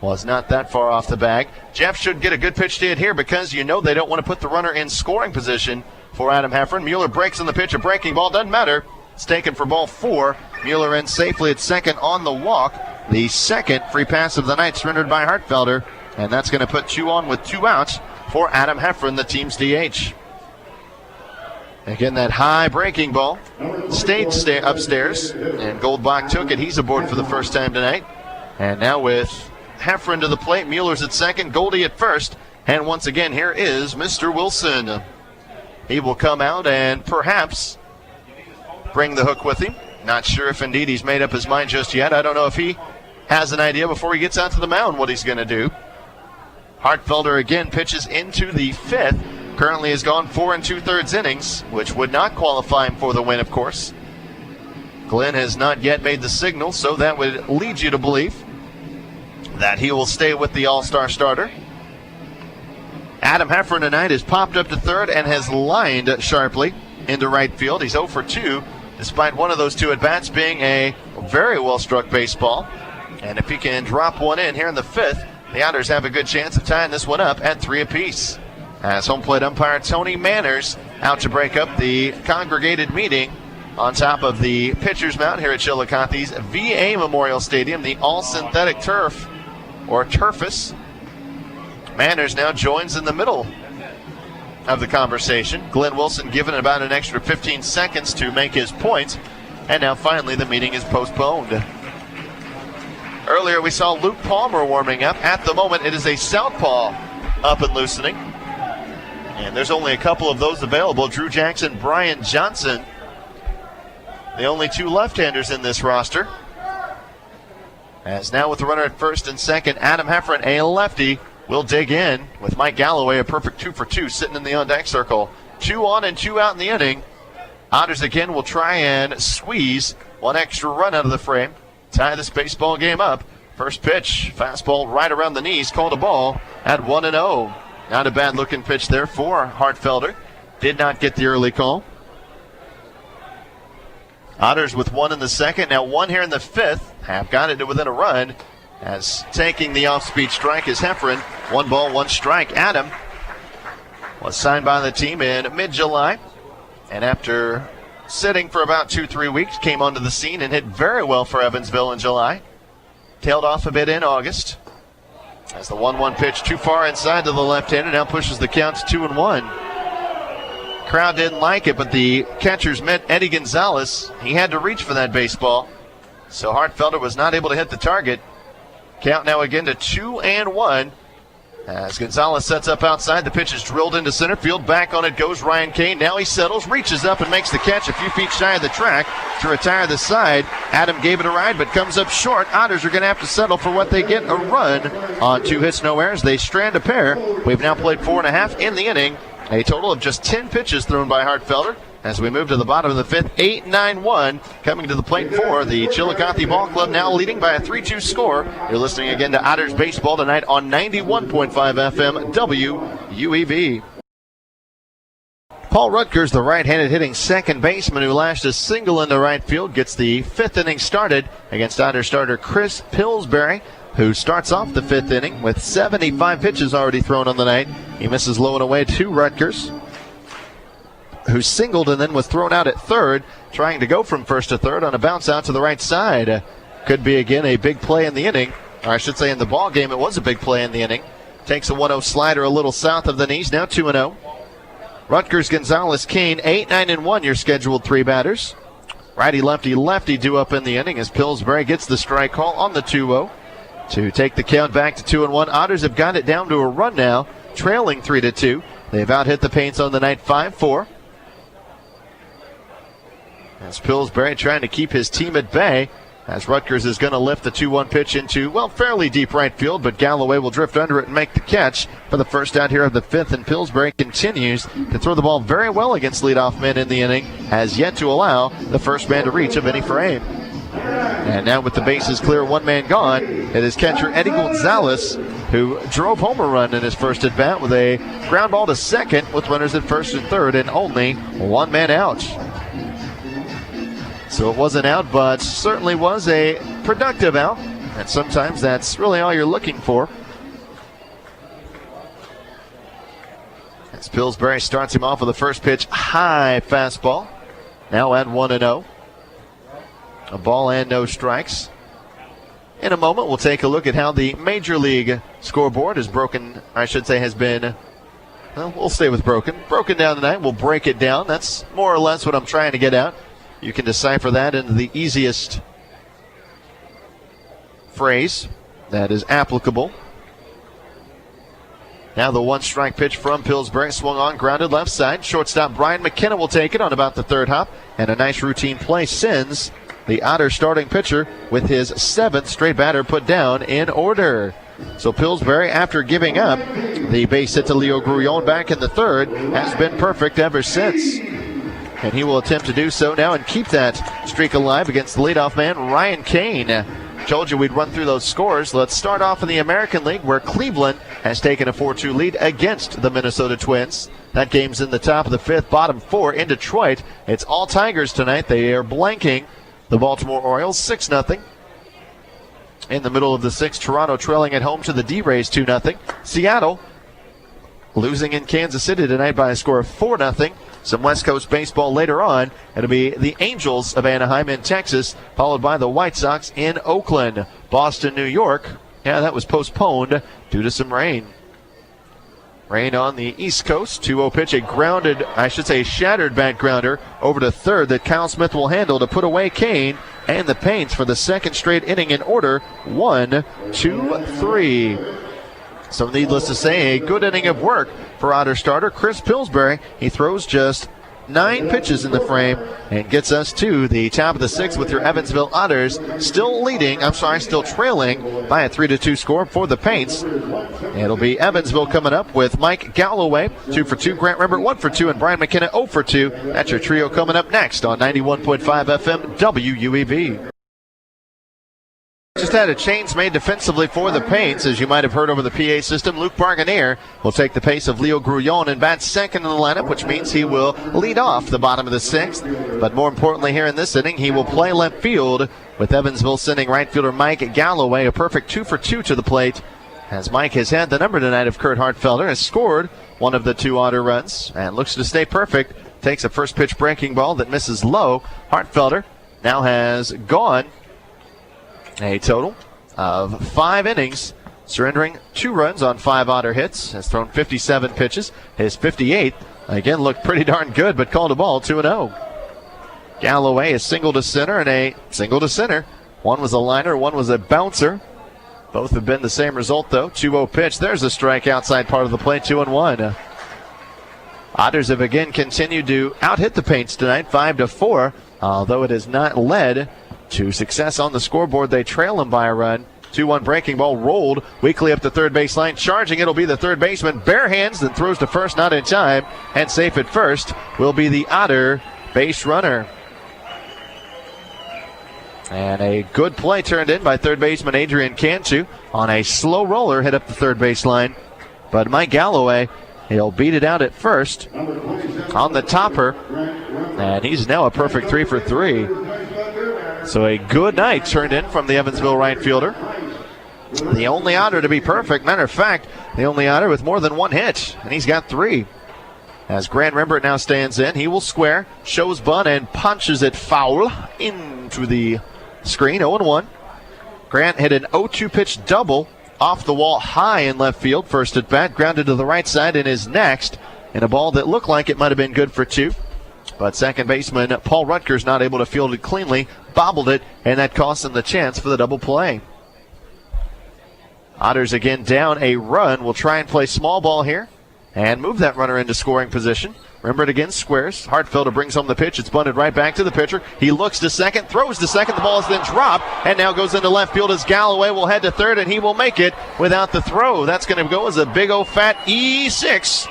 Was not that far off the bag. Jeff should get a good pitch to hit here because you know they don't want to put the runner in scoring position for Adam Heffron. Mueller breaks on the pitch. A breaking ball doesn't matter. It's taken for ball 4. Mueller in safely at second on the walk. The second free pass of the night surrendered by Hartfelder. And that's going to put 2 on with 2 outs for Adam Heffron, the team's DH. Again, that high breaking ball stayed upstairs, and Goldbach took it. He's aboard for the first time tonight. And now with Heffron to the plate, Mueller's at second, Goldie at first. And once again, here is Mr. Wilson. He will come out and perhaps bring the hook with him. Not sure if indeed he's made up his mind just yet. I don't know if he has an idea before he gets out to the mound what he's going to do. Hartfelder again pitches into the fifth. Currently has gone 4 2/3 innings, which would not qualify him for the win, of course. Glenn has not yet made the signal, so that would lead you to believe that he will stay with the all-star starter. Adam Heffron tonight has popped up to third and has lined sharply into right field. He's 0 for 2, despite one of those two at-bats being a very well-struck baseball. And if he can drop one in here in the fifth, the Otters have a good chance of tying this one up at 3 apiece. As home plate umpire Tony Manners out to break up the congregated meeting on top of the pitcher's mound here at Chillicothe's VA Memorial Stadium, the all-synthetic turf, or turfus. Manners now joins in the middle of the conversation. Glenn Wilson given about an extra 15 seconds to make his point, and now finally the meeting is postponed. Earlier we saw Luke Palmer warming up. At the moment it is a southpaw up and loosening. And there's only a couple of those available. Drew Jackson, Brian Johnson, the only two left-handers in this roster. As now with the runner at first and second, Adam Heffron, a lefty, will dig in with Mike Galloway, a perfect 2 for 2, sitting in the on-deck circle. 2 on and 2 out in the inning. Otters again will try and squeeze one extra run out of the frame, tie this baseball game up. First pitch, fastball right around the knees, called a ball at 1-0. Not a bad looking pitch there for Hartfelder. Did not get the early call. Otters with 1 in the second, now 1 here in the fifth. Have got it to within a run. As taking the off-speed strike is Heffron. 1 ball, 1 strike. Adam was signed by the team in mid-July. And after sitting for about 2-3 weeks, came onto the scene and hit very well for Evansville in July. Tailed off a bit in August. As the 1-1 pitch too far inside to the left-hander, now pushes the count to 2-1. Crowd didn't like it, but the catcher's mitt, Eddie Gonzalez, he had to reach for that baseball. So Hartfelder was not able to hit the target. Count now again to 2-1. As Gonzalez sets up outside, the pitch is drilled into center field. Back on it goes Ryan Kane. Now he settles, reaches up and makes the catch a few feet shy of the track to retire the side. Adam gave it a ride but comes up short. Otters are going to have to settle for what they get, a run on 2 hits, no errors. They strand a pair. We've now played 4.5 in the inning. A total of just 10 pitches thrown by Hartfelder. As we move to the bottom of the fifth, 8-9-1 coming to the plate for the Chillicothe Ball Club, now leading by a 3-2 score. You're listening again to Otters Baseball tonight on 91.5 FM WUEV. Paul Rutgers, the right-handed hitting second baseman who lashed a single into right field, gets the fifth inning started against Otters starter Chris Pillsbury, who starts off the fifth inning with 75 pitches already thrown on the night. He misses low and away to Rutgers, who singled and then was thrown out at third, trying to go from first to third on a bounce out to the right side. Could be, again, a big play in the inning. Or I should say in the ball game, it was a big play in the inning. Takes a 1-0 slider a little south of the knees, now 2-0. Rutgers, Gonzalez, Kane, 8-9-1, your scheduled 3 batters. Righty, lefty, lefty due up in the inning as Pillsbury gets the strike call on the 2-0 to take the count back to 2-1. Otters have got it down to a run now, trailing 3-2. They've out-hit the Paints on the night 5-4. As Pillsbury trying to keep his team at bay, as Rutgers is going to lift the 2-1 pitch into, well, fairly deep right field, but Galloway will drift under it and make the catch for the first out here of the fifth, and Pillsbury continues to throw the ball very well against leadoff men in the inning, has yet to allow the first man to reach of any frame. And now with the bases clear, 1 man gone, it is catcher Eddie Gonzalez, who drove home a run in his first at-bat with a ground ball to second with runners at first and third and only 1 man out. So it wasn't out, but certainly was a productive out. And sometimes that's really all you're looking for. As Pillsbury starts him off with the first pitch, high fastball. Now at 1-0. A ball and no strikes. In a moment, we'll take a look at how the Major League scoreboard is broken, I should say, has been Well, we'll stay with broken. Broken down tonight. We'll break it down. That's more or less what I'm trying to get at. You can decipher that into the easiest phrase that is applicable. Now the one-strike pitch from Pillsbury, swung on, grounded left side. Shortstop Brian McKenna will take it on about the third hop, and a nice routine play sends the Otters starting pitcher with his 7th straight batter put down in order. So Pillsbury, after giving up the base hit to Leo Grullon back in the third, has been perfect ever since. And he will attempt to do so now and keep that streak alive against the leadoff man, Ryan Kane. Told you we'd run through those scores. Let's start off in the American League, where Cleveland has taken a 4-2 lead against the Minnesota Twins. That game's in the top of the 5th, bottom 4 in Detroit. It's all Tigers tonight. They are blanking the Baltimore Orioles 6-0. In the middle of the 6th, Toronto trailing at home to the D-Rays 2-0. Seattle losing in Kansas City tonight by a score of 4-0. Some West Coast baseball later on. It'll be the Angels of Anaheim in Texas, followed by the White Sox in Oakland. Boston, New York. Yeah, that was postponed due to some rain. Rain on the East Coast. 2-0 pitch, a shattered bat grounder over to third that Kyle Smith will handle to put away Kane and the Paints for the second straight inning in order. 1, 2, 3. So needless to say, a good inning of work for Otter starter Chris Pillsbury. He throws just 9 pitches in the frame and gets us to the top of the 6th with your Evansville Otters still trailing by a 3-2 score for the Paints. It'll be Evansville coming up with Mike Galloway, 2 for 2, Grant Rembert 1 for 2, and Brian McKenna 0 for 2. That's your trio coming up next on 91.5 FM WUEV. Just had a change made defensively for the Paints. As you might have heard over the PA system, Luke Barganier will take the pace of Leo Grullon and bat second in the lineup, which means he will lead off the bottom of the 6th. But more importantly here in this inning, he will play left field with Evansville sending right fielder Mike Galloway a perfect 2 for 2 to the plate. As Mike has had the number tonight of Kurt Hartfelder, has scored one of the 2 Otter runs and looks to stay perfect. Takes a first pitch breaking ball that misses low. Hartfelder now has gone a total of 5 innings, surrendering 2 runs on 5 Otter hits. Has thrown 57 pitches. His 58th, again, looked pretty darn good, but called a ball 2-0. Galloway, a single to center and a single to center. One was a liner, one was a bouncer. Both have been the same result, though. 2-0 pitch. There's a strike outside part of the plate, 2-1. Otters have again continued to out-hit the Paints tonight, 5-4, although it has not led to success on the scoreboard. They trail them by a run. 2-1 breaking ball rolled weakly up the third baseline. Charging, it'll be the third baseman. Bare hands, then throws to first, not in time. And safe at first will be the Otter base runner. And a good play turned in by third baseman Adrian Cantu on a slow roller hit up the third baseline. But Mike Galloway, he'll beat it out at first on the topper. And he's now a perfect 3 for 3. So a good night turned in from the Evansville right fielder. The only Otter to be perfect. Matter of fact, the only Otter with more than 1 hit. And he's got 3. As Grant Rembert now stands in, he will square, shows bunt, and punches it foul into the screen. 0-1. Grant hit an 0-2 pitch double off the wall high in left field. First at bat, grounded to the right side and is next in a ball that looked like it might have been good for 2. But second baseman Paul Rutgers not able to field it cleanly, bobbled it, and that cost him the chance for the double play. Otters again down a run. Will try and play small ball here and move that runner into scoring position. Rembert again squares. Hartfelder brings home the pitch. It's bunted right back to the pitcher. He looks to second, throws to second. The ball is then dropped and now goes into left field as Galloway will head to third, and he will make it without the throw. That's going to go as a big old fat E6.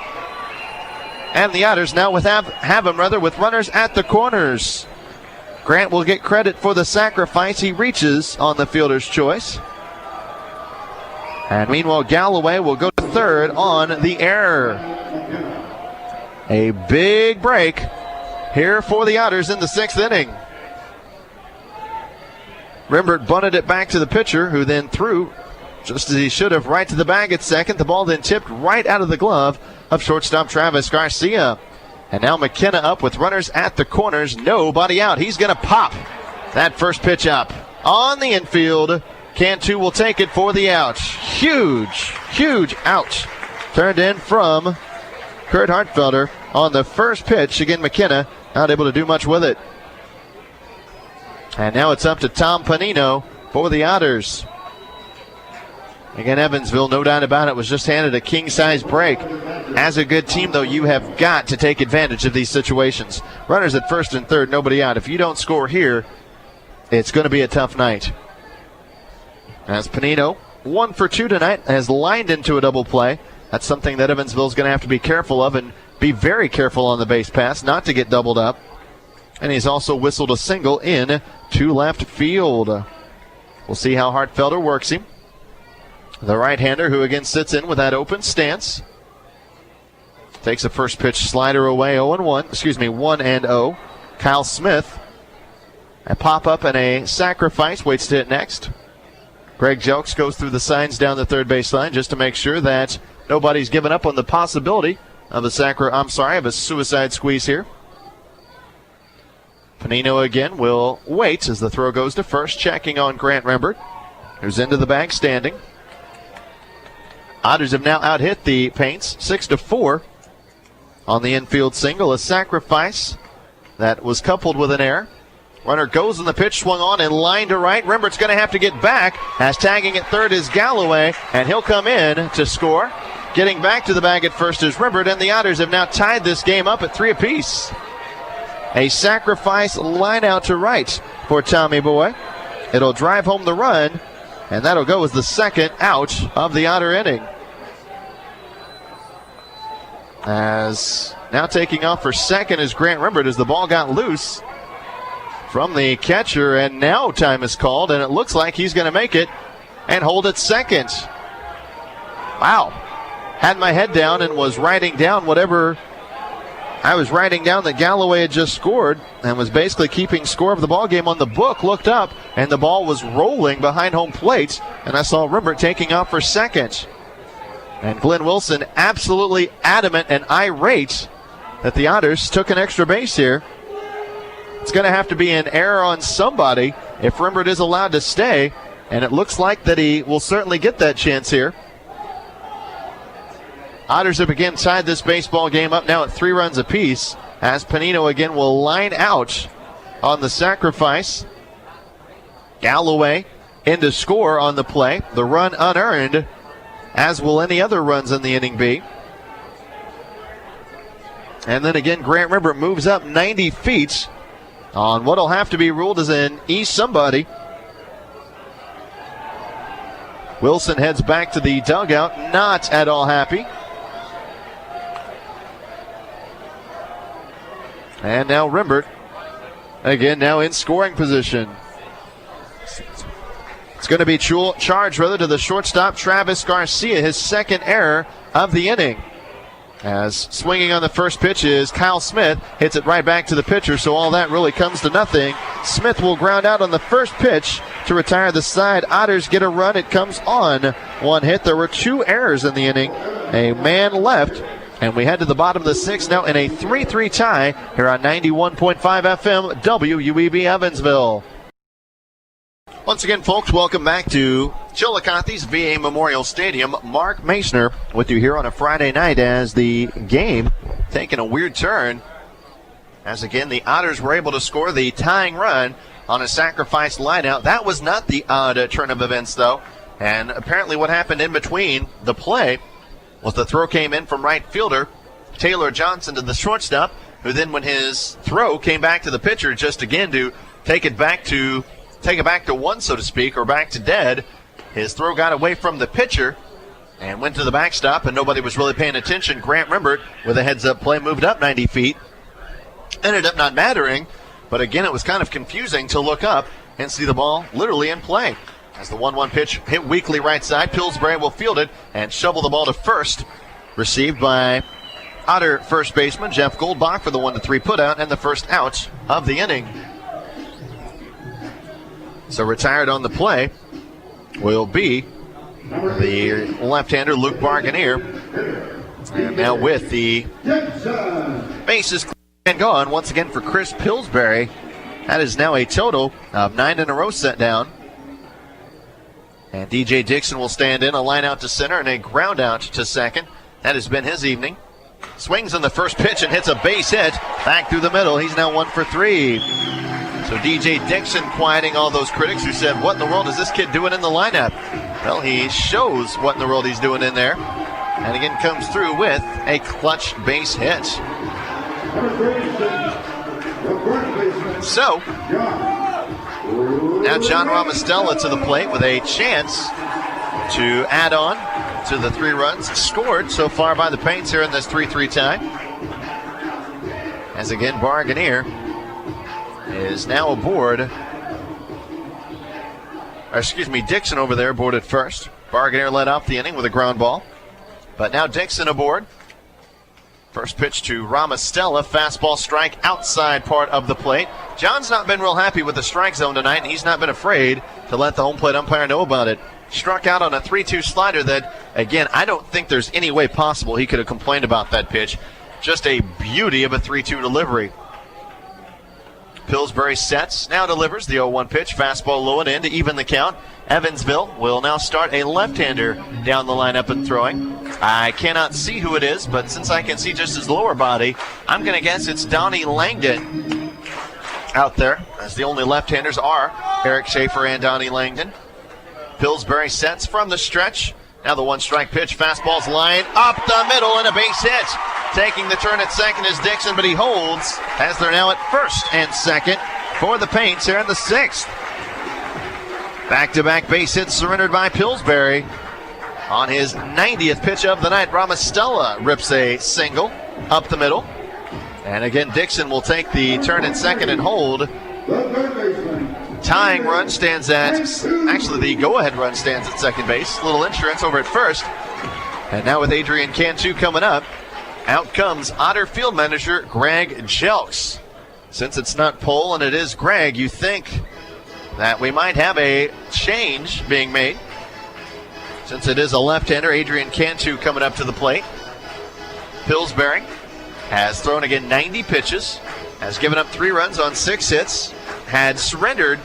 And the Otters now have him with runners at the corners. Grant will get credit for the sacrifice. He reaches on the fielder's choice. And meanwhile, Galloway will go to third on the error. A big break here for the Otters in the 6th inning. Rembert bunted it back to the pitcher, who then threw, just as he should have, right to the bag at second. The ball then tipped right out of the glove of shortstop Travis Garcia. And now McKenna up with runners at the corners. Nobody out. He's going to pop that first pitch up on the infield. Cantu will take it for the out. Huge out. Turned in from Kurt Hartfelder on the first pitch. Again, McKenna not able to do much with it. And now it's up to Tom Panino for the Otters. Again, Evansville, no doubt about it, was just handed a king-size break. As a good team, though, you have got to take advantage of these situations. Runners at first and third, nobody out. If you don't score here, it's going to be a tough night. As Panino, 1 for 2 tonight, has lined into a double play. That's something that Evansville's going to have to be careful of and be very careful on the base pass not to get doubled up. And he's also whistled a single in to left field. We'll see how Hartfelder works him. The right-hander who again sits in with that open stance. Takes a first pitch slider away, 1-0. Kyle Smith, a pop-up and a sacrifice, waits to hit next. Greg Jelks goes through the signs down the third baseline just to make sure that nobody's given up on the possibility of a suicide squeeze here. Panino again will wait as the throw goes to first, checking on Grant Rembert, who's into the bag standing. Otters have now out-hit the Paints 6-4 on the infield single. A sacrifice that was coupled with an error. Runner goes and the pitch swung on and line to right. Rembert's going to have to get back as tagging at third is Galloway, and he'll come in to score. Getting back to the bag at first is Rembert, and the Otters have now tied this game up at 3 apiece. A sacrifice line out to right for Tommy Boy. It'll drive home the run, and that'll go as the second out of the Otter inning. As now taking off for second is Grant Rembert as the ball got loose from the catcher, and now time is called, and it looks like he's going to make it and hold it second. Wow. Had my head down and was writing down whatever I was writing down that Galloway had just scored and was basically keeping score of the ball game on the book. Looked up, and the ball was rolling behind home plate, and I saw Rembert taking off for second. And Glenn Wilson absolutely adamant and irate that the Otters took an extra base here. It's going to have to be an error on somebody if Rembert is allowed to stay, and it looks like that he will certainly get that chance here. Otters have again tied this baseball game up now at 3 runs apiece, as Panino again will line out on the sacrifice. Galloway in to score on the play. The run unearned, as will any other runs in the inning be. And then again, Grant Rembert moves up 90 feet on what will have to be ruled as an somebody. Wilson heads back to the dugout, not at all happy. And now Rembert, again, now in scoring position. It's going to be charged to the shortstop, Travis Garcia, his second error of the inning. As swinging on the first pitch is Kyle Smith, hits it right back to the pitcher, so all that really comes to nothing. Smith will ground out on the first pitch to retire the side. Otters get a run. It comes on 1 hit. There were 2 errors in the inning. A man left. And we head to the bottom of the 6th now in a 3-3 tie here on 91.5 FM WUEV Evansville. Once again, folks, welcome back to Chillicothe's VA Memorial Stadium. Mark Moesner with you here on a Friday night as the game taking a weird turn. As again, the Otters were able to score the tying run on a sacrifice lineout. That was not the odd turn of events, though. And apparently what happened in between the play was the throw came in from right fielder Taylor Johnson to the shortstop, who then when his throw came back to the pitcher just again to take it back to one, so to speak, or back to dead, his throw got away from the pitcher and went to the backstop, and nobody was really paying attention. Grant Rembert, with a heads-up play, moved up 90 feet. Ended up not mattering, but again, it was kind of confusing to look up and see the ball literally in play. As the 1-1 pitch hit weakly right side, Pillsbury will field it and shovel the ball to first. Received by Otter first baseman Jeff Goldbach for the 1-3 putout and the first out of the inning. So retired on the play will be the left-hander Luke Barganier. And now with the bases and gone once again for Chris Pillsbury. That is now a total of 9 in a row set down. And DJ Dixon will stand in, a line out to center and a ground out to second. That has been his evening. Swings on the first pitch and hits a base hit. Back through the middle. He's now 1 for 3. So DJ Dixon quieting all those critics who said, what in the world is this kid doing in the lineup? Well, he shows what in the world he's doing in there. And again comes through with a clutch base hit. So, now John Ramostella to the plate with a chance to add on to the 3 runs scored so far by the Paints here in this 3-3 tie. As again, Barganier is now aboard. Dixon over there aboard at first. Barganier led off the inning with a ground ball. But now Dixon aboard. First pitch to Ramostella, fastball strike outside part of the plate. John's not been real happy with the strike zone tonight, and he's not been afraid to let the home plate umpire know about it. Struck out on a 3-2 slider that, again, I don't think there's any way possible he could have complained about that pitch. Just a beauty of a 3-2 delivery. Pillsbury sets, now delivers the 0-1 pitch, fastball low and in to even the count. Evansville will now start a left-hander down the lineup and throwing. I cannot see who it is, but since I can see just his lower body, I'm going to guess it's Donnie Langdon out there, as the only left-handers are Eric Schaefer and Donnie Langdon. Pillsbury sets from the stretch. Now the 1-strike pitch, fastball's line up the middle and a base hit. Taking the turn at second is Dixon, but he holds as they're now at first and second for the Paints here in the 6th. Back-to-back base hits surrendered by Pillsbury. On his 90th pitch of the night, Ramostella rips a single up the middle. And again, Dixon will take the turn at second and hold. Tying run stands at, actually the go-ahead run stands at second base. Little insurance over at first. And now with Adrian Cantu coming up, out comes Otter field manager Greg Jelks. Since it's not Pohl and it is Greg, you think that we might have a change being made. Since it is a left-hander, Adrian Cantu coming up to the plate. Pillsbury has thrown again 90 pitches, has given up 3 runs on 6 hits, had surrendered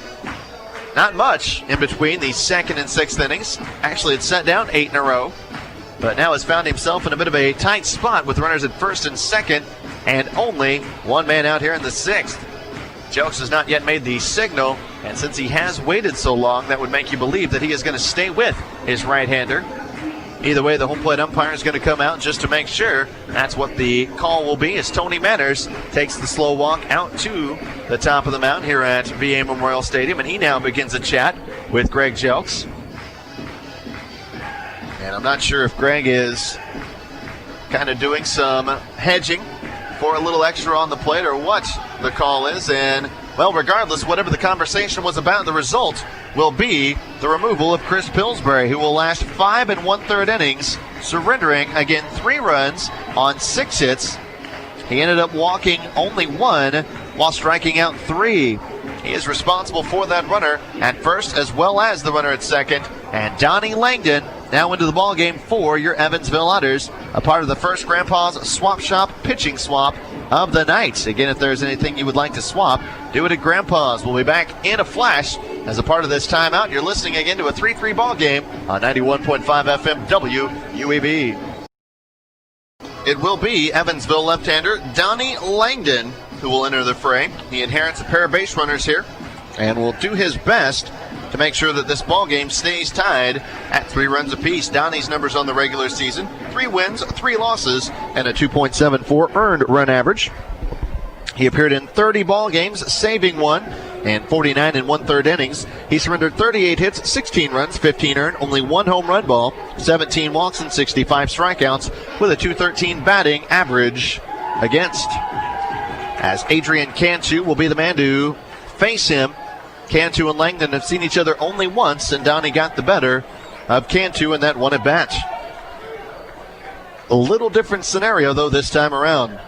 not much in between the 2nd and 6th innings. Actually, had sent down 8 in a row, but now has found himself in a bit of a tight spot with runners at first and second, and only one man out here in the 6th. Jelks has not yet made the signal, and since he has waited so long, that would make you believe that he is going to stay with his right-hander. Either way, the home plate umpire is going to come out just to make sure that's what the call will be, as Tony Manners takes the slow walk out to the top of the mound here at VA Memorial Stadium, and he now begins a chat with Greg Jelks. And I'm not sure if Greg is kind of doing some hedging for a little extra on the plate or what the call is. And, well, regardless, whatever the conversation was about, the result will be the removal of Chris Pillsbury, who will last 5 1/3 innings, surrendering, again, 3 runs on 6 hits. He ended up walking only 1 while striking out 3. He is responsible for that runner at first as well as the runner at second. And Donnie Langdon now into the ballgame for your Evansville Otters, a part of the first Grandpa's Swap Shop pitching swap of the night. Again, if there's anything you would like to swap, do it at Grandpa's. We'll be back in a flash as a part of this timeout. You're listening again to a 3-3 ball game on 91.5 FM WUEV. It will be Evansville left-hander Donnie Langdon who will enter the fray. He inherits a pair of base runners here and will do his best to make sure that this ball game stays tied at 3 runs apiece. Donnie's numbers on the regular season: 3 wins, 3 losses, and a 2.74 earned run average. He appeared in 30 ball games, saving 1 and 49 1/3 innings. He surrendered 38 hits, 16 runs, 15 earned, only 1 home run ball, 17 walks, and 65 strikeouts, with a .213 batting average against. As Adrian Cantu will be the man to face him. Cantu and Langdon have seen each other only once, and Donnie got the better of Cantu in that one at bat. A little different scenario, though, this time around.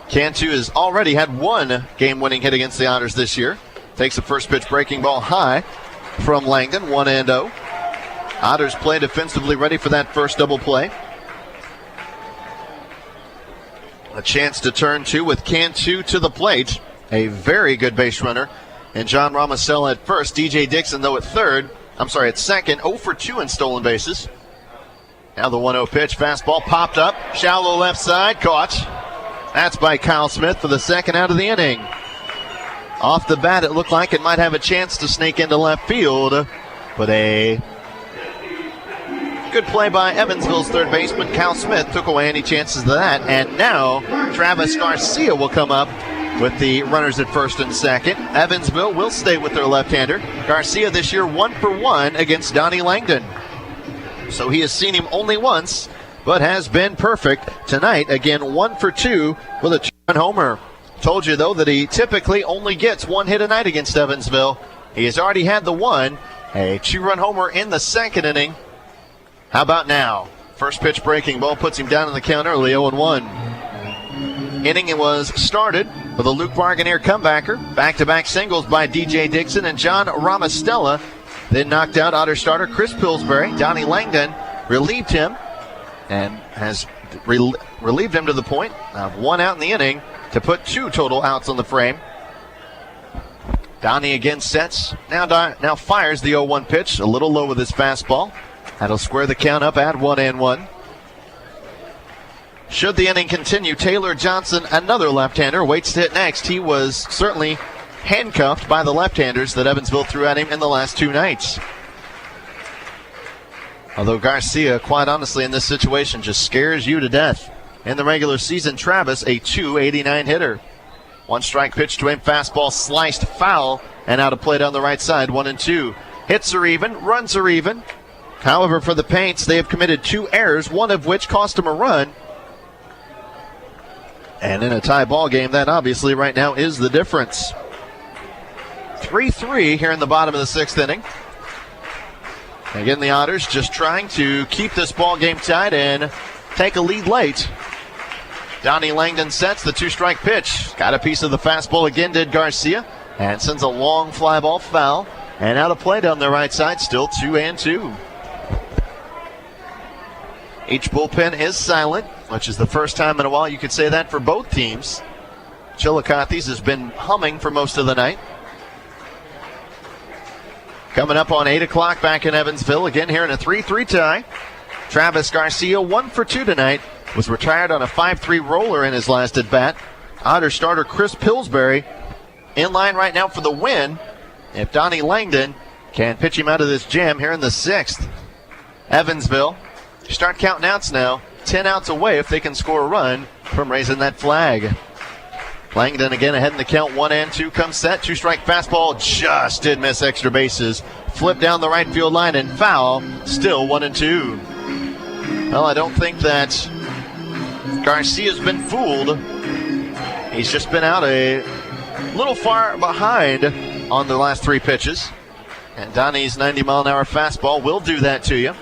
Cantu has already had 1 game-winning hit against the Otters this year. Takes a first pitch breaking ball high from Langdon, 1-0. Otters play defensively, ready for that first double play. A chance to turn 2 with Cantu to the plate. A very good base runner. And John Ramostella at first. DJ Dixon, though, at second. 0 for 2 in stolen bases. Now the 1-0 pitch, fastball popped up, shallow left side, caught. That's by Kyle Smith for the second out of the inning. Off the bat, it looked like it might have a chance to sneak into left field, but a good play by Evansville's third baseman, Kyle Smith, took away any chances of that. And now Travis Garcia will come up with the runners at first and second. Evansville will stay with their left-hander. Garcia this year 1 for 1 against Donnie Langdon. So he has seen him only once, but has been perfect tonight. Again, 1 for 2 with a 2-run homer. Told you, though, that he typically only gets 1 hit a night against Evansville. He has already had the 1, a 2-run homer in the second inning. How about now? First pitch breaking ball puts him down in the count early, 0-1. Inning was started with a Luke Varganier comebacker. Back-to-back singles by D.J. Dixon and John Ramostella. Then knocked out Otter starter Chris Pillsbury. Donnie Langdon relieved him and has relieved him to the point of 1 out in the inning to put 2 total outs on the frame. Donnie again sets. Now fires the 0-1 pitch. A little low with his fastball. That'll square the count up at 1-1. Should the inning continue, Taylor Johnson, another left-hander, waits to hit next. He was certainly handcuffed by the left-handers that Evansville threw at him in the last 2 nights. Although Garcia, quite honestly, in this situation just scares you to death. In the regular season, Travis, a .289 hitter. 1 strike pitch to him, fastball sliced foul, and out of play down the right side, 1-2. Hits are even, runs are even. However, for the Paints, they have committed 2 errors, one of which cost them a run. And in a tie ball game, that obviously right now is the difference. 3-3 here in the bottom of the 6th inning. Again, the Otters just trying to keep this ball game tight and take a lead late. Donnie Langdon sets the 2-strike pitch. Got a piece of the fastball again, did Garcia, and sends a long fly ball foul. And out of play down the right side, still 2-2. Each bullpen is silent, which is the first time in a while you could say that for both teams. Chillicothe's has been humming for most of the night. Coming up on 8 o'clock back in Evansville, again here in a 3-3 tie. Travis Garcia, 1 for 2 tonight, was retired on a 5-3 roller in his last at-bat. Otter starter Chris Pillsbury in line right now for the win if Donnie Langdon can pitch him out of this jam here in the 6th. Evansville, start counting outs now. 10 outs away if they can score a run from raising that flag. Langdon again ahead in the count. 1-2 comes set. 2-strike fastball just did miss extra bases. Flip down the right field line and foul. Still 1-2. Well, I don't think that Garcia's been fooled. He's just been out a little far behind on the last 3 pitches. And Donnie's 90-mile-an-hour fastball will do that to you.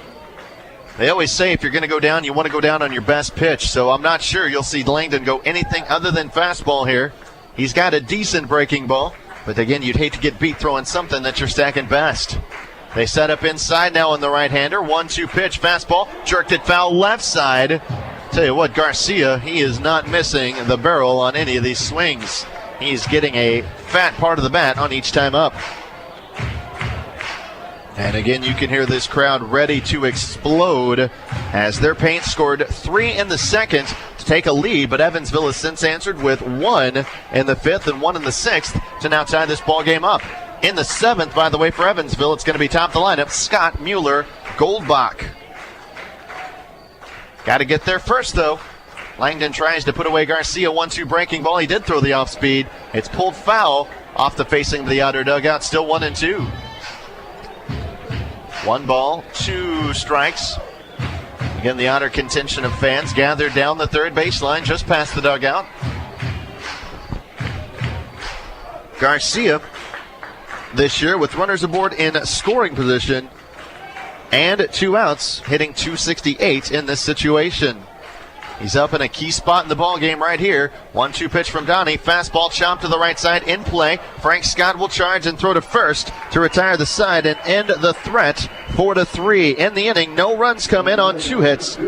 They always say if you're going to go down, you want to go down on your best pitch. So I'm not sure you'll see Langdon go anything other than fastball here. He's got a decent breaking ball. But again, you'd hate to get beat throwing something that you're stacking best. They set up inside now on the right-hander. 1-2 pitch, fastball. Jerked it foul left side. Tell you what, Garcia, he is not missing the barrel on any of these swings. He's getting a fat part of the bat on each time up. And again, you can hear this crowd ready to explode as their Paints scored 3 in the second to take a lead, but Evansville has since answered with 1 in the 5th and 1 in the 6th to now tie this ball game up. In the 7th, by the way, for Evansville, it's going to be top of the lineup, Scott Mueller Goldbach. Got to get there first, though. Langdon tries to put away Garcia. 1-2 breaking ball. He did throw the off speed. It's pulled foul off the facing of the Otter dugout. Still 1-2. 1 ball, 2 strikes. Again, the Otter contingent of fans gathered down the third baseline just past the dugout. Garcia this year with runners aboard in scoring position and 2 outs, hitting .268 in this situation. He's up in a key spot in the ball game right here. 1-2 pitch from Donnie. Fastball chopped to the right side in play. Frank Scott will charge and throw to first to retire the side and end the threat. 4-3 in the inning. No runs come in on 2 hits.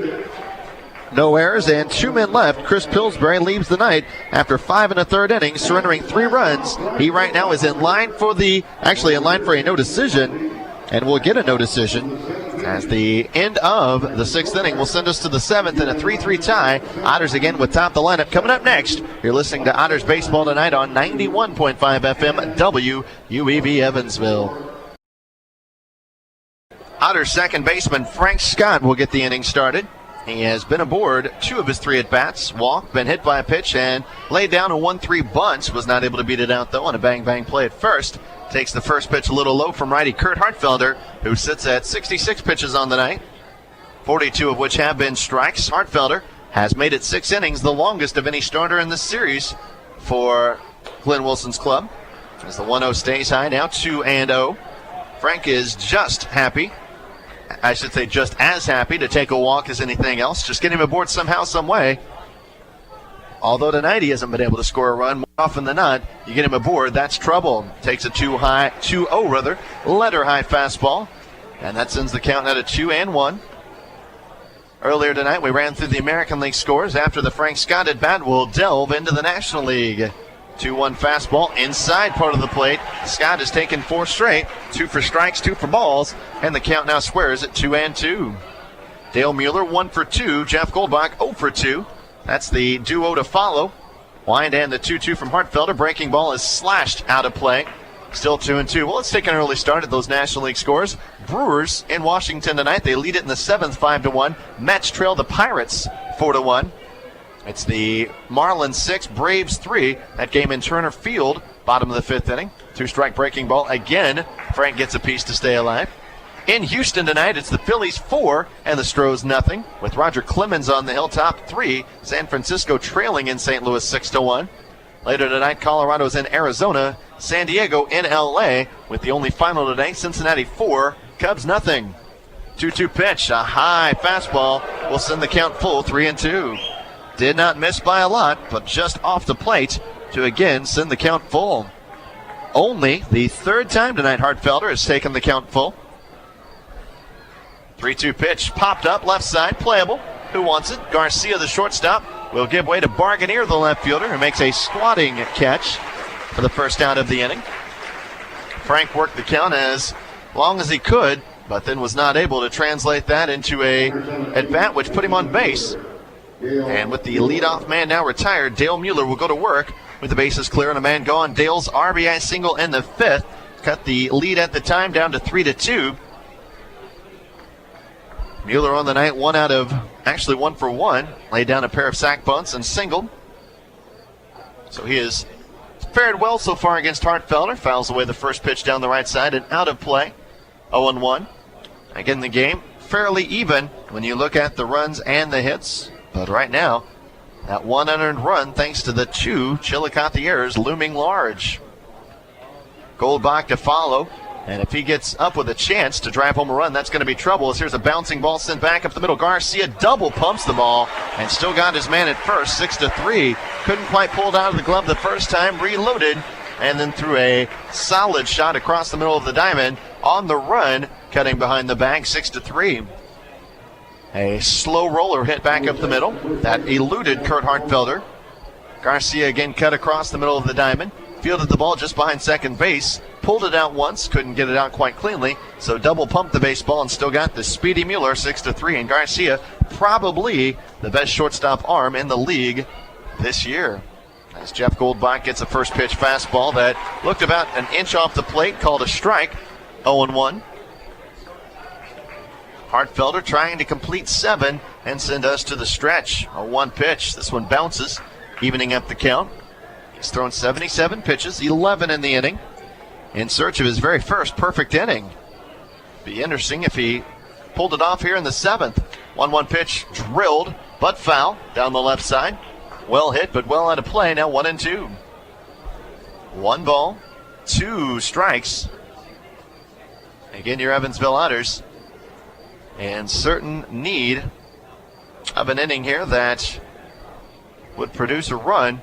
No errors and 2 men left. Chris Pillsbury leaves the night after 5 1/3 innings, surrendering 3 runs. He right now is in line for a no decision, and will get a no decision as the end of the 6th inning will send us to the 7th in a 3-3 tie. Otters again with top the lineup. Coming up next, you're listening to Otters Baseball tonight on 91.5 FM WUEV Evansville. Otters second baseman Frank Scott will get the inning started. He has been aboard 2 of his 3 at-bats, walked, been hit by a pitch, and laid down a 1-3 bunt. Was not able to beat it out, though, on a bang-bang play at first. Takes the first pitch a little low from righty Kurt Hartfelder, who sits at 66 pitches on the night, 42 of which have been strikes. Hartfelder has made it 6 innings, the longest of any starter in this series for Glenn Wilson's club. As the 1-0 stays high, now 2-0. Frank is just happy. I should say just as happy to take a walk as anything else. Just get him aboard somehow, some way. Although tonight he hasn't been able to score a run, more often than not, you get him aboard, that's trouble. Takes a 2-0 letter high fastball, and that sends the count at a 2-1. Earlier tonight, we ran through the American League scores. After the Frank Scott at bat, we'll delve into the National League. 2-1 fastball inside part of the plate. Scott has taken 4 straight, 2 for strikes, 2 for balls, and the count now squares at 2-2. Dale Mueller 1 for 2, Jeff Goldbach 0 for 2. That's the duo to follow. Wind and the 2-2 from Hartfelder. Breaking ball is slashed out of play. Still 2-2. Well, let's take an early start at those National League scores. Brewers in Washington tonight. They lead it in the 7th, 5-1. Mets trail the Pirates 4-1. It's the Marlins 6, Braves 3. That game in Turner Field, bottom of the 5th inning. 2-strike breaking ball. Again, Frank gets a piece to stay alive. In Houston tonight, it's the Phillies 4 and the Stros nothing. With Roger Clemens on the hilltop 3. San Francisco trailing in St. Louis 6-1. Later tonight, Colorado's in Arizona. San Diego in LA. With the only final today, Cincinnati 4, Cubs nothing. 2-2 pitch, a high fastball will send the count full 3-2. Did not miss by a lot, but just off the plate to again send the count full. Only the 3rd time tonight Hartfelder has taken the count full. 3-2 pitch popped up left side, playable. Who wants it? Garcia, the shortstop, will give way to Barganier, the left fielder, who makes a squatting catch for the first out of the inning. Frank worked the count as long as he could, but then was not able to translate that into a at-bat, which put him on base. And with the leadoff man now retired, Dale Mueller will go to work with the bases clear and a man gone. Dale's RBI single in the 5th cut the lead at the time down to 3-2. Mueller on the night, 1 for 1. Laid down a pair of sac bunts and singled. So he has fared well so far against Hartfelder. Fouls away the first pitch down the right side and out of play. 0-1. Again, the game fairly even when you look at the runs and the hits. But right now, that 1 unearned run, thanks to the 2 Chillicothe errors, looming large. Goldbach to follow, and if he gets up with a chance to drive home a run, that's going to be trouble. As here's a bouncing ball sent back up the middle. Garcia double pumps the ball and still got his man at first, 6-3. Couldn't quite pull it out of the glove the first time, reloaded, and then threw a solid shot across the middle of the diamond on the run, cutting behind the bag, 6-3. A slow roller hit back up the middle. That eluded Kurt Hartfelder. Garcia again cut across the middle of the diamond. Fielded the ball just behind second base. Pulled it out once. Couldn't get it out quite cleanly. So double pumped the baseball and still got the speedy Mueller 6-3. And Garcia, probably the best shortstop arm in the league this year. As Jeff Goldbach gets a first pitch fastball that looked about an inch off the plate, called a strike. 0-1. Hartfelder trying to complete 7 and send us to the stretch. A 1 pitch. This one bounces, evening up the count. He's thrown 77 pitches, 11 in the inning, in search of his very first perfect inning. Be interesting if he pulled it off here in the 7th. 1-1 pitch drilled, but foul down the left side. Well hit, but well out of play. Now 1-2. 1 ball, 2 strikes. Again, your Evansville Otters in certain need of an inning here that would produce a run,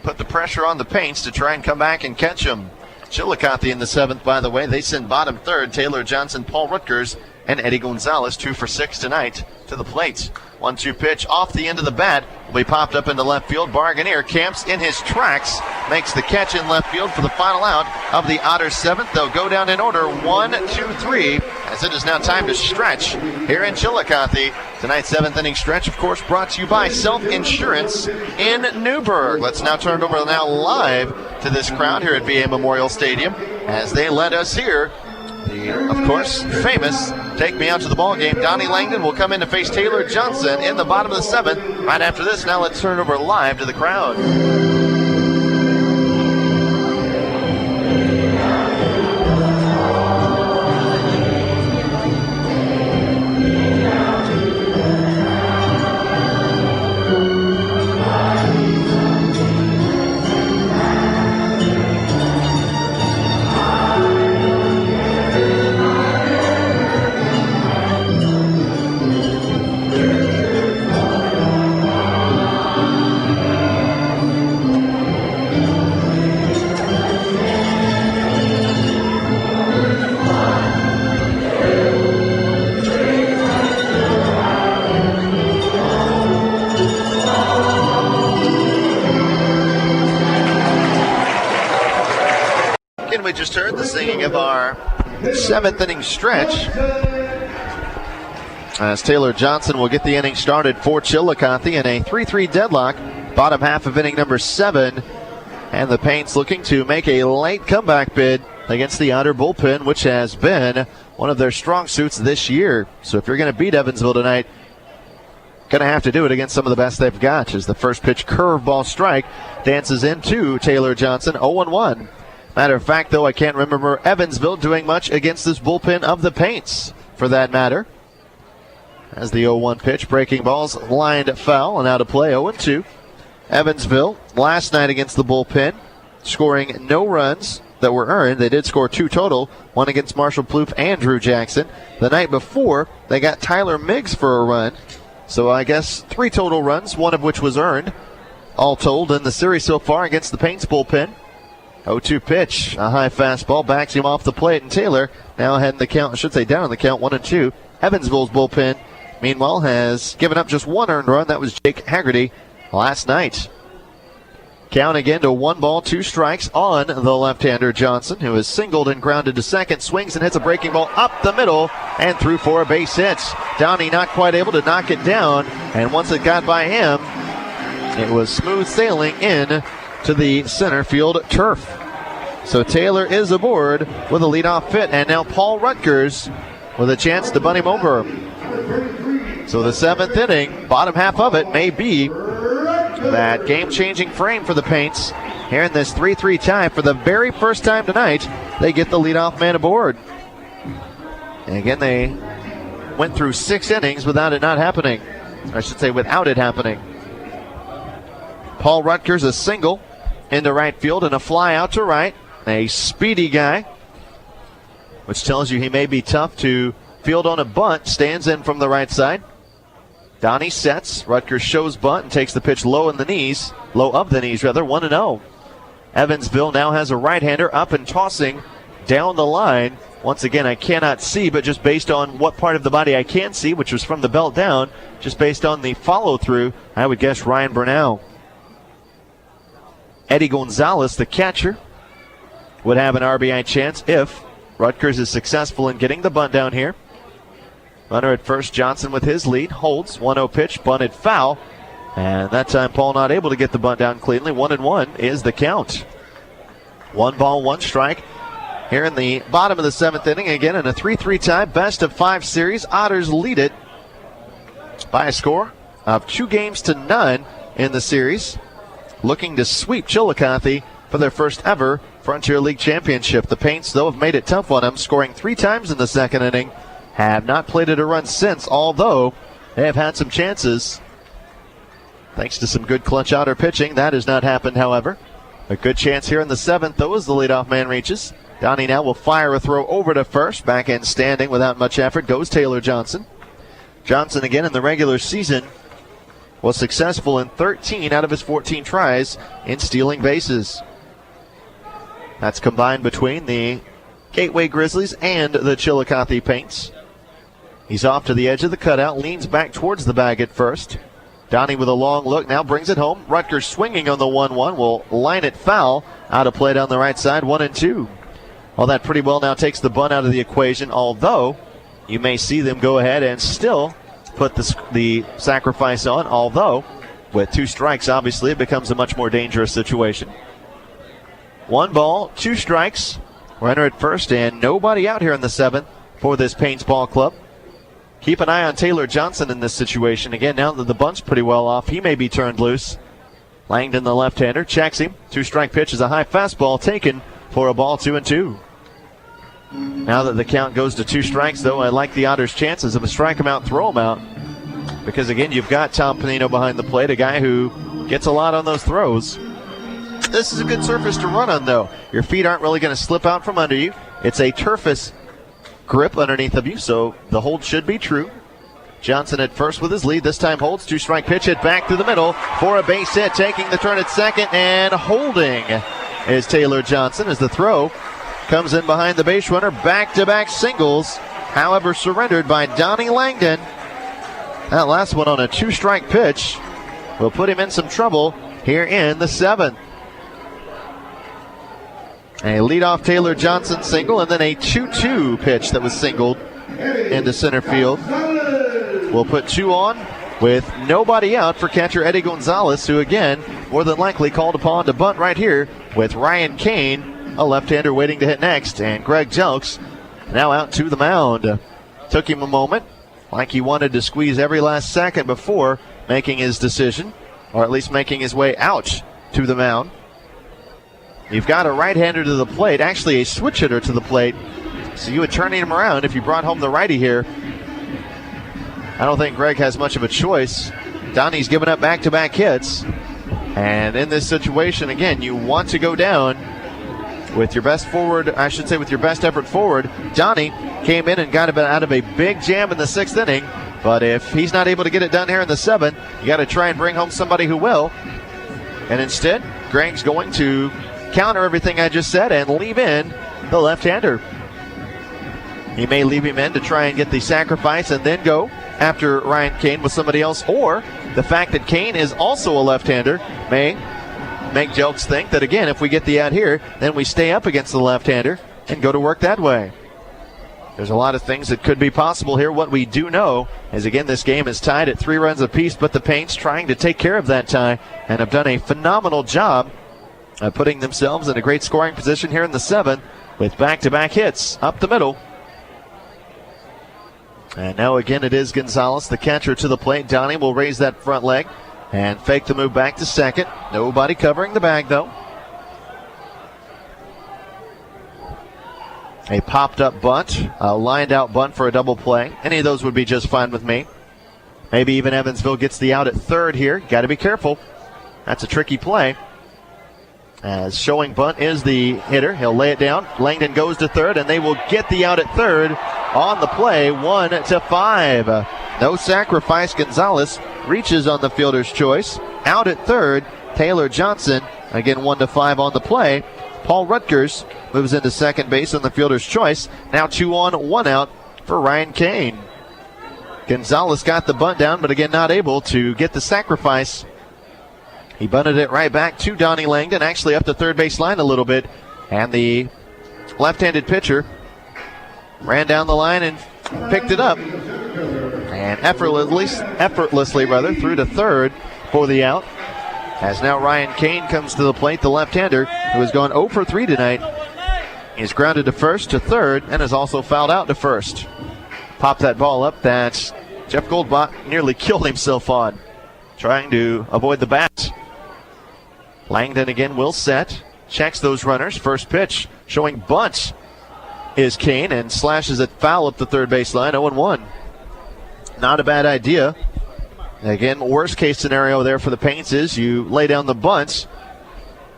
put the pressure on the Paints to try and come back and catch them. Chillicothe in the 7th, by the way. They send bottom 3rd, Taylor Johnson, Paul Rutgers, and Eddie Gonzalez, 2 for 6 tonight, to the plate. 1-2 pitch off the end of the bat will be popped up into left field. Barganier camps in his tracks, makes the catch in left field for the final out of the Otters' 7th. They'll go down in order 1, 2, 3, as it is now time to stretch here in Chillicothe. Tonight's 7th inning stretch, of course, brought to you by Self Insurance in Newburgh. Let's now turn it over now live to this crowd here at VA Memorial Stadium as they let us hear the, of course, famous Take Me Out to the Ball Game. Donnie Langdon will come in to face Taylor Johnson in the bottom of the 7th. Right after this, now let's turn it over live to the crowd. We just heard the singing of our 7th inning stretch as Taylor Johnson will get the inning started for Chillicothe in a 3-3 deadlock, bottom half of inning number 7, and the Paints looking to make a late comeback bid against the Otter bullpen, which has been one of their strong suits this year. So if you're going to beat Evansville tonight, going to have to do it against some of the best they've got, as the first pitch curveball strike dances into Taylor Johnson, 0-1. Matter of fact, though, I can't remember Evansville doing much against this bullpen of the Paints, for that matter. As the 0-1 pitch, breaking balls lined foul and out of play, 0-2. Evansville, last night against the bullpen, scoring no runs that were earned. They did score 2 total, one against Marshall Plouffe and Drew Jackson. The night before, they got Tyler Miggs for a run. So I guess 3 total runs, one of which was earned, all told in the series so far against the Paints bullpen. 0-2 pitch, a high fastball, backs him off the plate, and Taylor now ahead in the count, I should say down in the count, 1-2. Evansville's bullpen, meanwhile, has given up just 1 earned run. That was Jake Haggerty last night. Count again to 1 ball, 2 strikes on the left-hander Johnson, who is singled and grounded to second, swings and hits a breaking ball up the middle and through for a base hit. Downey not quite able to knock it down, and once it got by him, it was smooth sailing in to the center field turf. So Taylor is aboard with a leadoff hit, and now Paul Rutgers with a chance to bunt him over. So the 7th inning, bottom half of it, may be that game-changing frame for the Paints. Here in this 3-3 tie, for the very first time tonight, they get the leadoff man aboard. And again, they went through 6 innings without it not happening. I should say without it happening. Paul Rutgers, a single into right field and a fly out to right. A speedy guy, which tells you he may be tough to field on a bunt. Stands in from the right side. Donnie sets. Rutgers shows bunt and takes the pitch low of the knees, 1-0. Evansville now has a right-hander up and tossing down the line. Once again, I cannot see, but just based on what part of the body I can see, which was from the belt down, just based on the follow-through, I would guess Ryan Burnell. Eddie Gonzalez, the catcher, would have an RBI chance if Rutgers is successful in getting the bunt down here. Runner at first, Johnson with his lead, holds, 1-0 pitch, bunted foul, and that time Paul not able to get the bunt down cleanly. 1-1 is the count. 1 ball, 1 strike. Here in the bottom of the 7th inning, again in a 3-3 tie, best of 5 series. Otters lead it by a score of 2-0 in the series, looking to sweep Chillicothe for their first ever Frontier League championship. The Paints, though, have made it tough on them, scoring 3 times in the 2nd inning. Have not plated a run since, although they have had some chances. Thanks to some good clutch Otter pitching. That has not happened, however. A good chance here in the 7th, though, as the leadoff man reaches. Donnie now will fire a throw over to first. Back end standing without much effort goes Taylor Johnson. Johnson, again, in the regular season, was successful in 13 out of his 14 tries in stealing bases. That's combined between the Gateway Grizzlies and the Chillicothe Paints. He's off to the edge of the cutout, leans back towards the bag at first. Donnie with a long look, now brings it home. Rutgers swinging on the 1-1, will line it foul. Out of play down the right side, 1-2. All that pretty well now takes the bunt out of the equation, although you may see them go ahead and still put the sacrifice on, although with 2 strikes, obviously, it becomes a much more dangerous situation. 1 ball, 2 strikes. Runner at first, and nobody out here in the 7th for this Paints ball club. Keep an eye on Taylor Johnson in this situation. Again, now that the bunt's pretty well off, he may be turned loose. Langdon, the left-hander, checks him. 2-strike pitch is a high fastball taken for a ball, 2-2. Now that the count goes to 2 strikes, though, I like the Otters' chances of a strike him out, throw him out. Because, again, you've got Tom Panino behind the plate, a guy who gets a lot on those throws. This is a good surface to run on, though. Your feet aren't really going to slip out from under you. It's a turfus grip underneath of you, so the hold should be true. Johnson at first with his lead. This time holds. 2-strike pitch hit back through the middle for a base hit. Taking the turn at second and holding is Taylor Johnson as the throw comes in behind the base runner. Back-to-back singles, however, surrendered by Donnie Langdon. That last one on a 2-strike pitch will put him in some trouble here in the 7th. A leadoff Taylor Johnson single, and then a 2-2 pitch that was singled into center field. We'll put 2 on with nobody out for catcher Eddie Gonzalez, who again, more than likely called upon to bunt right here with Ryan Kane, a left-hander waiting to hit next, and Greg Jelks now out to the mound. Took him a moment, like he wanted to squeeze every last second before making his decision, or at least making his way out to the mound. You've got a right-hander to the plate, actually a switch hitter to the plate, so you would turn him around if you brought home the righty here. I don't think Greg has much of a choice. Donnie's given up back-to-back hits, and in this situation, again, you want to go down with your best forward, I should say with your best effort forward. Donnie came in and got out of a big jam in the 6th inning, but if he's not able to get it done here in the 7th, you got to try and bring home somebody who will. And instead, Greg's going to counter everything I just said and leave in the left-hander. He may leave him in to try and get the sacrifice and then go after Ryan Kane with somebody else, or the fact that Kane is also a left-hander may make Jelks think that, again, if we get the out here, then we stay up against the left-hander and go to work that way. There's a lot of things that could be possible here. What we do know is, again, this game is tied at 3 runs apiece, but the Paints trying to take care of that tie and have done a phenomenal job of putting themselves in a great scoring position here in the 7th with back-to-back hits up the middle. And now again it is Gonzalez, the catcher, to the plate. Donnie will raise that front leg and fake the move back to second. Nobody covering the bag, though. A popped-up bunt, a lined-out bunt for a double play. Any of those would be just fine with me. Maybe even Evansville gets the out at third here. Got to be careful. That's a tricky play. As showing bunt is the hitter. He'll lay it down. Langdon goes to third, and they will get the out at third on the play, 1-5. No sacrifice. Gonzalez reaches on the fielder's choice. Out at third, Taylor Johnson. Again, 1-5 on the play. Paul Rutgers moves into second base on the fielder's choice. Now 2 on, 1 out for Ryan Kane. Gonzalez got the bunt down, but again not able to get the sacrifice. He bunted it right back to Donnie Langdon, actually up the third base line a little bit. And the left-handed pitcher ran down the line and picked it up. And effortlessly threw to third for the out. As now Ryan Kane comes to the plate, the left-hander, who has gone 0 for 3 tonight. He's grounded to first, to third, and has also fouled out to first. Popped that ball up that Jeff Goldbach nearly killed himself on, trying to avoid the bat. Langdon again will set, checks those runners. First pitch showing bunt is Kane and slashes it foul up the third base line, 0-1. Not a bad idea. Again, worst case scenario there for the Paints is you lay down the bunts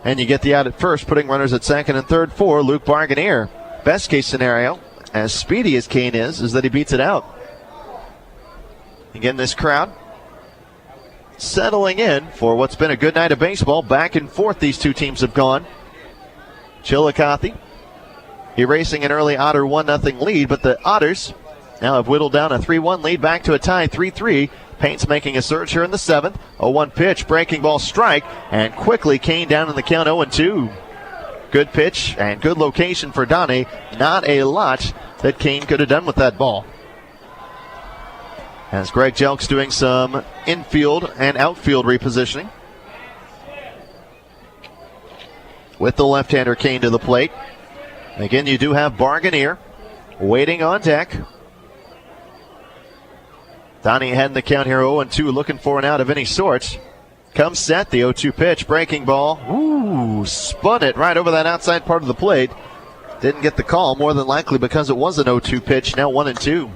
and you get the out at first, putting runners at second and third for Luke Barganier. Best case scenario, as speedy as Kane is that he beats it out. Again, this crowd settling in for what's been a good night of baseball. Back and forth these two teams have gone. Chillicothe erasing an early Otter 1-0 lead, but the Otters now have whittled down a 3-1 lead back to a tie 3-3. Paints making a surge here in the 7th. 0-1 pitch, breaking ball, strike, and quickly Kane down in the count 0-2. Good pitch and good location for Donnie. Not a lot that Kane could have done with that ball. As Greg Jelk's doing some infield and outfield repositioning. With the left-hander Kane to the plate. Again, you do have Barganier waiting on deck. Donnie ahead in the count here, 0-2, looking for an out of any sort. Comes set, the 0-2 pitch, breaking ball. Ooh, spun it right over that outside part of the plate. Didn't get the call, more than likely because it was an 0-2 pitch, now 1-2.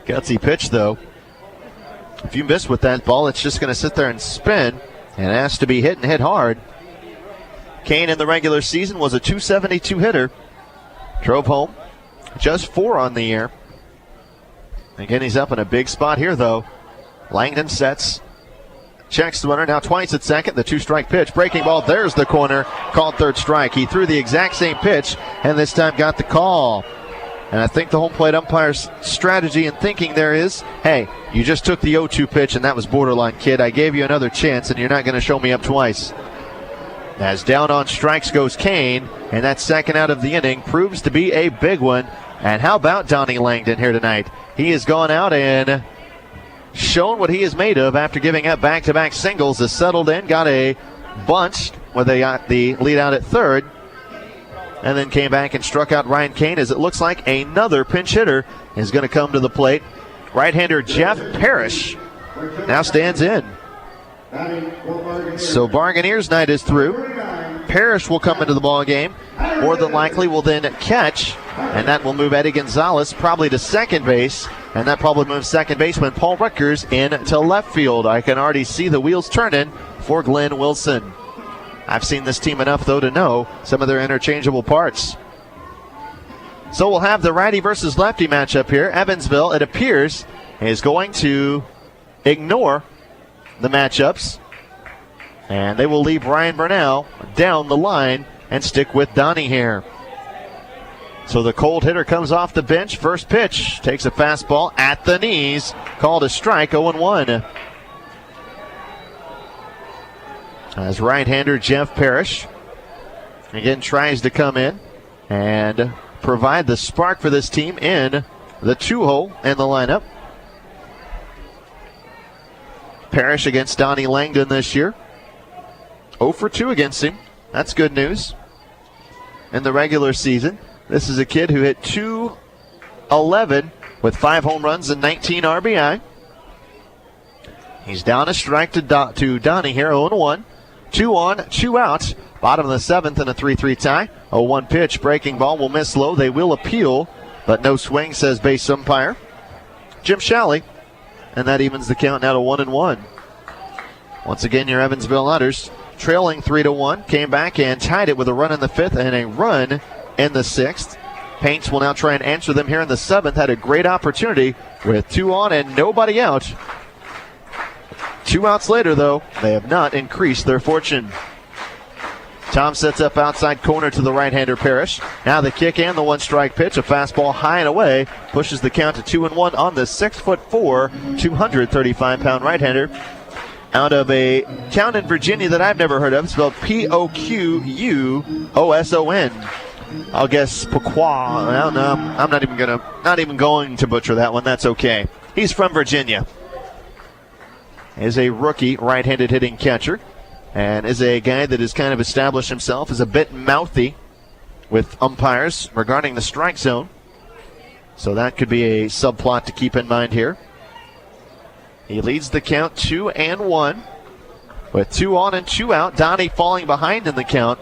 Gutsy pitch, though. If you miss with that ball, it's just going to sit there and spin, and it has to be hit and hit hard. Kane in the regular season was a .272 hitter. Drove home just 4 on the year. Again, he's up in a big spot here, though. Langdon sets. Checks the runner, now twice at second. The 2-strike pitch. Breaking ball. There's the corner. Called third strike. He threw the exact same pitch, and this time got the call. And I think the home plate umpire's strategy and thinking there is, hey, you just took the 0-2 pitch, and that was borderline, kid. I gave you another chance, and you're not going to show me up twice. As down on strikes goes Kane, and that second out of the inning proves to be a big one. And how about Donnie Langdon here tonight? He has gone out and shown what he is made of after giving up back-to-back singles. Has settled in, got a bunch where they got the lead out at third, and then came back and struck out Ryan Kane as it looks like another pinch hitter is going to come to the plate. Right-hander Jeff Parrish now stands in. So Barganier's night is through. Parrish will come into the ball game. More than likely will then catch, and that will move Eddie Gonzalez probably to second base, and that probably moves second baseman Paul Rutgers in to left field. I can already see the wheels turning for Glenn Wilson. I've seen this team enough, though, to know some of their interchangeable parts. So we'll have the righty versus lefty matchup here. Evansville, it appears, is going to ignore the matchups, and they will leave Ryan Burnell down the line and stick with Donnie here. So the cold hitter comes off the bench. First pitch takes a fastball at the knees, called a strike. 0-1. As right-hander Jeff Parrish again tries to come in and provide the spark for this team in the 2-hole in the lineup. Parrish against Donnie Langdon this year. 0 for 2 against him. That's good news. In the regular season, this is a kid who hit .211 with 5 home runs and 19 RBI. He's down a strike to Donnie here, 0-1. 2 on, 2 out. Bottom of the 7th in a 3-3 tie. 0-1 pitch, breaking ball will miss low. They will appeal, but no swing, says base umpire Jim Shalley. And that evens the count now to 1-1. Once again, your Evansville Otters trailing 3-1. Came back and tied it with a run in the 5th and a run in the 6th. Paints will now try and answer them here in the 7th. Had a great opportunity with 2 on and nobody out. 2 outs later, though, they have not increased their fortune. Tom sets up outside corner to the right-hander Parrish. Now the kick and the 1-strike pitch. A fastball high and away. Pushes the count to 2-1 on the 6'4", 235-pound right-hander. Out of a town in Virginia that I've never heard of, spelled Poquuoson. I'll guess Pequot. Well, no, I'm not even going to butcher that one. That's okay. He's from Virginia. Is a rookie right-handed hitting catcher, and is a guy that has kind of established himself as a bit mouthy with umpires regarding the strike zone. So that could be a subplot to keep in mind here. He leads the count 2-1 with 2 on and 2 out. Donnie falling behind in the count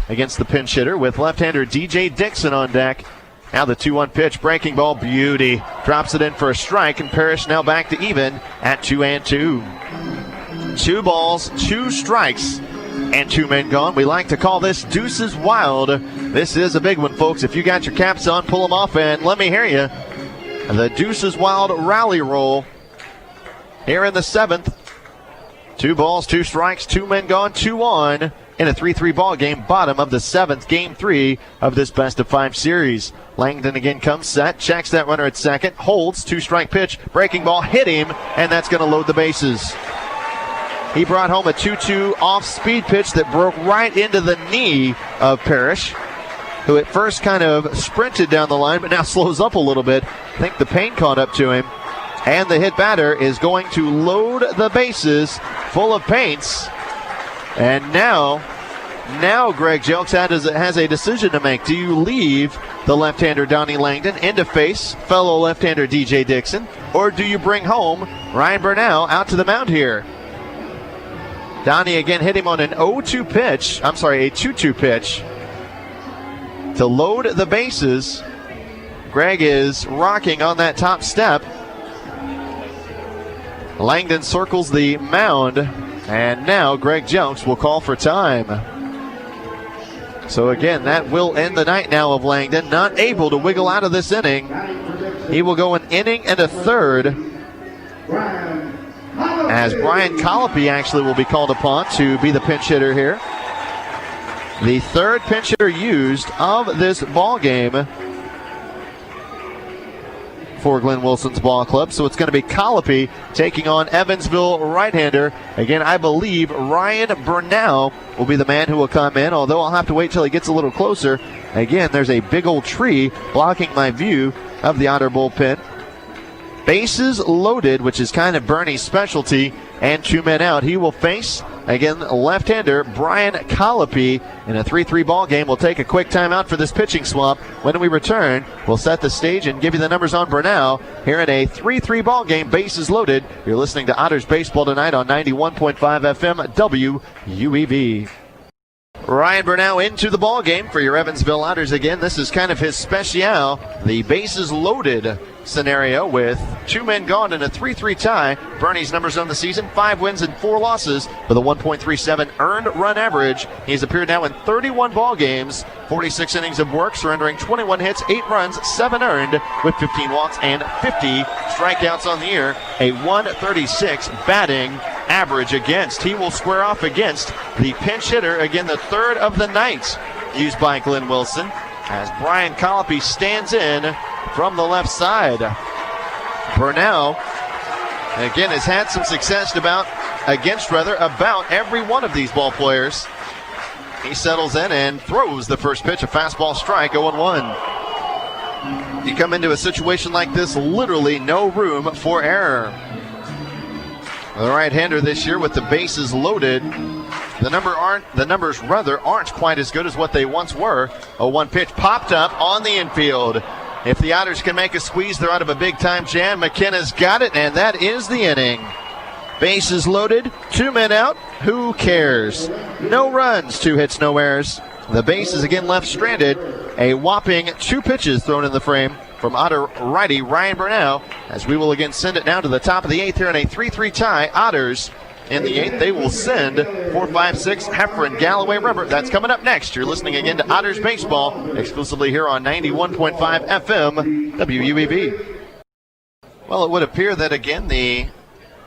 against the pinch hitter with left-hander DJ Dixon on deck. Now the 2-1 pitch, breaking ball, beauty. Drops it in for a strike, and Parrish now back to even at 2-2. 2 balls, 2 strikes, and 2 men gone. We like to call this Deuces Wild. This is a big one, folks. If you got your caps on, pull them off, and let me hear you. The Deuces Wild rally roll here in the 7th. 2 balls, 2 strikes, 2 men gone, 2 on. in a 3-3 ball game, bottom of the 7th, game 3 of this best-of-5 series. Langdon again comes set, checks that runner at second, holds, 2-strike pitch, breaking ball, hit him, and that's going to load the bases. He brought home a 2-2 off-speed pitch that broke right into the knee of Parrish, who at first kind of sprinted down the line, but now slows up a little bit. I think the pain caught up to him. And the hit batter is going to load the bases full of Paints. And now Greg Jelks has a decision to make. Do you leave the left-hander Donnie Langdon in to face fellow left-hander DJ Dixon, or do you bring home Ryan Burnell out to the mound here? Donnie again hit him on an 0-2 pitch. I'm sorry, a 2-2 pitch to load the bases. Greg is rocking on that top step. Langdon circles the mound, and now Greg Jelks will call for time. So again, that will end the night now of Langdon, not able to wiggle out of this inning. He will go an inning and a third, as Brian Colopy actually will be called upon to be the pinch hitter here. The third pinch hitter used of this ball game for Glenn Wilson's ball club. So it's going to be Colopy taking on Evansville right-hander. Again, I believe Ryan Burnell will be the man who will come in, although I'll have to wait till he gets a little closer. Again, there's a big old tree blocking my view of the Otter bullpen. Bases loaded, which is kind of Bernie's specialty, and 2 men out. He will face, again, left-hander Brian Colopy in a 3-3 ball game. We'll take a quick timeout for this pitching swap. When we return, we'll set the stage and give you the numbers on Burnell here in a 3-3 ball game. Bases loaded. You're listening to Otters Baseball tonight on 91.5 FM WUEV. Ryan Burnell into the ball game for your Evansville Otters again. This is kind of his special, the bases loaded scenario with 2 men gone in a 3-3 tie. Bernie's numbers on the season, 5 wins and 4 losses with a 1.37 earned run average. He's appeared now in 31 ball games, 46 innings of work, surrendering 21 hits, 8 runs, 7 earned with 15 walks and 50 strikeouts on the year. A 136 batting average against. He will square off against the pinch hitter, again the third of the night used by Glenn Wilson, as Brian Colopy stands in from the left side. Burnell again has had some success about every one of these ball players. He settles in and throws the first pitch, a fastball strike, 0-1. You come into a situation like this, literally no room for error. The right-hander this year with the bases loaded. The numbers aren't quite as good as what they once were. A 1 pitch popped up on the infield. If the Otters can make a squeeze, they're out of a big-time jam. McKenna's got it, and that is the inning. Bases loaded, 2 men out. Who cares? No runs, 2 hits, no errors. The base is again left stranded. A whopping 2 pitches thrown in the frame from Otter righty Ryan Burnell, as we will again send it now to the top of the 8th here in a 3-3 tie. Otters in the 8th. They will send 4-5-6 Heffron Galloway Rubber. That's coming up next. You're listening again to Otters Baseball, exclusively here on 91.5 FM WUEV. Well, it would appear that again the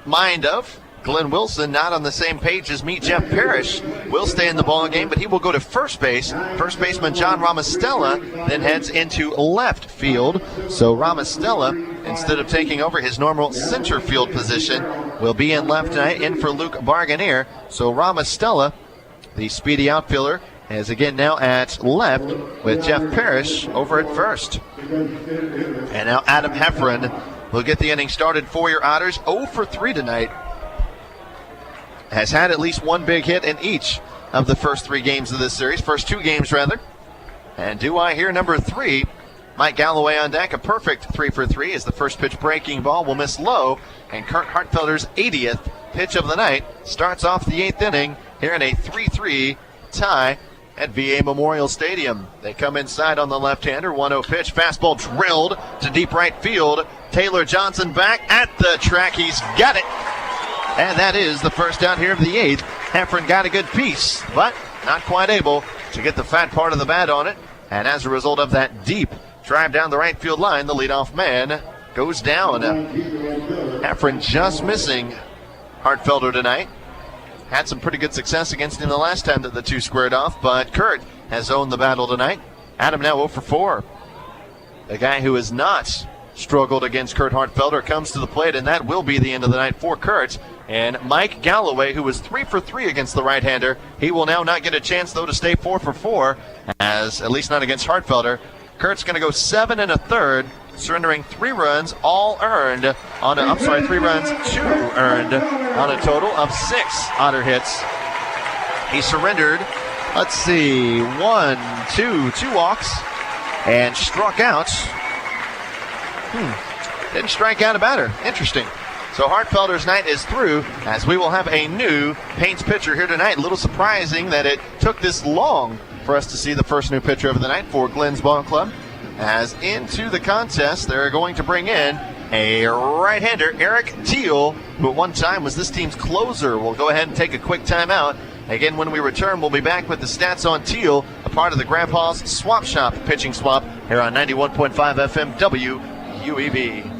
mind of Glenn Wilson not on the same page as me. Jeff Parrish will stay in the ball game, but he will go to first base. First baseman John Ramostella then heads into left field. So Ramostella, instead of taking over his normal center field position, will be in left tonight, in for Luke Barganier. So Ramostella, the speedy outfielder, is again now at left with Jeff Parrish over at first. And now Adam Heffron will get the inning started for your Otters. 0 for 3 tonight. Has had at least 1 big hit in each of the first 3 games of this series. First 2 games, rather. And do I hear number 3? Mike Galloway on deck. A perfect 3 for 3 as the first pitch breaking ball will miss low. And Kurt Hartfelder's 80th pitch of the night starts off the 8th inning here in a 3-3 tie at VA Memorial Stadium. They come inside on the left-hander. 1-0 pitch. Fastball drilled to deep right field. Taylor Johnson back at the track. He's got it. And that is the first down here of the 8th. Heffron got a good piece, but not quite able to get the fat part of the bat on it. And as a result of that deep drive down the right field line, the leadoff man goes down. Heffron just missing Hartfelder tonight. had some pretty good success against him the last time that the two squared off, but Kurt has owned the battle tonight. Adam now 0 for 4. The guy who has not struggled against Kurt Hartfelder comes to the plate, and that will be the end of the night for Kurt. And Mike Galloway, who was 3 for 3 against the right-hander, he will now not get a chance, though, to stay 4 for 4, as at least not against Hartfelder. Kurt's going to go 7 1/3, surrendering 3 runs, all earned on 3 runs, 2 earned on a total of 6 Otter hits. He surrendered, 2 walks, and struck out. Didn't strike out a batter. Interesting. So Hartfelder's night is through, as we will have a new Paints pitcher here tonight. A little surprising that it took this long for us to see the first new pitcher of the night for Glenn's Ball Club. As into the contest, they're going to bring in a right-hander, Eric Teal, who at one time was this team's closer. We'll go ahead and take a quick timeout. Again, when we return, we'll be back with the stats on Teal, a part of the Grandpa's Swap Shop pitching swap here on 91.5 FM WUEV.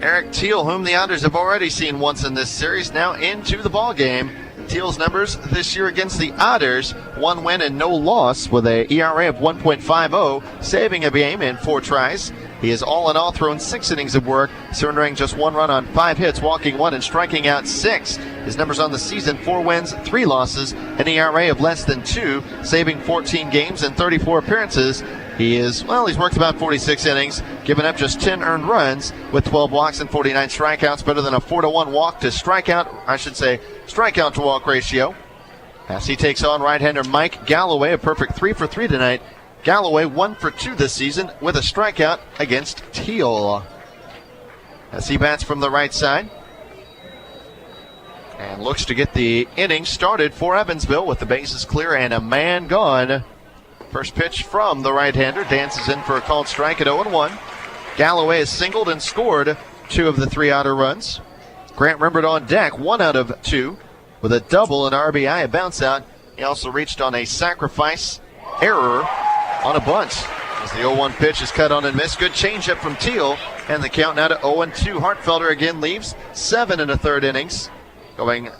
Eric Teal, whom the Otters have already seen once in this series, now into the ball game. Teal's numbers this year against the Otters: 1 win and no loss, with a ERA of 1.50, saving a game in 4 tries. He has all in all thrown 6 innings of work, surrendering just 1 run on 5 hits, walking 1 and striking out 6. His numbers on the season: 4 wins, 3 losses, an ERA of less than 2, saving 14 games and 34 appearances. He's worked about 46 innings, giving up just 10 earned runs with 12 walks and 49 strikeouts, better than a 4-to-1 strikeout to walk ratio. As he takes on right-hander Mike Galloway, a perfect 3 for 3 tonight. Galloway 1 for 2 this season with a strikeout against Teal. As he bats from the right side and looks to get the inning started for Evansville with the bases clear and a man gone. First pitch from the right-hander, dances in for a called strike at 0-1. Galloway has singled and scored 2 of the 3 Otter runs. Grant Rembert on deck, 1 out of 2, with a double, an RBI, a bounce out. He also reached on a sacrifice error on a bunt. As the 0-1 pitch is cut on and missed. Good changeup from Teal, and the count now to 0-2. Hartfelder again leaves 7 1/3 innings, going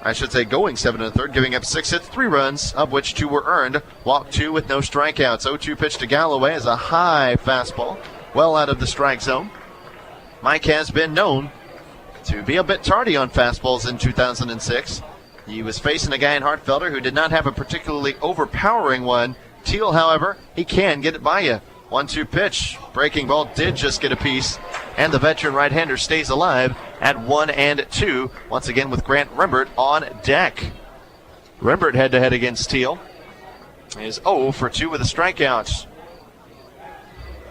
7 1/3, giving up 6 hits, 3 runs, of which 2 were earned. Walked 2 with no strikeouts. 0-2 pitch to Galloway is a high fastball, well out of the strike zone. Mike has been known to be a bit tardy on fastballs in 2006. He was facing a guy in Hartfelder who did not have a particularly overpowering one. Teal, however, he can get it by you. 1-2 pitch. Breaking ball did just get a piece, and the veteran right-hander stays alive at 1-2, once again with Grant Rembert on deck. Rembert head-to-head against Teal is 0 for 2 with a strikeout.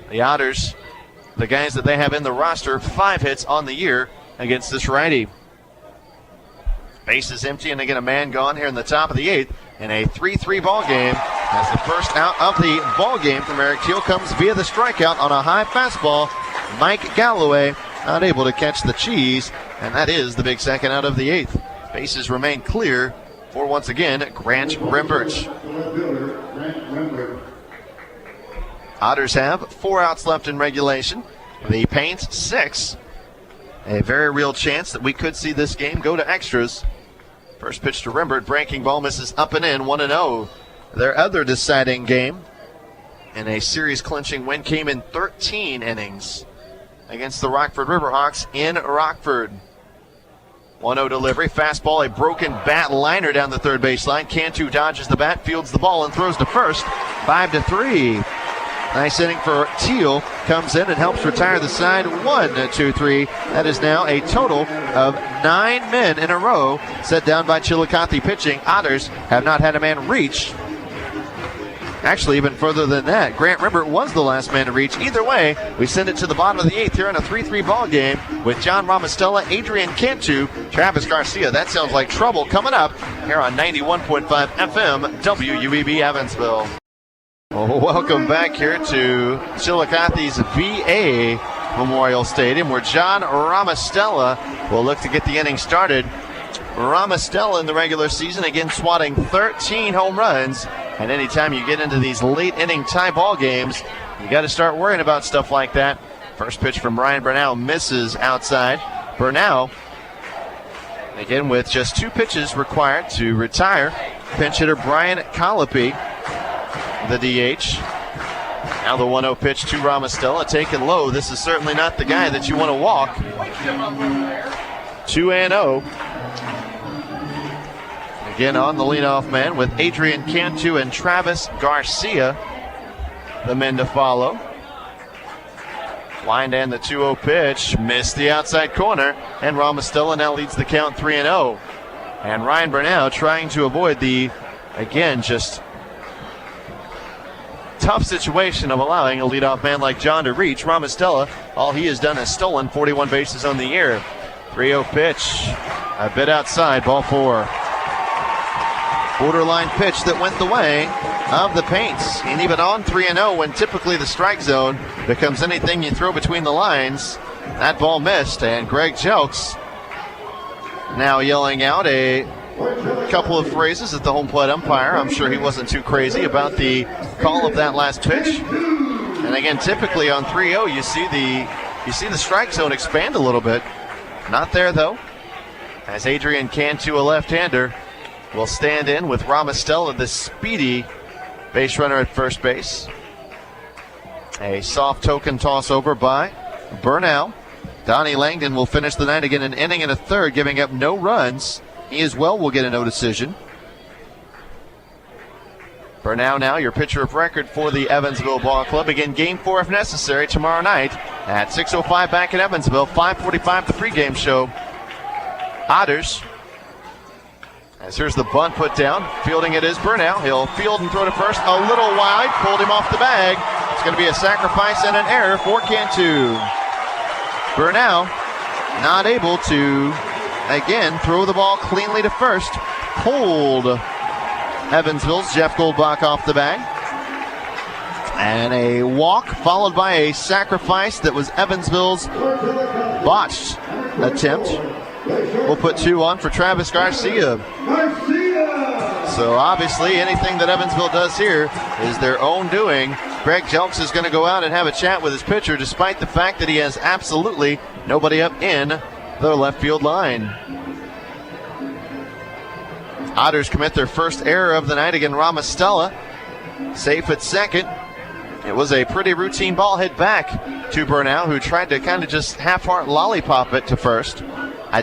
The Otters, the guys that they have in the roster, 5 hits on the year against this righty. Base is empty, and again a man gone here in the top of the 8th in a 3-3 ball game. As the first out of the ball game from Eric Teal comes via the strikeout on a high fastball. Mike Galloway not able to catch the cheese, and that is the big second out of the 8th. Bases remain clear for, once again, Grant Rembert. Otters have 4 outs left in regulation. The Paints 6. A very real chance that we could see this game go to extras. First pitch to Rembert, breaking ball misses up and in, 1-0. Their other deciding game in a series-clinching win came in 13 innings against the Rockford Riverhawks in Rockford. 1-0 delivery, fastball, a broken bat liner down the third baseline. Cantu dodges the bat, fields the ball, and throws to first. 5-3. Nice inning for Teal. Comes in and helps retire the side. 1-2-3. That is now a total of 9 men in a row set down by Chillicothe pitching. Otters have not had a man reach. Actually, even further than that. Grant Rembert was the last man to reach. Either way, we send it to the bottom of the 8th here in a 3-3 ball game with John Ramostella, Adrian Cantu, Travis Garcia. That sounds like trouble coming up here on 91.5 FM WUEV Evansville. Well, welcome back here to Chillicothe's VA Memorial Stadium, where John Ramostella will look to get the inning started. Ramostella in the regular season, again swatting 13 home runs. And anytime you get into these late inning tie ball games, you got to start worrying about stuff like that. First pitch from Brian Bernal misses outside. Bernal Again, with just 2 pitches required to retire, pinch hitter Brian Colopy, the DH. Now the 1-0 pitch to Ramostella, taken low. This is certainly not the guy that you want to walk. 2-0. Again on the leadoff man with Adrian Cantu and Travis Garcia, the men to follow. Wind and the 2-0 pitch, missed the outside corner, and Ramostella now leads the count 3-0. And Ryan Burnell trying to avoid the, again, just tough situation of allowing a leadoff man like John to reach. Ramostella, all he has done is stolen 41 bases on the year. 3-0 pitch, a bit outside, ball 4. Borderline pitch that went the way of the Paints. And even on 3-0, when typically the strike zone becomes anything you throw between the lines, that ball missed. And Greg Jelks now yelling out a couple of phrases at the home plate umpire. I'm sure he wasn't too crazy about the call of that last pitch. And again, typically on 3-0, you see the strike zone expand a little bit. Not there though, as Adrian Cantu, a left-hander, will stand in with Ramostella, the speedy base runner at first base. A soft token toss over by Burnell. Donnie Langdon will finish the night again, an inning and a third, giving up no runs. He as well will get a no decision. Burnell now your pitcher of record for the Evansville Ball Club. Again, Game 4 if necessary tomorrow night at 6:05 back in Evansville. 5:45 the pregame show. Otters. As here's the bunt put down. Fielding it is Burnell. He'll field and throw to first. A little wide. Pulled him off the bag. It's going to be a sacrifice and an error for Cantu. Burnell not able to, again, throw the ball cleanly to first. Pulled Evansville's Jeff Goldbach off the bag. And a walk followed by a sacrifice that was Evansville's botched attempt. We'll put 2 on for Travis Garcia. So obviously anything that Evansville does here is their own doing. Greg Jelks is going to go out and have a chat with his pitcher despite the fact that he has absolutely nobody up in the left field line. Otters commit their first error of the night again. Ramostella safe at second. It was a pretty routine ball hit back to Burnell, who tried to kind of just half-heart lollipop it to first. I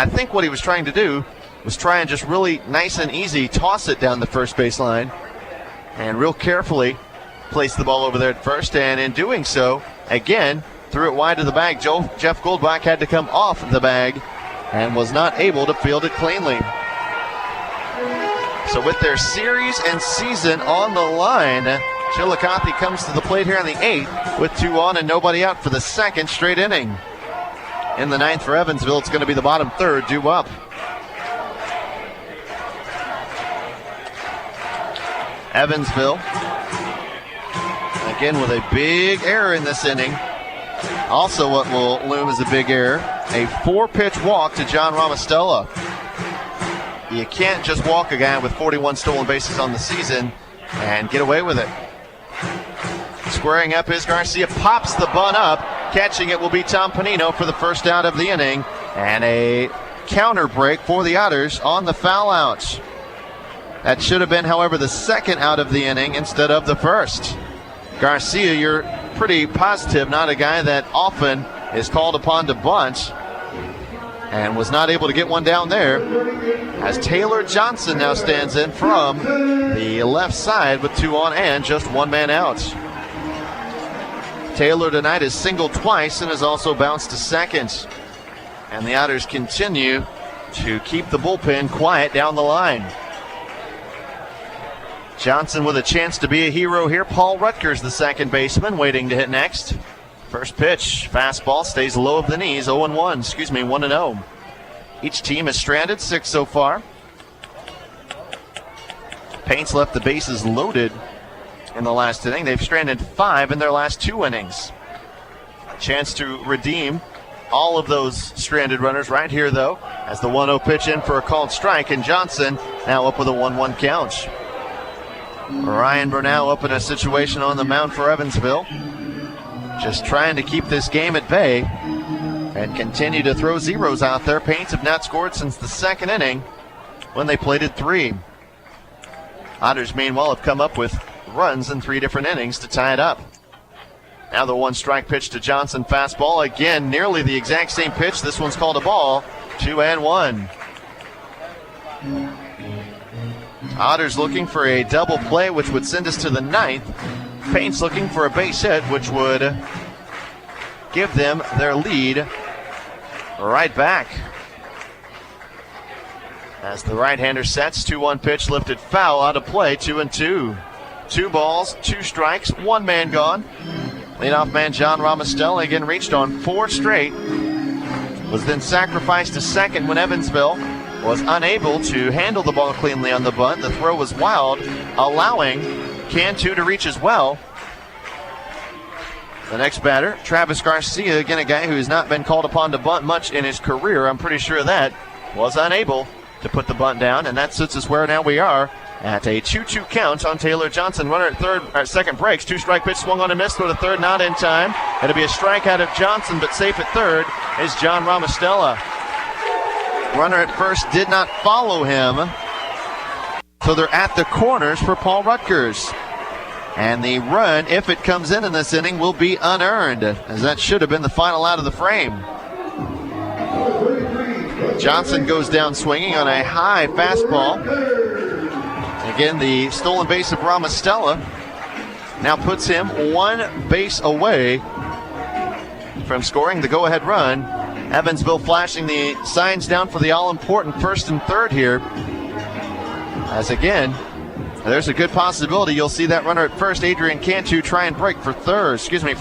think what he was trying to do was try and just really nice and easy toss it down the first baseline and real carefully place the ball over there at first. And in doing so, again, threw it wide of the bag. Jeff Goldbach had to come off the bag and was not able to field it cleanly. So with their series and season on the line, Chillicothe comes to the plate here in the 8th with 2 on and nobody out for the second straight inning. In the 9th for Evansville, it's going to be the bottom third due up. Evansville, again with a big error in this inning. Also what will loom as a big error, a 4-pitch walk to John Ramostella. You can't just walk a guy with 41 stolen bases on the season and get away with it. Squaring up is Garcia, pops the bunt up. Catching it will be Tom Panino for the first out of the inning. And a counter break for the Otters on the foul out. That should have been, however, the second out of the inning instead of the first. Garcia, you're pretty positive, not a guy that often is called upon to bunt, and was not able to get one down there, as Taylor Johnson now stands in from the left side with 2 on and just 1 man out. Taylor tonight has singled twice and has also bounced to second. And the Otters continue to keep the bullpen quiet down the line. Johnson with a chance to be a hero here. Paul Rutgers, the second baseman, waiting to hit next. First pitch, fastball, stays low of the knees, 1-0. Each team has stranded 6 so far. Paints left the bases loaded in the last inning. They've stranded 5 in their last 2 innings. Chance to redeem all of those stranded runners right here, though, as the 1-0 pitch in for a called strike, and Johnson now up with a 1-1 count. Ryan Burnell up in a situation on the mound for Evansville, just trying to keep this game at bay and continue to throw zeros out there. Paints have not scored since the second inning when they plated 3. Otters, meanwhile, have come up with runs in 3 different innings to tie it up. Now the 1-strike pitch to Johnson, fastball. Again, nearly the exact same pitch. This one's called a ball. 2-1. Otters looking for a double play, which would send us to the 9th. Paints looking for a base hit, which would give them their lead right back. As the right-hander sets, 2-1 pitch lifted foul out of play, 2-2. 2 balls, 2 strikes, 1 man gone. Leadoff man John Ramostella again reached on 4 straight. Was then sacrificed to second when Evansville was unable to handle the ball cleanly on the bunt. The throw was wild, allowing Cantu to reach as well. The next batter, Travis Garcia, again a guy who has not been called upon to bunt much in his career, I'm pretty sure of that, was unable to put the bunt down, and that sits us where now we are at a 2-2 count on Taylor Johnson. Runner at second breaks. 2-strike pitch swung on and missed with a third, not in time. It'll be a strikeout of Johnson, but safe at third is John Ramostella. Runner at first did not follow him, so they're at the corners for Paul Rutgers. And the run, if it comes in this inning, will be unearned, as that should have been the final out of the frame. Johnson goes down swinging on a high fastball. Again, the stolen base of Ramostella now puts him 1 base away from scoring the go-ahead run. Evansville flashing the signs down for the all-important first and third here. As again, there's a good possibility you'll see that runner at first, Adrian Cantu, try and break for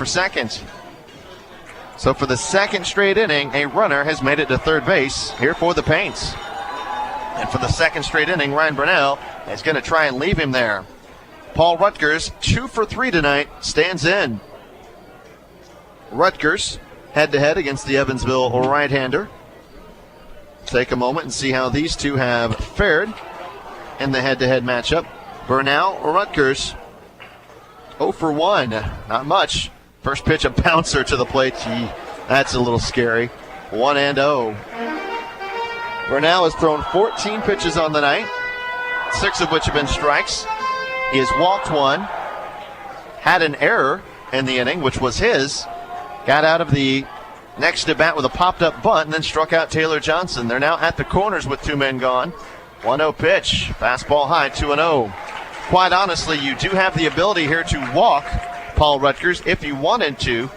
second. So for the second straight inning, a runner has made it to third base here for the Paints. And for the second straight inning, Ryan Burnell is going to try and leave him there. Paul Rutgers, 2 for 3 tonight, stands in. Rutgers head-to-head against the Evansville right-hander. Take a moment and see how these two have fared in the head-to-head matchup. Burnell, Rutgers, 0 for 1. Not much. First pitch, a bouncer to the plate. Gee, that's a little scary. 1-0. Burnell has thrown 14 pitches on the night, 6 of which have been strikes. He has walked 1, had an error in the inning, which was his. Got out of the next at bat with a popped-up bunt and then struck out Taylor Johnson. They're now at the corners with 2 men gone. 1-0 pitch. Fastball high, 2-0. Quite honestly, you do have the ability here to walk Paul Rutgers if you wanted to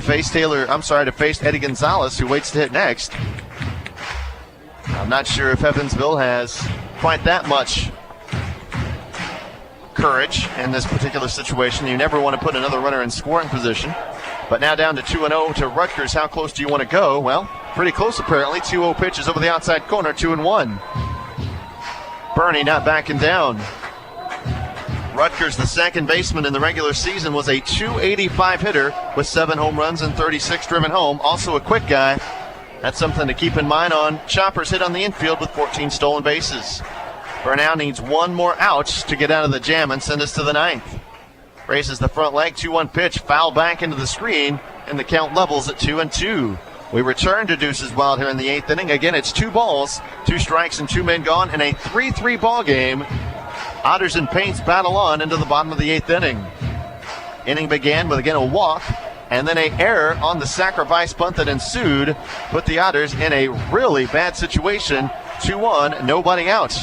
face Eddie Gonzalez, who waits to hit next. I'm not sure if Evansville has quite that much courage in this particular situation. You never want to put another runner in scoring position. But now down to 2-0 to Rutgers. How close do you want to go? Well, pretty close apparently. 2-0 pitches over the outside corner, 2-1. Bernie not backing down. Rutgers, the second baseman in the regular season, was a .285 hitter with 7 home runs and 36 driven home. Also a quick guy. That's something to keep in mind on Chopper's hit on the infield with 14 stolen bases. Burnell needs 1 more out to get out of the jam and send us to the 9th. Raises the front leg, 2-1 pitch, foul back into the screen, and the count levels at 2-2. We return to Deuces Wild here in the 8th inning. Again, it's 2 balls, 2 strikes, and 2 men gone in a 3-3 ball game. Otters and Paints battle on into the bottom of the 8th inning. Inning began with, again, a walk, and then an error on the sacrifice bunt that ensued put the Otters in a really bad situation. 2-1, nobody out.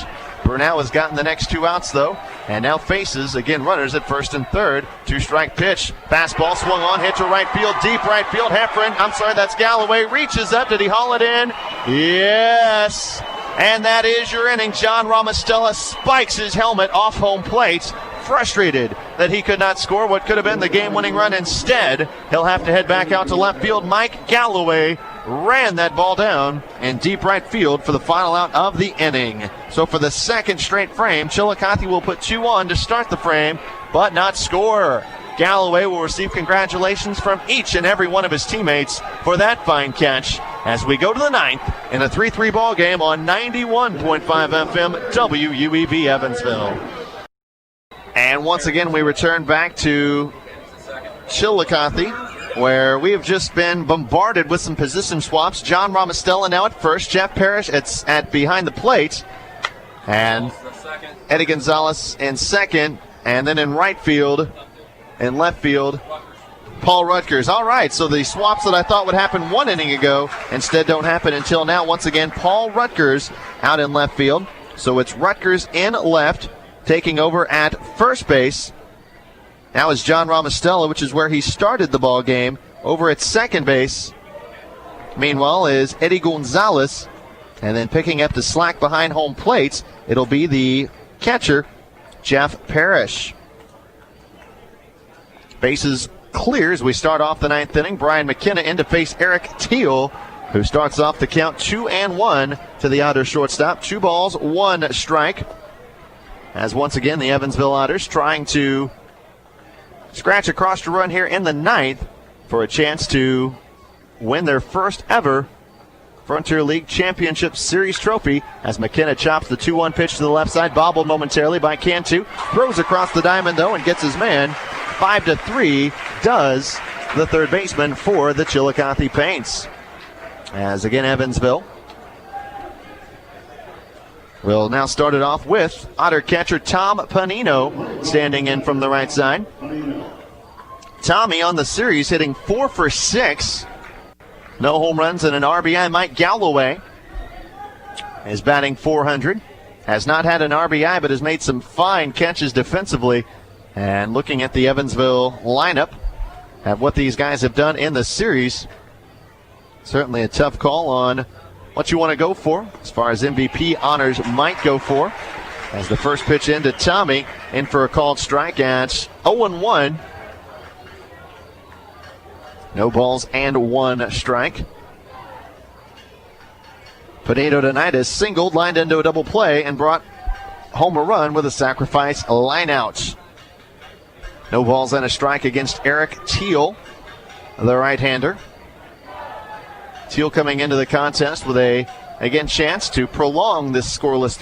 Burnell has gotten the next 2 outs, though, and now faces, again, runners at first and third. 2-strike pitch. Fastball swung on, hit to right field, deep right field. That's Galloway, reaches up. Did he haul it in? Yes. And that is your inning. John Ramostella spikes his helmet off home plate, frustrated that he could not score what could have been the game-winning run. Instead, he'll have to head back out to left field. Mike Galloway ran that ball down in deep right field for the final out of the inning. So for the second straight frame, Chillicothe will put 2 on to start the frame, but not score. Galloway will receive congratulations from each and every one of his teammates for that fine catch as we go to the 9th in a 3-3 ball game on 91.5 FM WUEV Evansville. And once again, we return back to Chillicothe where we have just been bombarded with some position swaps. John Romastella now at first, Jeff Parrish at behind the plate, and Eddie Gonzalez in second, and then in right field and left field, Paul Rutgers. All right, so the swaps that I thought would happen one inning ago instead don't happen until now. Once again, Paul Rutgers out in left field. So it's Rutgers in left, taking over at first base. Now is John Romastella, which is where he started the ball game, over at second base. Meanwhile is Eddie Gonzalez, and then picking up the slack behind home plate, it'll be the catcher, Jeff Parrish. Bases clear as we start off the ninth inning. Brian McKenna in to face Eric Teal, who starts off the count 2-1 to the Otters shortstop. 2 balls, 1 strike. As once again, the Evansville Otters trying to scratch across the run here in the ninth for a chance to win their first ever Frontier League Championship Series trophy, as McKenna chops the 2-1 pitch to the left side, bobbled momentarily by Cantu, throws across the diamond though and gets his man. 5-3 does the third baseman for the Chillicothe Paints. As again, Evansville will now start it off with Otter catcher Tom Panino standing in from the right side. Tommy on the series hitting 4 for 6. No home runs and an RBI. Mike Galloway is batting .400. Has not had an RBI, but has made some fine catches defensively. And looking at the Evansville lineup, at what these guys have done in the series, certainly a tough call on what you want to go for as far as MVP honors might go for. As the first pitch into Tommy, in for a called strike at 0-1. No balls and 1 strike. Pineda tonight has singled, lined into a double play, and brought home a run with a sacrifice line out. No balls and a strike against Eric Teal, the right-hander. Teal coming into the contest with a, again, chance to prolong this scoreless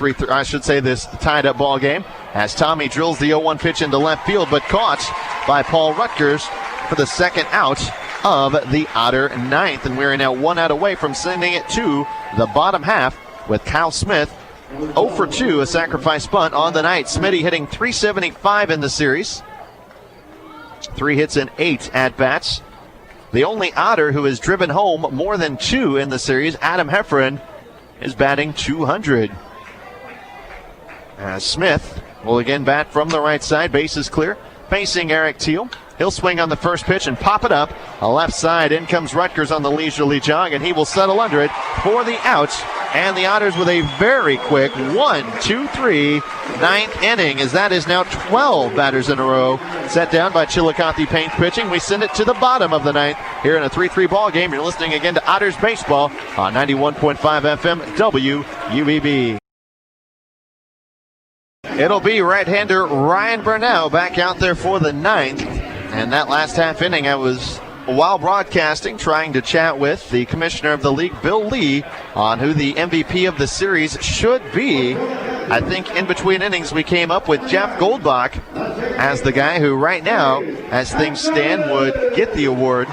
this tied-up ball game, as Tommy drills the 0-1 pitch into left field, but caught by Paul Rutgers for the second out of the Otter ninth. And we're now 1 out away from sending it to the bottom half with Kyle Smith 0 for 2, a sacrifice bunt on the night. Smitty hitting .375 in the series. 3 hits and 8 at-bats. The only Otter who has driven home more than 2 in the series, Adam Heffron, is batting .200. Smith will again bat from the right side. Base is clear. Facing Eric Teal. He'll swing on the first pitch and pop it up. A left side. In comes Rutgers on the leisurely jog, and he will settle under it for the out. And the Otters with a very quick 1-2-3 ninth inning, as that is now 12 batters in a row set down by Chillicothe Paints pitching. We send it to the bottom of the ninth here in a 3-3 ball game. You're listening again to Otters Baseball on 91.5 FM WUEV. It'll be right-hander Ryan Burnell back out there for the ninth. And that last half inning, I was, while broadcasting, trying to chat with the commissioner of the league, Bill Lee, on who the MVP of the series should be. I think in between innings we came up with Jeff Goldbach as the guy who right now, as things stand, would get the award.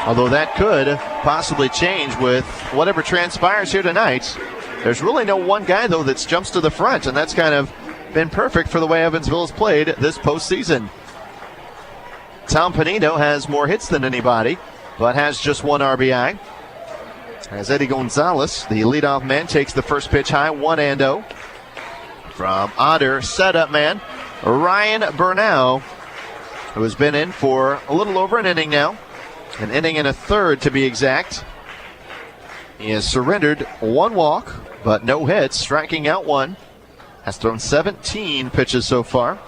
Although that could possibly change with whatever transpires here tonight. There's really no one guy, though, that jumps to the front, and that's kind of been perfect for the way Evansville has played this postseason. Tom Panino has more hits than anybody, but has just 1 RBI. As Eddie Gonzalez, the leadoff man, takes the first pitch high, 1-0. From Otter setup man, Ryan Burnell, who has been in for a little over an inning now. An inning and a third, to be exact. He has surrendered 1 walk, but no hits, striking out 1. Has thrown 17 pitches so far.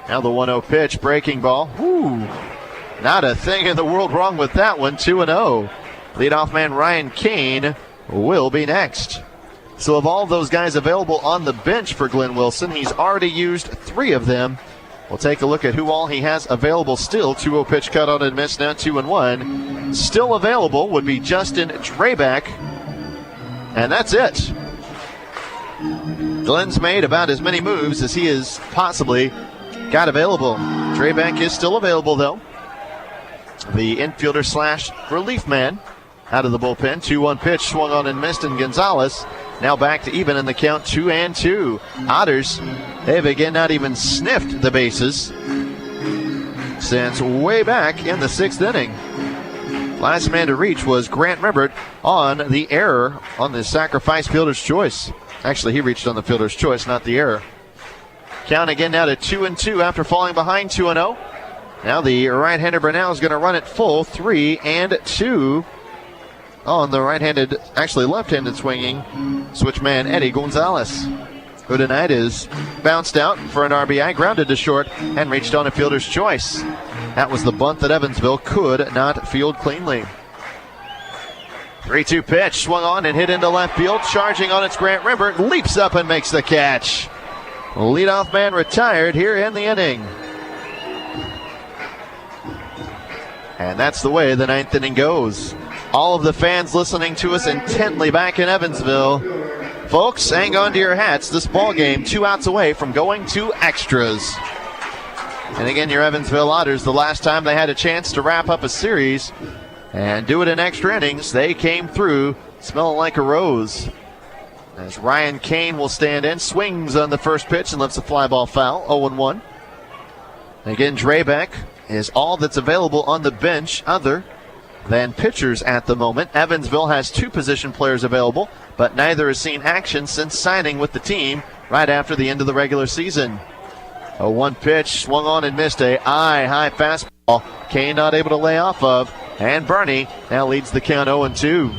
Now the 1-0 pitch, breaking ball. Whoo! Not a thing in the world wrong with that one. 2-0. Leadoff man Ryan Kane will be next. So of all those guys available on the bench for Glenn Wilson, he's already used 3 of them. We'll take a look at who all he has available still. 2-0 pitch cut on and missed, now 2-1. Still available would be Justin Drabeck. And that's it. Glenn's made about as many moves as he has possibly got available. Drabeck is still available, though. the infielder slash relief man, out of the bullpen. 2-1 pitch swung on and missed, and Gonzalez now back to even in the count, 2-2. Otters, they've again not even sniffed the bases since way back in the 6th inning. Last man to reach was Grant Ribbert on the error on the sacrifice fielder's choice. Actually, he reached on the fielder's choice, not the error. Count again now to 2-2 after falling behind 2-0. Now the right-hander Bernal is going to run it full, 3-2 on the right-handed, actually left-handed swinging switchman Eddie Gonzalez, who tonight is bounced out for an RBI, grounded to short, and reached on a fielder's choice. That was the bunt that Evansville could not field cleanly. 3-2 pitch, swung on and hit into left field. Charging on its Grant Ribbert, leaps up and makes the catch. Leadoff man retired here in the inning. And that's the way the 9th inning goes. All of the fans listening to us intently back in Evansville. Folks, hang on to your hats. This ball game 2 outs away from going to extras. And again, your Evansville Otters, the last time they had a chance to wrap up a series and do it in extra innings, they came through smelling like a rose. As Ryan Kane will stand in, swings on the first pitch and lifts a fly ball foul, 0-1. Again, Drebeck is all that's available on the bench other than pitchers at the moment. Evansville has 2 position players available, but neither has seen action since signing with the team right after the end of the regular season. A 1 pitch, swung on and missed, a high fastball. Kane not able to lay off of, and Bernie now leads the count 0-2.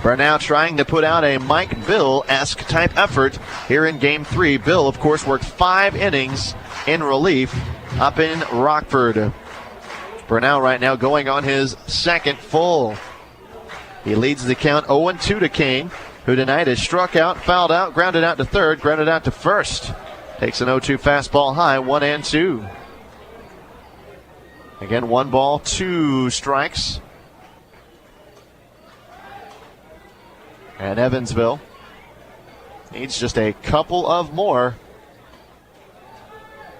Bernal trying to put out a Mike Bill-esque type effort here in Game 3. Bill, of course, worked 5 innings in relief up in Rockford. Bernal right now going on his 2nd full. He leads the count 0-2 to Kane, who tonight has struck out, fouled out, grounded out to third, grounded out to first. Takes an 0-2 fastball high, 1-2. Again, 1 ball, 2 strikes. And Evansville needs just a couple of more.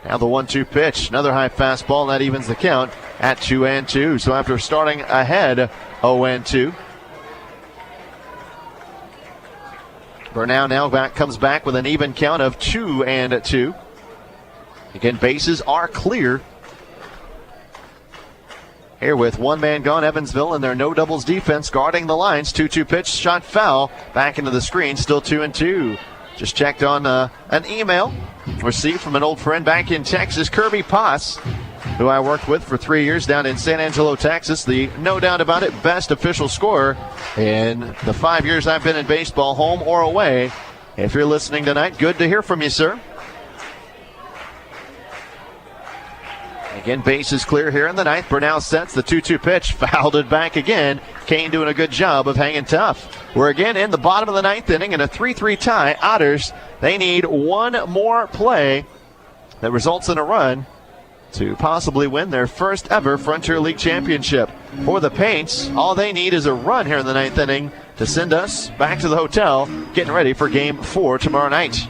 Now the 1-2 pitch, another high fastball, and that evens the count at 2-2. So after starting ahead 0-2, Bernal now comes back with an even count of 2-2. Again, bases are clear. Here with 1 man gone, Evansville and their no doubles defense guarding the lines. 2-2 pitch, shot foul, back into the screen, still 2-2. Just checked on an email received from an old friend back in Texas, Kirby Poss, who I worked with for 3 years down in San Angelo, Texas. The, no doubt about it, best official scorer in the 5 years I've been in baseball, home or away. If you're listening tonight, good to hear from you, sir. Again, base is clear here in the 9th. Bernal sets the 2-2 pitch, fouled it back again. Kane doing a good job of hanging tough. We're again in the bottom of the 9th inning in a 3-3 tie. Otters, they need 1 more play that results in a run to possibly win their first ever Frontier League championship. For the Paints, all they need is a run here in the 9th inning to send us back to the hotel, getting ready for Game 4 tomorrow night.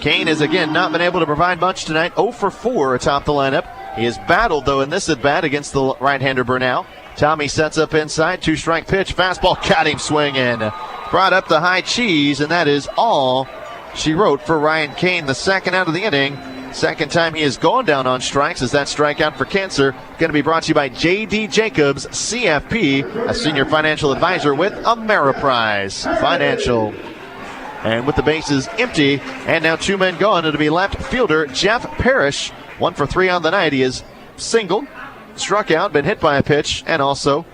Kane has again not been able to provide much tonight. 0 for 4 atop the lineup. He has battled, though, in this at-bat against the right-hander Bernal. Tommy sets up inside. 2-strike pitch. Fastball got him swinging. Brought up the high cheese, and that is all she wrote for Ryan Kane. The 2nd out of the inning. 2nd time he has gone down on strikes as that strikeout for cancer. Going to be brought to you by J.D. Jacobs, CFP, a senior financial advisor with Ameriprise Financial. And with the bases empty, and now 2 men gone, it'll be left fielder Jeff Parrish. 1 for 3 on the night. He is singled, struck out, been hit by a pitch, and also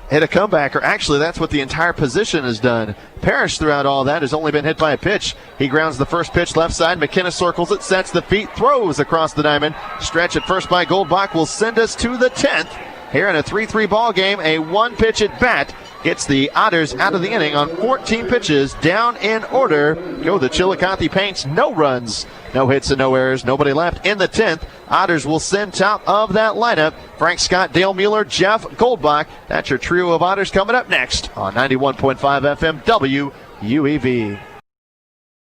hit a comebacker. Actually, that's what the entire position has done. Parrish, throughout all that, has only been hit by a pitch. He grounds the first pitch left side. McKenna circles it, sets the feet, throws across the diamond. Stretch at first by Goldbach will send us to the 10th. Here in a 3-3 ball game, a 1-pitch at bat gets the Otters out of the inning on 14 pitches, down in order. Go the Chillicothe Paints, no runs, no hits and no errors, nobody left in the 10th. Otters will send top of that lineup. Frank Scott, Dale Mueller, Jeff Goldbach. That's your trio of Otters coming up next on 91.5 FM WUEV.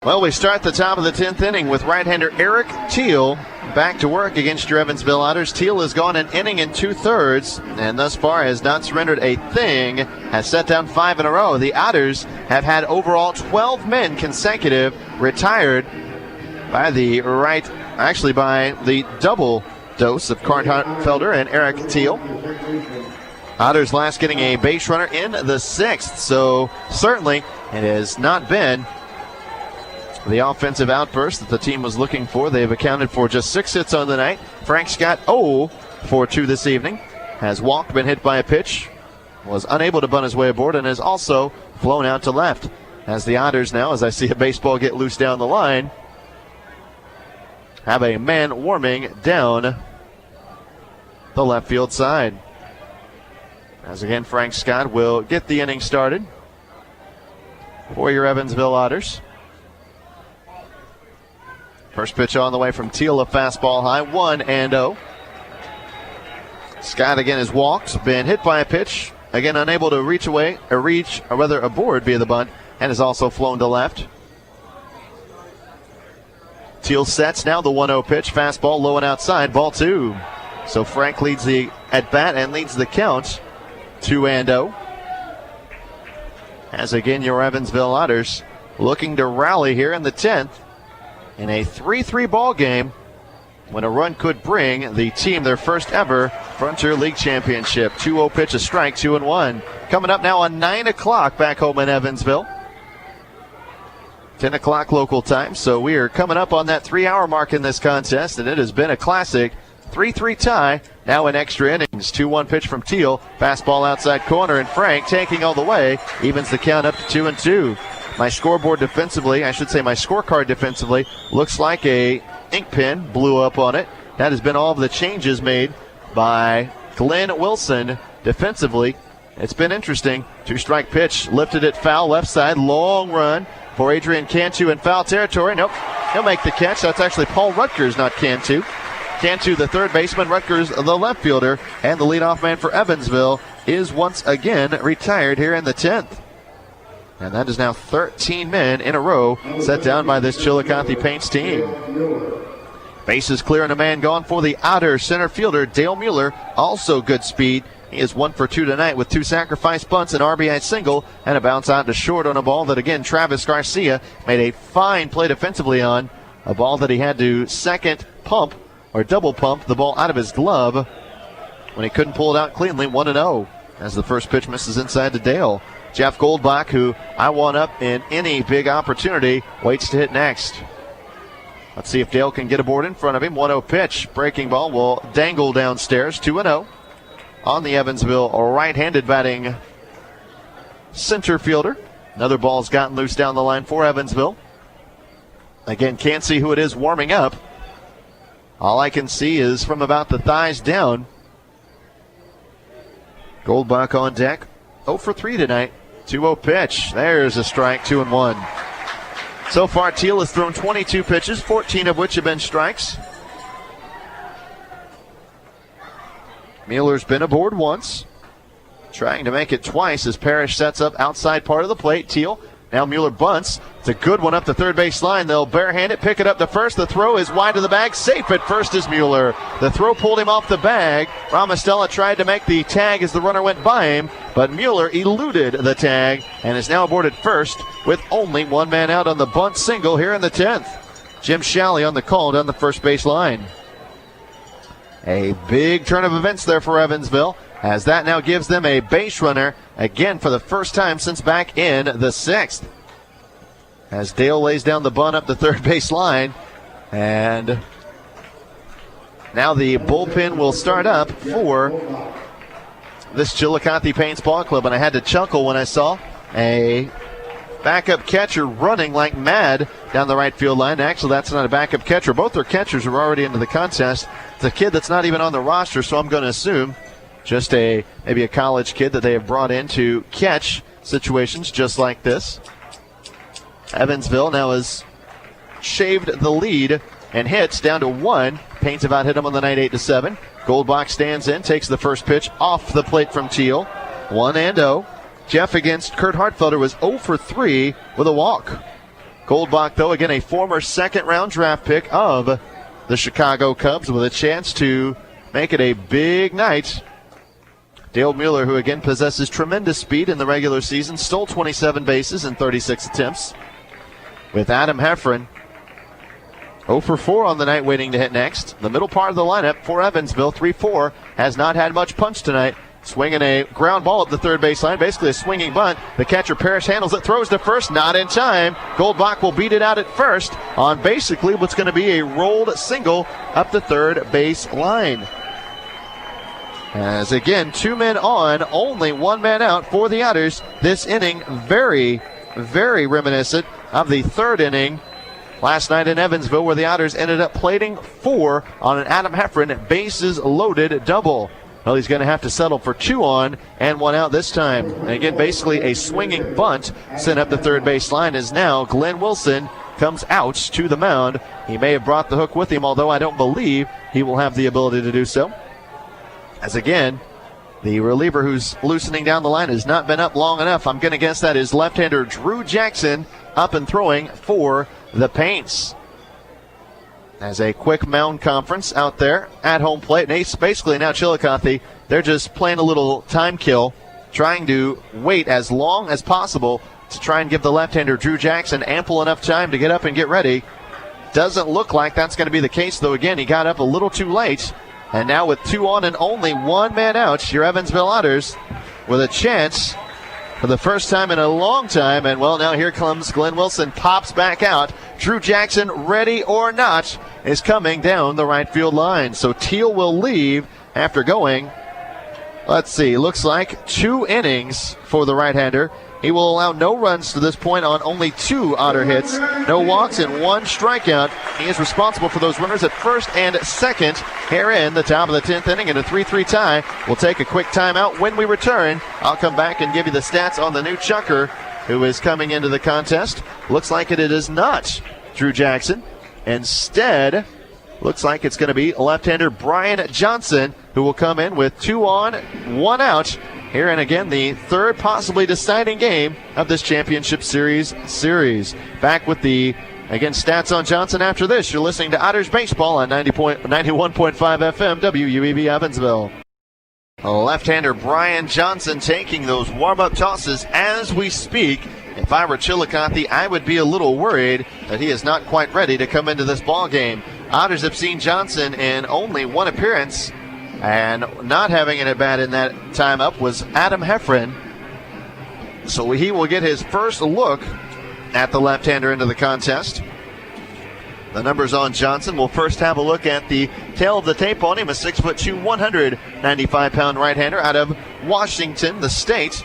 Well, we start the top of the 10th inning with right-hander Eric Teal back to work against your Evansville Otters. Teal has gone an inning and 2/3, and thus far has not surrendered a thing, has set down 5 in a row. The Otters have had overall 12 men consecutive retired by the double dose of Carl Hartfelder and Eric Teal. Otters last getting a base runner in the 6th, so certainly it has not been the offensive outburst that the team was looking for. They've accounted for just 6 hits on the night. Frank Scott 0 for 2 this evening. Has walked, been hit by a pitch, was unable to bunt his way aboard, and has also flown out to left. As the Otters now, as I see a baseball get loose down the line, have a man warming down the left field side. As again, Frank Scott will get the inning started for your Evansville Otters. First pitch on the way from Teal, a fastball high, 1-0. Scott again has walked, been hit by a pitch, again unable to reach aboard via the bunt, and has also flown to left. Teal sets now the 1-0 pitch, fastball low and outside, ball 2. So Frank leads the at-bat and leads the count, 2-0. As again, your Evansville Otters looking to rally here in the 10th. In a 3-3 ball game, when a run could bring the team their first ever Frontier League Championship. 2-0 pitch, a strike, 2-1. Coming up now on 9 o'clock back home in Evansville. 10 o'clock local time, so we are coming up on that 3-hour mark in this contest, and it has been a classic 3-3 tie, now in extra innings. 2-1 pitch from Teal, fastball outside corner, and Frank taking all the way, evens the count up to 2-2. My scoreboard defensively, I should say my scorecard defensively, looks like a ink pen blew up on it. That has been all of the changes made by Glenn Wilson defensively. It's been interesting. 2-strike pitch, lifted it foul left side, long run for Adrian Cantu in foul territory. Nope, he'll make the catch. That's actually Paul Rutgers, not Cantu. Cantu, the third baseman, Rutgers, the left fielder, and the leadoff man for Evansville is once again retired here in the 10th. And that is now 13 men in a row set down by this Chillicothe Paints team. Bases clear and a man gone for the Otters center fielder, Dale Mueller. Also good speed. He is 1 for 2 tonight with 2 sacrifice bunts, an RBI single, and a bounce out to short on a ball that, again, Travis Garcia made a fine play defensively on. A ball that he had to second pump or double pump the ball out of his glove when he couldn't pull it out cleanly. 1-0 as the first pitch misses inside to Dale. Jeff Goldbach, who I want up in any big opportunity, waits to hit next. Let's see if Dale can get aboard in front of him. 1-0 pitch. Breaking ball will dangle downstairs. 2-0 on the Evansville right-handed batting center fielder. Another ball's gotten loose down the line for Evansville. Again, can't see who it is warming up. All I can see is from about the thighs down. Goldbach on deck. 0 for 3 tonight. 2-0 pitch. There's a strike, 2-1. So far, Teal has thrown 22 pitches, 14 of which have been strikes. Mueller's been aboard once, trying to make it twice as Parrish sets up outside part of the plate. Teal, now Mueller bunts. It's a good one up the third base line. They'll barehand it, pick it up to first. The throw is wide of the bag. Safe at first is Mueller. The throw pulled him off the bag. Ramostella tried to make the tag as the runner went by him, but Mueller eluded the tag and is now aboard at first with only one man out on the bunt single here in the 10th. Jim Shalley on the call down the first base line. A big turn of events there for Evansville, as that now gives them a base runner again for the first time since back in the 6th. As Dale lays down the bunt up the third base line, and now the bullpen will start up for this Chillicothe Paints Ball Club. And I had to chuckle when I saw a backup catcher running like mad down the right field line. Actually, that's not a backup catcher. Both their catchers are already into the contest. It's a kid that's not even on the roster, so I'm going to assume just maybe a college kid that they have brought in to catch situations just like this. Evansville now has shaved the lead and hits down to 1. Paints have out-hit him on the night 8-7. Goldbach stands in, takes the first pitch off the plate from Teal. 1-0. Jeff against Kurt Hartfelder was 0 for 3 with a walk. Goldbach, though, again, a former second-round draft pick of the Chicago Cubs with a chance to make it a big night. Dale Mueller, who again possesses tremendous speed in the regular season, stole 27 bases in 36 attempts. With Adam Heffron 0 for 4 on the night, waiting to hit next. The middle part of the lineup for Evansville, 3-4, has not had much punch tonight. Swinging a ground ball up the third base line, basically a swinging bunt. The catcher Parrish handles it, throws to first, not in time. Goldbach will beat it out at first on basically what's going to be a rolled single up the third base line. As again, 2 men on, only 1 man out for the Otters. This inning very, very reminiscent of the third inning last night in Evansville, where the Otters ended up plating 4 on an Adam Heffron bases loaded double. Well, he's going to have to settle for 2 on and 1 out this time. And again, basically a swinging bunt sent up the third base line as now Glenn Wilson comes out to the mound. He may have brought the hook with him, although I don't believe he will have the ability to do so. As again, the reliever who's loosening down the line has not been up long enough. I'm going to guess that is left-hander Drew Jackson up and throwing for the Paints. As a quick mound conference out there at home plate. And Ace, basically now Chillicothe, they're just playing a little time kill, trying to wait as long as possible to try and give the left-hander Drew Jackson ample enough time to get up and get ready. Doesn't look like that's going to be the case, though. Again, he got up a little too late. And now with 2 on and only 1 man out, your Evansville Otters with a chance for the first time in a long time. And, well, now here comes Glenn Wilson, pops back out. Drew Jackson, ready or not, is coming down the right field line. So Teal will leave after going, let's see, looks like 2 innings for the right-hander. He will allow no runs to this point on only 2 Otter hits, no walks, and 1 strikeout. He is responsible for those runners at first and second here in the top of the 10th inning in a 3-3 tie. We'll take a quick timeout. When we return, I'll come back and give you the stats on the new chucker who is coming into the contest. Looks like it is not Drew Jackson. Instead, looks like it's going to be left-hander Brian Johnson, who will come in with 2 on, 1 out. Here and again, the third possibly deciding game of this championship series. Back with the, again, stats on Johnson after this. You're listening to Otters Baseball on 91.5 FM, WUEV Evansville. Left-hander Brian Johnson taking those warm-up tosses as we speak. If I were Chillicothe, I would be a little worried that he is not quite ready to come into this ball game. Otters have seen Johnson in only 1 appearance, and not having an at-bat in that time up was Adam Heffron. So he will get his first look at the left-hander into the contest. The numbers on Johnson. We'll first have a look at the tail of the tape on him. A 6'2", 195-pound right-hander out of Washington, the state.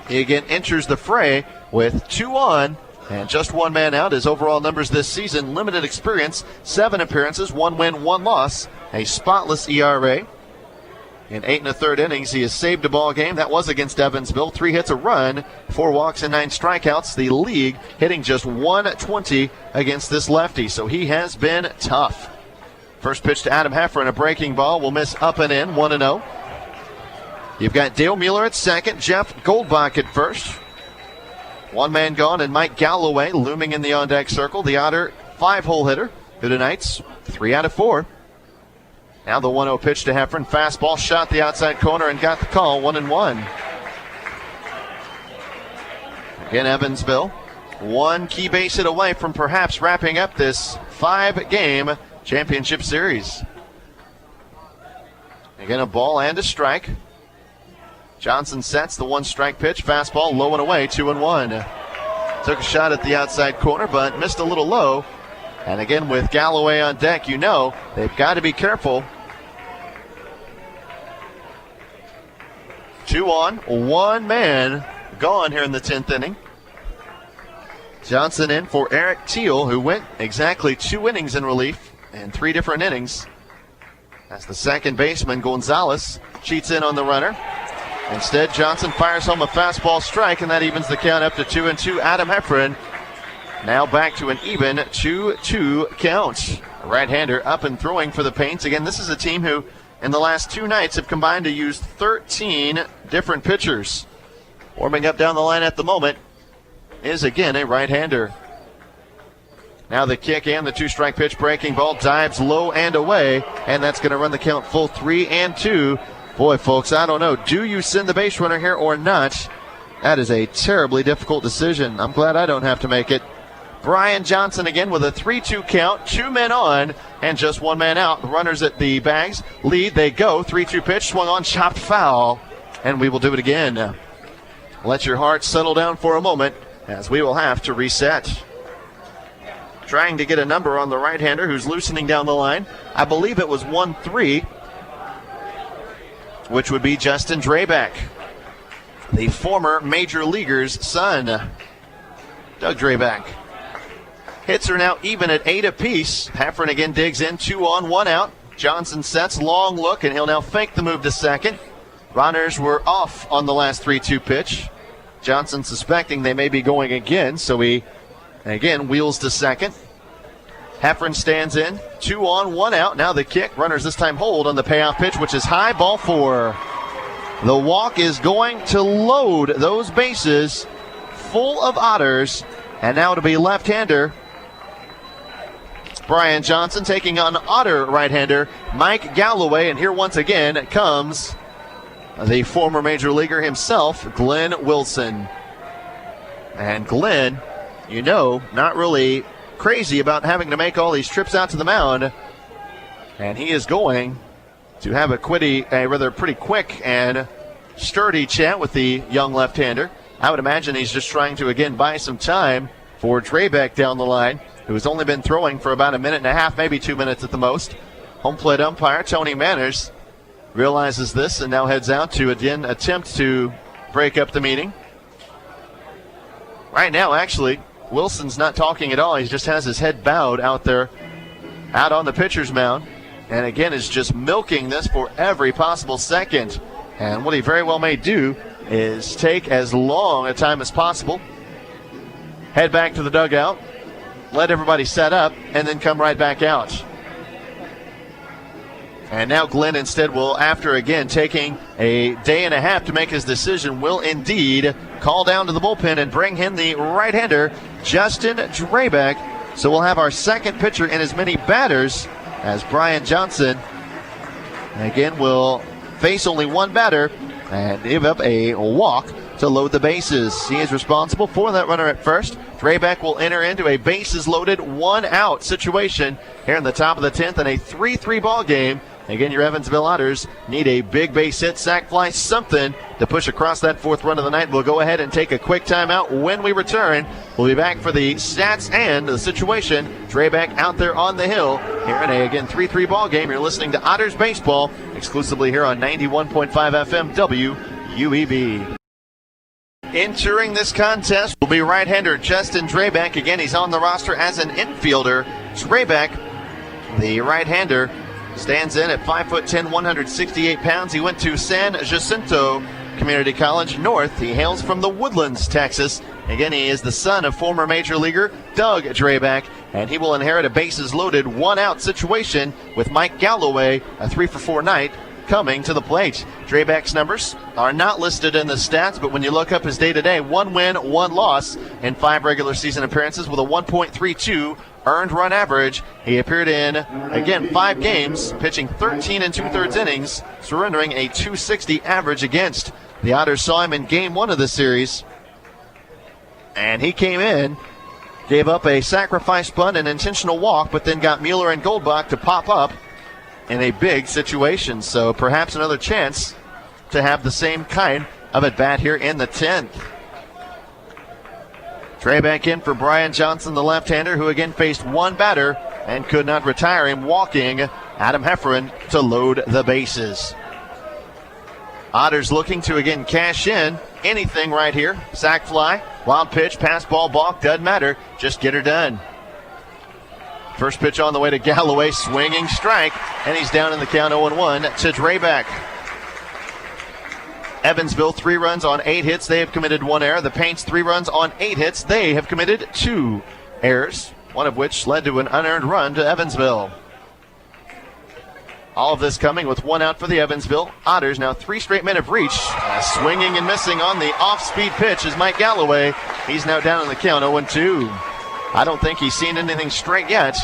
He again enters the fray with 2 on and just 1 man out. His overall numbers this season: limited experience, 7 appearances, 1 win, 1 loss, a spotless ERA. In 8 1/3 innings, he has saved a ball game. That was against Evansville. 3 hits, a run, 4 walks, and 9 strikeouts. The league hitting just 120 against this lefty, so he has been tough. First pitch to Adam Heffron, a breaking ball, will miss up and in, 1-0. You've got Dale Mueller at second, Jeff Goldbach at first. 1 man gone, and Mike Galloway looming in the on-deck circle. The Otter 5-hole hitter who tonight's 3 out of 4. Now the 1-0 pitch to Heffron. Fastball shot the outside corner and got the call, 1-1. Again, Evansville, 1 key base hit away from perhaps wrapping up this 5-game championship series. Again, a ball and a strike. Johnson sets the 1-strike pitch. Fastball low and away, 2-1. Took a shot at the outside corner, but missed a little low. And again, with Galloway on deck, you know they've got to be careful. 2 on, 1 man gone here in the 10th inning. Johnson in for Eric Teal, who went exactly 2 innings in relief in 3 different innings. That's the second baseman, Gonzalez, cheats in on the runner. Instead, Johnson fires home a fastball strike, and that evens the count up to 2-2. Adam Heffron now back to an even 2-2 count. A right-hander up and throwing for the Paints. Again, this is a team who, in the last 2 nights, have combined to use 13 different pitchers. Warming up down the line at the moment is, again, a right-hander. Now the kick and the 2-strike pitch. Breaking ball dives low and away, and that's going to run the count full 3-2. Boy, folks, I don't know. Do you send the base runner here or not? That is a terribly difficult decision. I'm glad I don't have to make it. Brian Johnson again with a 3-2 count. 2 men on and just 1 man out. The runners at the bags lead. They go. 3-2 pitch. Swung on. Chopped foul. And we will do it again. Let your heart settle down for a moment as we will have to reset. Trying to get a number on the right-hander who's loosening down the line. I believe it was 1-3, which would be Justin Drayback, the former Major Leaguer's son. Doug Drayback. Hits are now even at 8 apiece. Heffron again digs in, 2 on, 1 out. Johnson sets, long look, and he'll now fake the move to second. Runners were off on the last 3-2 pitch. Johnson suspecting they may be going again, so he again wheels to second. Heffron stands in, 2 on, 1 out. Now the kick. Runners this time hold on the payoff pitch, which is high, ball 4. The walk is going to load those bases full of Otters. And now to be left-hander, Brian Johnson taking on Otter right-hander Mike Galloway. And here once again comes the former Major Leaguer himself, Glenn Wilson. And Glenn, you know, not really crazy about having to make all these trips out to the mound. And he is going to have a pretty quick and sturdy chat with the young left-hander. I would imagine he's just trying to, again, buy some time for Drayback down the line, who has only been throwing for about 1.5 minutes, maybe 2 minutes at the most. Home plate umpire Tony Manners realizes this and now heads out to, again, attempt to break up the meeting. Right now, actually, Wilson's not talking at all. He just has his head bowed out there, out on the pitcher's mound, and again is just milking this for every possible second. And what he very well may do is take as long a time as possible, head back to the dugout, let everybody set up, and then come right back out. And now Glenn instead will, after again taking a day and a half to make his decision, will indeed call down to the bullpen and bring in the right-hander, Justin Drayback. So we'll have our second pitcher and as many batters as Brian Johnson. Again, will face only 1 batter and give up a walk to load the bases. He is responsible for that runner at first. Drayback will enter into a bases-loaded 1-out situation here in the top of the 10th in a 3-3 ball game. Again, your Evansville Otters need a big base hit, sac fly, something to push across that 4th run of the night. We'll go ahead and take a quick timeout. When we return, we'll be back for the stats and the situation. Drayback out there on the hill here in a, again, 3-3 ball game. You're listening to Otters Baseball exclusively here on 91.5 FM WUEV. Entering this contest will be right-hander Justin Drayback. Again, he's on the roster as an infielder. Drayback, the right-hander, stands in at 5'10", 168 pounds. He went to San Jacinto Community College North. He hails from the Woodlands, Texas. Again, he is the son of former Major Leaguer Doug Drayback, and he will inherit a bases-loaded 1-out situation with Mike Galloway, a 3-for-4 night, coming to the plate. Drayback's numbers are not listed in the stats, but when you look up his day-to-day, 1 win, 1 loss in 5 regular season appearances with a 1.32 earned run average. He appeared in, again, 5 games, pitching 13 2/3 innings, surrendering a 260 average against. The Otters saw him in Game 1 of the series, and he came in, gave up a sacrifice bunt and intentional walk, but then got Mueller and Goldbach to pop up in a big situation. So perhaps another chance to have the same kind of at-bat here in the 10th. Drayback in for Brian Johnson, the left-hander, who again faced 1 batter and could not retire him, walking Adam Heffron to load the bases. Otters looking to again cash in anything right here. Sac fly, wild pitch, pass ball, balk, doesn't matter. Just get her done. First pitch on the way to Galloway, swinging strike, and he's down in the count 0-1 to Drayback. Evansville, 3 runs on 8 hits. They have committed 1 error. The Paints, 3 runs on 8 hits. They have committed 2 errors, one of which led to an unearned run to Evansville. All of this coming with 1 out for the Evansville Otters. Now 3 straight men have reached. Swinging and missing on the off-speed pitch is Mike Galloway. He's now down in the count 0-2. I don't think he's seen anything straight yet.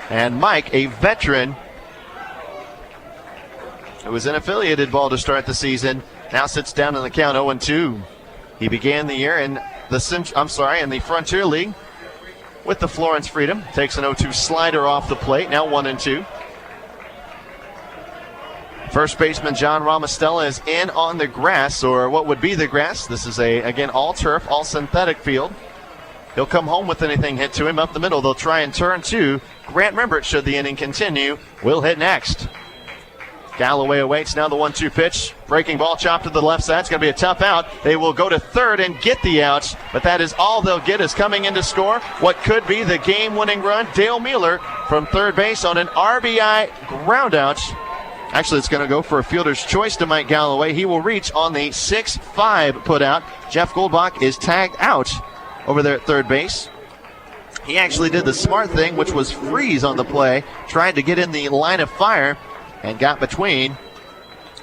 And Mike, a veteran who was an affiliated ball to start the season, now sits down in the count 0-2. He began the year in the Frontier League with the Florence Freedom. Takes an 0-2 slider off the plate, now 1-2. First baseman John Ramostella is in on the grass, or what would be the grass. This is again, all turf, all synthetic field. He'll come home with anything hit to him. Up the middle, they'll try and turn to Grant Rembert should the inning continue. Will hit next. Galloway awaits now the 1-2 pitch. Breaking ball chopped to the left side. It's going to be a tough out. They will go to third and get the outs, but that is all they'll get is coming in to score what could be the game-winning run. Dale Mueller from third base on an RBI groundout. Actually, it's going to go for a fielder's choice to Mike Galloway. He will reach on the 6-5 putout. Jeff Goldbach is tagged out over there at third base. He actually did the smart thing, which was freeze on the play. Tried to get in the line of fire and got between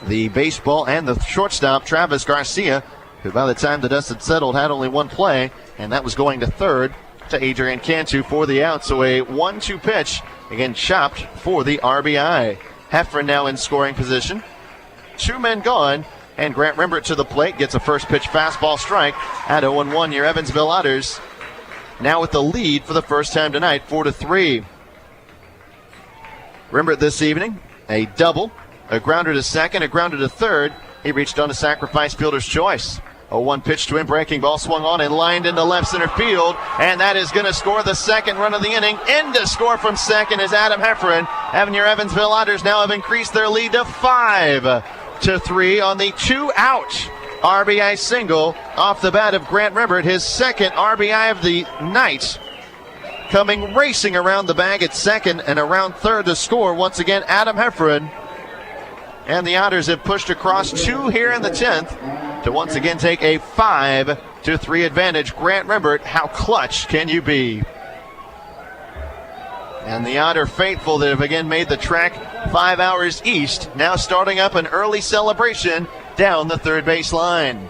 the baseball and the shortstop, Travis Garcia, who by the time the dust had settled had only one play, and that was going to third to Adrian Cantu for the out. So a 1-2 pitch, again chopped for the RBI. Heffron now in scoring position. 2 men gone, and Grant Rembert to the plate gets a first pitch fastball strike at 0-1. Your Evansville Otters now with the lead for the first time tonight, 4-3. Rembert this evening, a double, a grounder to second, a grounder to third. He reached on a sacrifice fielder's choice. 0-1 pitch to him, breaking ball swung on and lined into left center field, and that is going to score the second run of the inning. In to score from second is Adam Heffron. Your Evansville Otters now have increased their lead to 5-3 on the 2-out RBI single off the bat of Grant Rembert, his second RBI of the night. Coming racing around the bag at second and around third to score once again, Adam Heffron. And the Otters have pushed across 2 here in the 10th to once again take a 5-3 advantage. Grant Rembert, how clutch can you be? And the Otter faithful that have again made the trek 5 hours east, now starting up an early celebration down the third base line.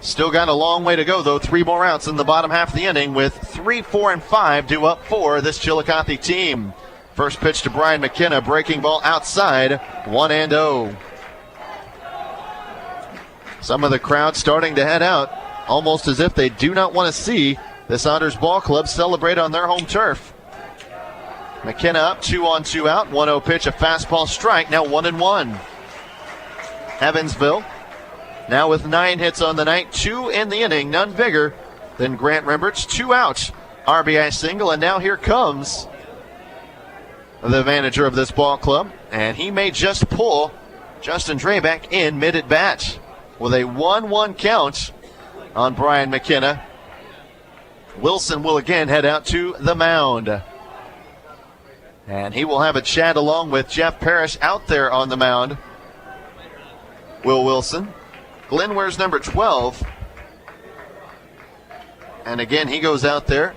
Still got a long way to go, though. 3 more outs in the bottom half of the inning with 3, 4, and 5 due up for this Chillicothe team. First pitch to Brian McKenna, breaking ball outside, 1-0. Some of the crowd starting to head out, almost as if they do not want to see this Otters ball club celebrate on their home turf. McKenna up, 2-on-2 out, 1-0 pitch, a fastball strike, now 1-1. Evansville now with 9 hits on the night, 2 in the inning, none bigger than Grant Rembert's 2-out RBI single, and now here comes the manager of this ball club, and he may just pull Justin Drayback in mid-at-bat with a 1-1 count on Brian McKenna. Wilson will again head out to the mound, and he will have a chat along with Jeff Parrish out there on the mound. Will Wilson. Glenn wears number 12, and again he goes out there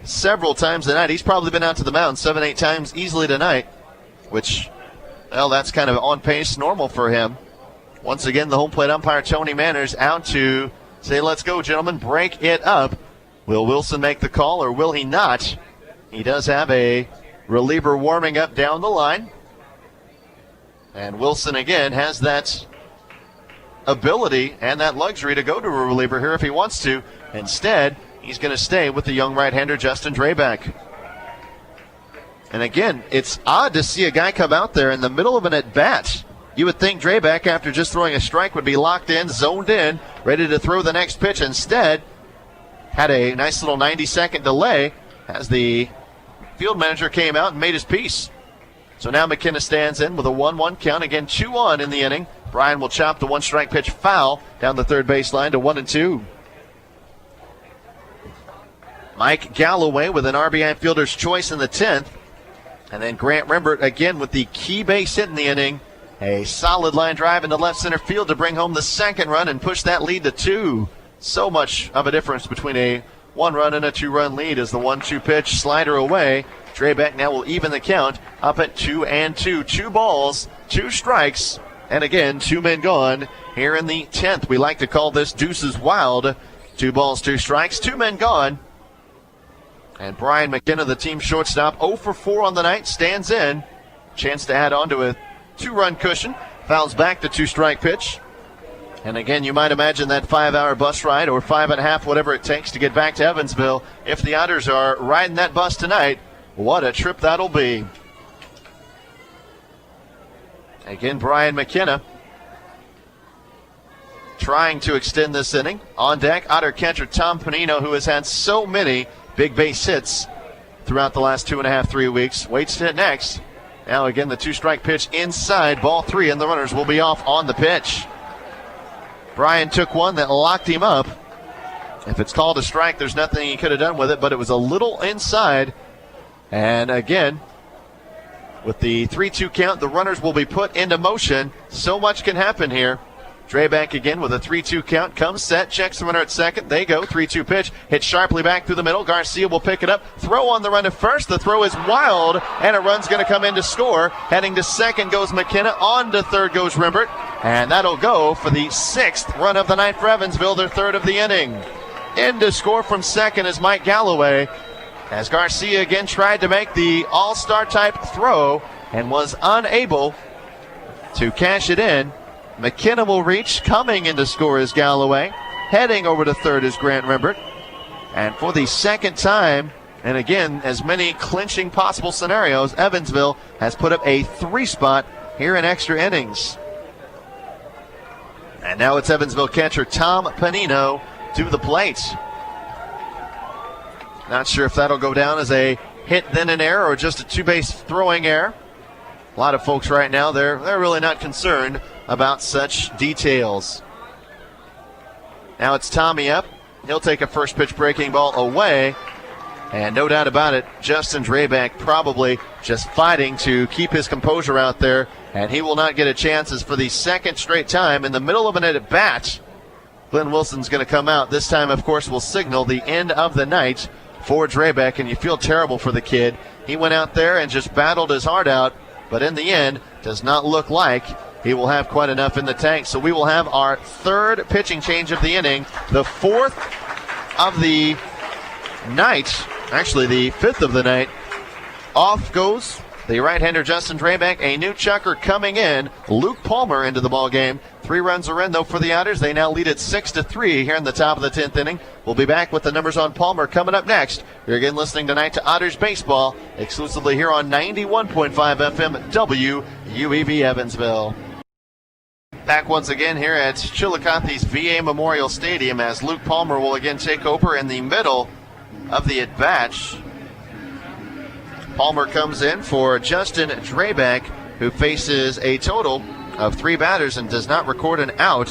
several times tonight. He's probably been out to the mound 7-8 times easily tonight, which, well, that's kind of on pace, normal for him. Once again, the home plate umpire, Tony Manners, out to say, let's go, gentlemen, break it up. Will Wilson make the call, or will he not? He does have a reliever warming up down the line. And Wilson, again, has that ability and that luxury to go to a reliever here if he wants to. Instead, he's going to stay with the young right-hander, Justin Drayback. And again, it's odd to see a guy come out there in the middle of an at-bat. You would think Drayback, after just throwing a strike, would be locked in, zoned in, ready to throw the next pitch. Instead, had a nice little 90-second delay as the field manager came out and made his piece. So now McKenna stands in with a 1-1 count. Again, 2-on in the inning. Brian will chop the one-strike pitch foul down the third baseline to 1-2. Mike Galloway with an RBI fielder's choice in the 10th. And then Grant Rembert again with the key base hit in the inning. A solid line drive into left center field to bring home the second run and push that lead to 2. So much of a difference between a 1-run and a 2-run lead as the 1-2 pitch slider away. Drayback now will even the count up at 2-2. 2 balls, 2 strikes, and again, 2 men gone here in the 10th. We like to call this Deuces Wild. 2 balls, 2 strikes, 2 men gone. And Brian McKenna, the team shortstop, 0 for 4 on the night, stands in. Chance to add on to a 2-run cushion. Fouls back the 2-strike pitch. And again, you might imagine that 5-hour bus ride, or 5.5, whatever it takes to get back to Evansville. If the Otters are riding that bus tonight, what a trip that'll be. Again, Brian McKenna trying to extend this inning. On deck, Otter catcher Tom Panino, who has had so many big base hits throughout the last 2.5, 3 weeks. Waits to hit next. Now again, the 2-strike pitch inside, ball 3, and the runners will be off on the pitch. Brian took one that locked him up. If it's called a strike, there's nothing he could have done with it, but it was a little inside. And again, with the 3-2 count, the runners will be put into motion. So much can happen here. Drayback again with a 3-2 count. Comes set, checks the runner at second. They go, 3-2 pitch. Hit sharply back through the middle. Garcia will pick it up. Throw on the run to first. The throw is wild, and a run's going to come in to score. Heading to second goes McKenna. On to third goes Rimbert. And that'll go for the 6th run of the night for Evansville, their 3rd of the inning. In to score from second is Mike Galloway, as Garcia again tried to make the all-star type throw and was unable to cash it in. McKenna will reach. Coming in to score is Galloway. Heading over to third is Grant Rimbert. And for the second time, and again, as many clinching possible scenarios, Evansville has put up a 3-spot here in extra innings. And now it's Evansville catcher Tom Panino to the plate. Not sure if that'll go down as a hit, then an error, or just a 2-base throwing error. A lot of folks right now, they're really not concerned about such details. Now it's Tommy up. He'll take a first pitch breaking ball away. And no doubt about it, Justin Drayback probably just fighting to keep his composure out there. And he will not get a chance, as for the second straight time in the middle of an at-bat, Glenn Wilson's going to come out. This time, of course, will signal the end of the night for Drayback. And you feel terrible for the kid. He went out there and just battled his heart out. But in the end, does not look like he will have quite enough in the tank. So we will have our 3rd pitching change of the inning, the 4th of the night, actually the 5th of the night. Off goes the right-hander Justin Drayback. A new chucker coming in, Luke Palmer, into the ball game. 3 runs are in, though, for the Otters. They now lead it 6-3 here in the top of the 10th inning. We'll be back with the numbers on Palmer coming up next. You're again listening tonight to Otters Baseball, exclusively here on 91.5 FM WUEV Evansville. Back once again here at Chillicothe's VA Memorial Stadium, as Luke Palmer will again take over in the middle of the at-bat. Palmer comes in for Justin Drayback, who faces a total of 3 batters and does not record an out.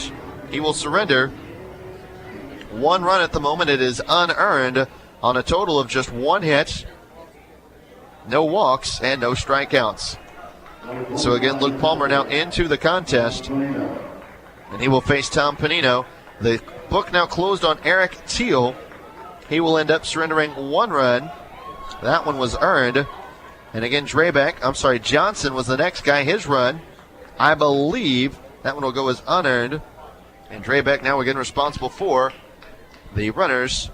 He will surrender 1 run at the moment. It is unearned on a total of just 1 hit, no walks, and no strikeouts. So again, Luke Palmer now into the contest, and he will face Tom Panino. The book now closed on Eric Teal. He will end up surrendering 1 run. That one was earned. And again, Johnson was the next guy. His run, I believe, that one will go as unearned. And Drayback now again responsible for the runners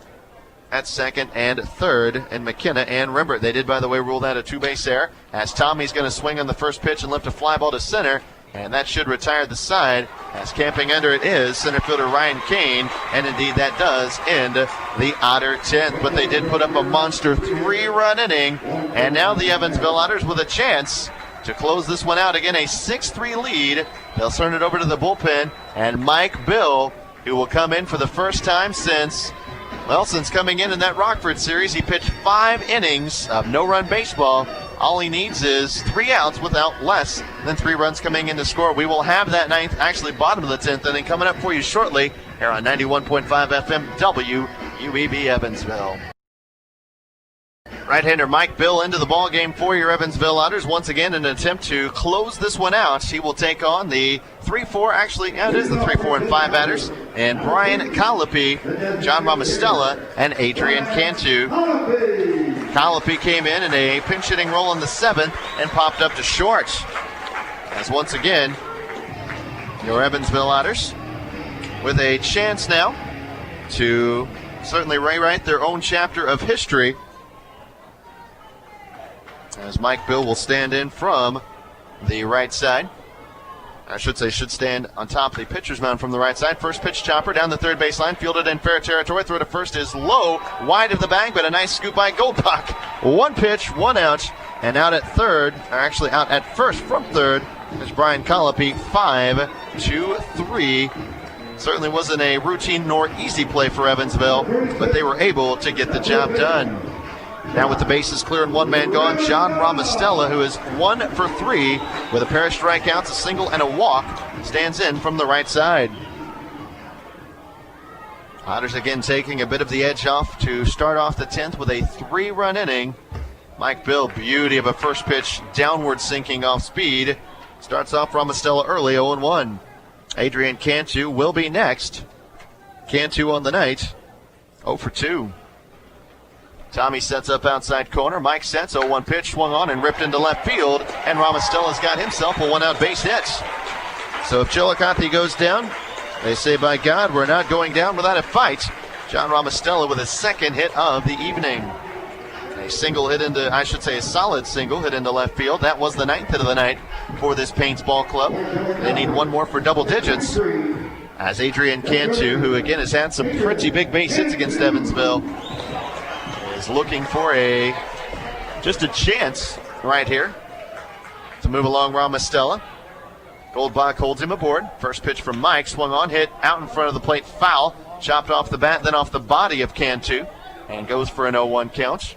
at second and third, and McKenna and Rimbert. They did, by the way, rule that a 2-base error, as Tommy's going to swing on the first pitch and lift a fly ball to center. And that should retire the side, as camping under it is center fielder Ryan Kane. And indeed, that does end the Otter 10th. But they did put up a monster 3-run inning. And now the Evansville Otters with a chance to close this one out. Again, a 6-3 lead. They'll turn it over to the bullpen. And Mike Bill, who will come in for the first time since coming in that Rockford series. He pitched 5 innings of no-run baseball. All he needs is 3 outs without less than 3 runs coming in to score. We will have that 9th, actually bottom of the 10th inning, coming up for you shortly here on 91.5 FM WUEV Evansville. Right-hander Mike Bill into the ball game for your Evansville Otters. Once again, in an attempt to close this one out, he will take on the 3-4, it is the 3-4 and 5 batters, and Brian Colopy, John Mamastella, and Adrian Cantu. Colopy came in a pinch hitting role in the 7th and popped up to short. As once again, your Evansville Otters with a chance now to certainly rewrite their own chapter of history as Mike Bill will stand in from the right side. I should say should stand on top of the pitcher's mound from the right side. First pitch chopper down the third baseline, fielded in fair territory. Throw to first is low, wide of the bag, but a nice scoop by Goldbach. One pitch, one out, and out at third, or actually out at first from third, is Brian Colopy. 5-2-3. Certainly wasn't a routine nor easy play for Evansville, but they were able to get the job done. Now with the bases clear and one man gone, John Ramostella, who is 1 for 3 with a pair of strikeouts, a single, and a walk, stands in from the right side. Otters again taking a bit of the edge off to start off the 10th with a 3-run inning. Mike Bill, beauty of a first pitch, downward sinking off speed. Starts off Ramostella early, 0-1. Adrian Cantu will be next. Cantu on the night, 0 for 2. Tommy sets up outside corner. Mike sets, 0-1 pitch, swung on and ripped into left field. And Ramostella's got himself a one-out base hit. So if Chillicothe goes down, they say, by God, we're not going down without a fight. John Ramostella with his second hit of the evening. A single hit into, I should say a solid single hit into left field. That was the 9th hit of the night for this Paints ball club. They need one more for double digits. As Adrian Cantu, who again has had some pretty big base hits against Evansville, is looking for just a chance right here to move along Ramostella. Goldbach holds him aboard. First pitch from Mike, swung on, hit out in front of the plate, foul. Chopped off the bat, then off the body of Cantu, and goes for an 0-1 count.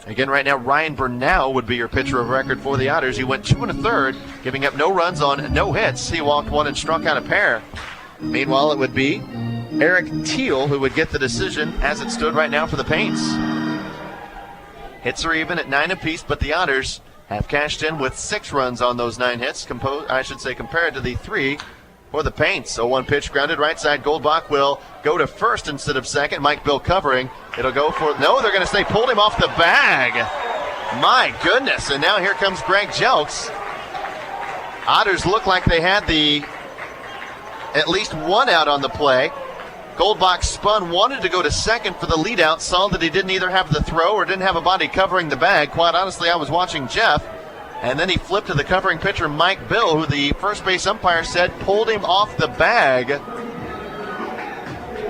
Again, right now, Ryan Burnell would be your pitcher of record for the Otters. He went 2 1/3, giving up no runs on no hits. He walked one and struck out a pair. Meanwhile, it would be Eric Teal who would get the decision as it stood right now for the Paints. Hits are even at 9 apiece, but the Otters have cashed in with 6 runs on those 9 hits, compared to the 3 for the Paints. So 1 pitch grounded right side. Goldbach will go to first instead of second. Mike Bill covering. It'll go for, no, they're going to say pulled him off the bag. My goodness. And now here comes Greg Jelks. Otters look like they had at least one out on the play. Goldbach spun, wanted to go to second for the lead out, saw that he didn't either have the throw or didn't have a body covering the bag. Quite honestly, I was watching Jeff. And then he flipped to the covering pitcher, Mike Bill, who the first base umpire said pulled him off the bag.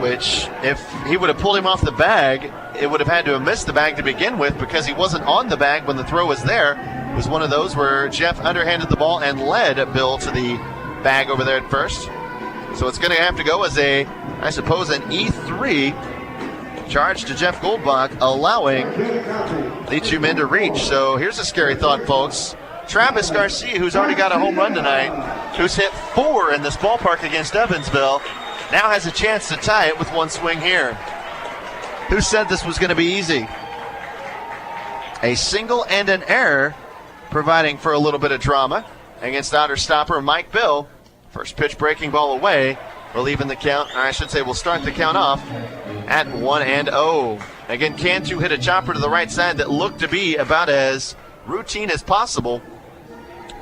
Which, if he would have pulled him off the bag, it would have had to have missed the bag to begin with because he wasn't on the bag when the throw was there. It was one of those where Jeff underhanded the ball and led Bill to the bag over there at first. So it's going to have to go as an E3 charge to Jeff Goldbach, allowing the 2 men to reach. So here's a scary thought, folks. Travis Garcia, who's already got a home run tonight, who's hit 4 in this ballpark against Evansville, now has a chance to tie it with 1 swing here. Who said this was going to be easy? A single and an error providing for a little bit of drama against Otter stopper Mike Bill. First pitch breaking ball away. We'll even the count, or I should say we'll start the count off at 1-0. Again, Cantu hit a chopper to the right side that looked to be about as routine as possible.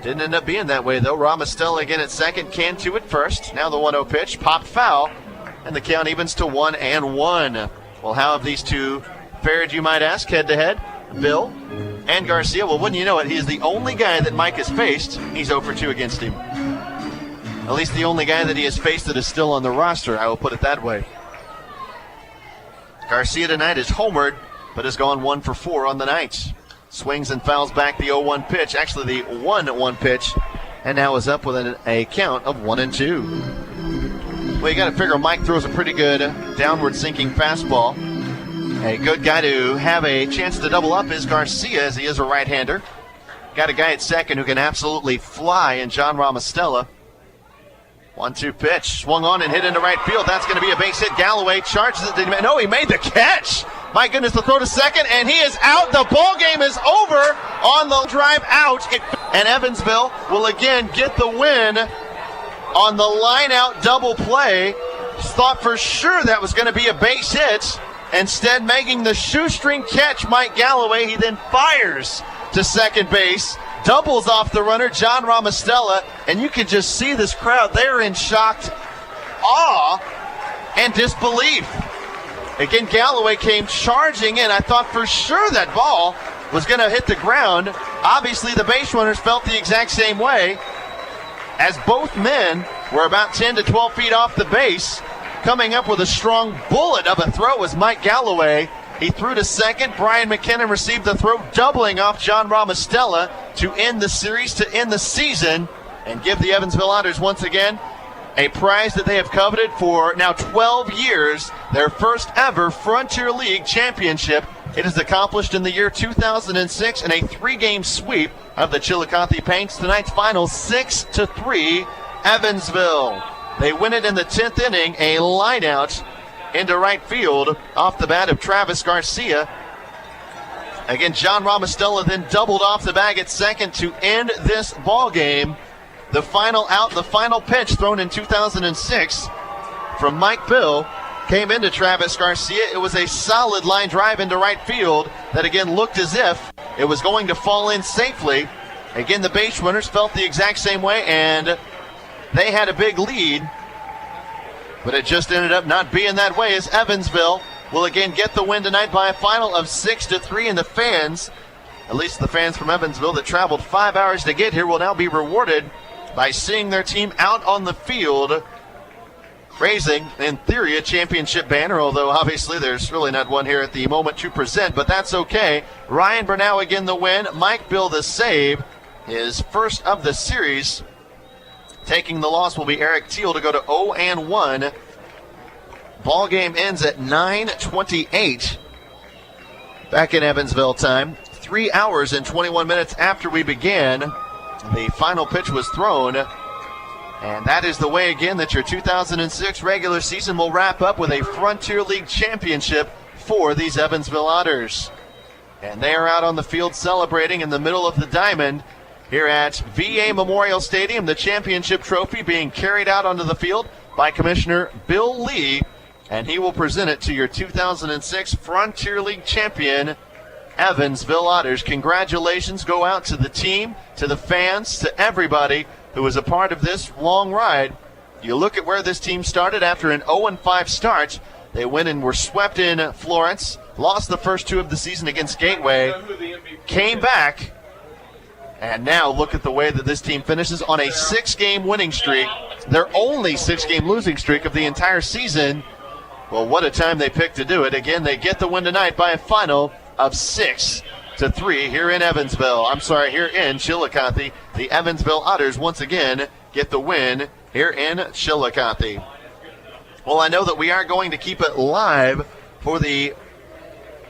Didn't end up being that way, though. Ramostella again at second, Cantu at first. Now the 1-0 pitch, popped foul, and the count evens to 1-1. Well, how have these two fared, you might ask, head-to-head? Bill and Garcia. Well, wouldn't you know it, he is the only guy that Mike has faced. He's 0 for 2 against him. At least the only guy that he has faced that is still on the roster, I will put it that way. Garcia tonight is homered, but has gone 1 for 4 on the night. Swings and fouls back the 0-1 pitch, actually the 1-1 pitch, and now is up with a count of 1-2. Well, you got to figure Mike throws a pretty good downward sinking fastball. A good guy to have a chance to double up is Garcia, as he is a right-hander. Got a guy at second who can absolutely fly in John Ramostella. 1-2 pitch, swung on and hit into right field. That's going to be a base hit. Galloway charges it. No, he made the catch. My goodness, the throw to second, and he is out. The ball game is over on the drive out. And Evansville will again get the win on the line-out double play. Thought for sure that was going to be a base hit. Instead, making the shoestring catch, Mike Galloway. He then fires to second base. Doubles off the runner, John Ramostella, and you can just see this crowd. They're in shocked awe and disbelief. Again, Galloway came charging in. I thought for sure that ball was going to hit the ground. Obviously, the base runners felt the exact same way, as both men were about 10 to 12 feet off the base. Coming up with a strong bullet of a throw was Mike Galloway. He threw to second. Brian McKinnon received the throw, doubling off John Ramostella to end the series, to end the season, and give the Evansville Otters once again a prize that they have coveted for now 12 years, their first ever Frontier League championship. It is accomplished in the year 2006 in a 3-game sweep of the Chillicothe Paints. Tonight's final 6-3 Evansville. They win it in the 10th inning, a line out into right field off the bat of Travis Garcia. Again, John Ramostella then doubled off the bag at second to end this ball game. The final out, the final pitch thrown in 2006 from Mike Bill came into Travis Garcia. It was a solid line drive into right field that again looked as if it was going to fall in safely. Again, the base runners felt the exact same way, and they had a big lead, but it just ended up not being that way, as Evansville will again get the win tonight by a final of 6-3, and the fans, at least the fans from Evansville that traveled 5 hours to get here, will now be rewarded by seeing their team out on the field raising, in theory, a championship banner, although obviously there's really not one here at the moment to present, but that's okay. Ryan Bernau again the win, Mike Bill the save, his first of the series. Taking the loss will be Eric Teal to go to 0-1. Ball game ends at 9:28 back in Evansville time. 3 hours and 21 minutes after we began, the final pitch was thrown. And that is the way, again, that your 2006 regular season will wrap up with a Frontier League championship for these Evansville Otters. And they are out on the field celebrating in the middle of the diamond here at VA Memorial Stadium. The championship trophy being carried out onto the field by Commissioner Bill Lee, and he will present it to your 2006 Frontier League champion, Evansville Otters. Congratulations go out to the team, to the fans, to everybody who was a part of this long ride. You look at where this team started after an 0-5 start. They went and were swept in Florence, lost the first 2 of the season against Gateway, came back, and now look at the way that this team finishes on a 6-game winning streak, their only 6-game losing streak of the entire season. Well, what a time they picked to do it. Again, they get the win tonight by a final of 6-3 here in Evansville. Here in Chillicothe. The Evansville Otters once again get the win here in Chillicothe. Well, I know that we are going to keep it live for the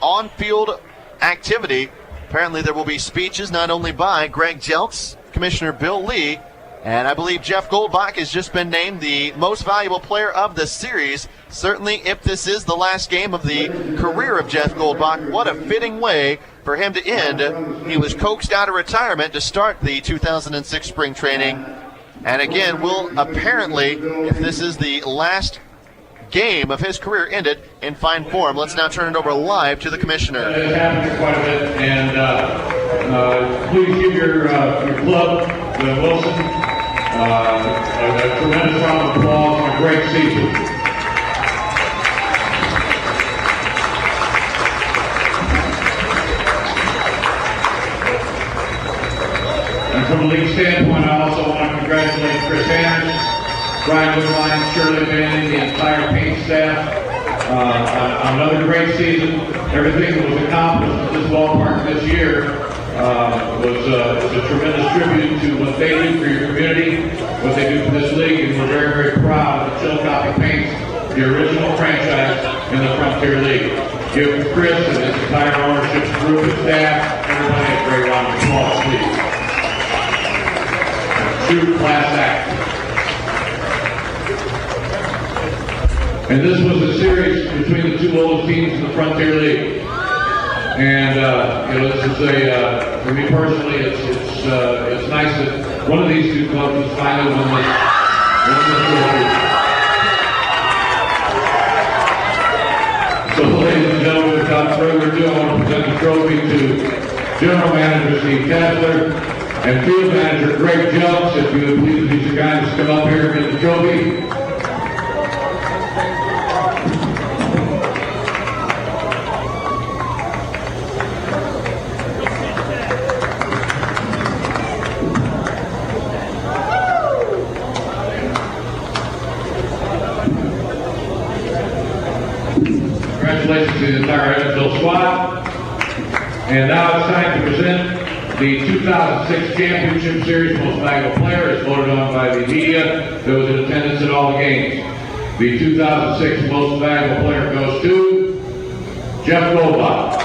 on-field activity. Apparently there will be speeches not only by Greg Jelks, Commissioner Bill Lee, and I believe Jeff Goldbach has just been named the most valuable player of the series. Certainly, if this is the last game of the career of Jeff Goldbach, what a fitting way for him to end. He was coaxed out of retirement to start the 2006 spring training. And again, will apparently, if this is the last game of his career, ended in fine form. Let's now turn it over live to the commissioner. It happened quite a bit, and please give your club, the Wilson, a tremendous round of applause and a great season. And from a league standpoint, I also want to congratulate Chris Anders, Brian Woodline, Shirley Manning, the entire Paint staff on another great season. Everything that was accomplished at this ballpark this year was a tremendous tribute to what they do for your community, what they do for this league, and we're very, very proud of the Chillicothe Paints, the original franchise in the Frontier League. Give Chris and his entire ownership group and staff, everybody a great round of applause, please. True class act. And this was a series between the 2 oldest teams in the Frontier League. And this is for me personally, it's nice that one of these 2 clubs has finally won this trophy. So, ladies and gentlemen, without further ado, I want to present the trophy to General Manager Steve Kessler and Field Manager Greg Jelks. If you would please be so kind to come up here and get the trophy. And now it's time to present the 2006 Championship Series Most Valuable Player, as voted on by the media that was in attendance at all the games. The 2006 Most Valuable Player goes to Jeff Lobach.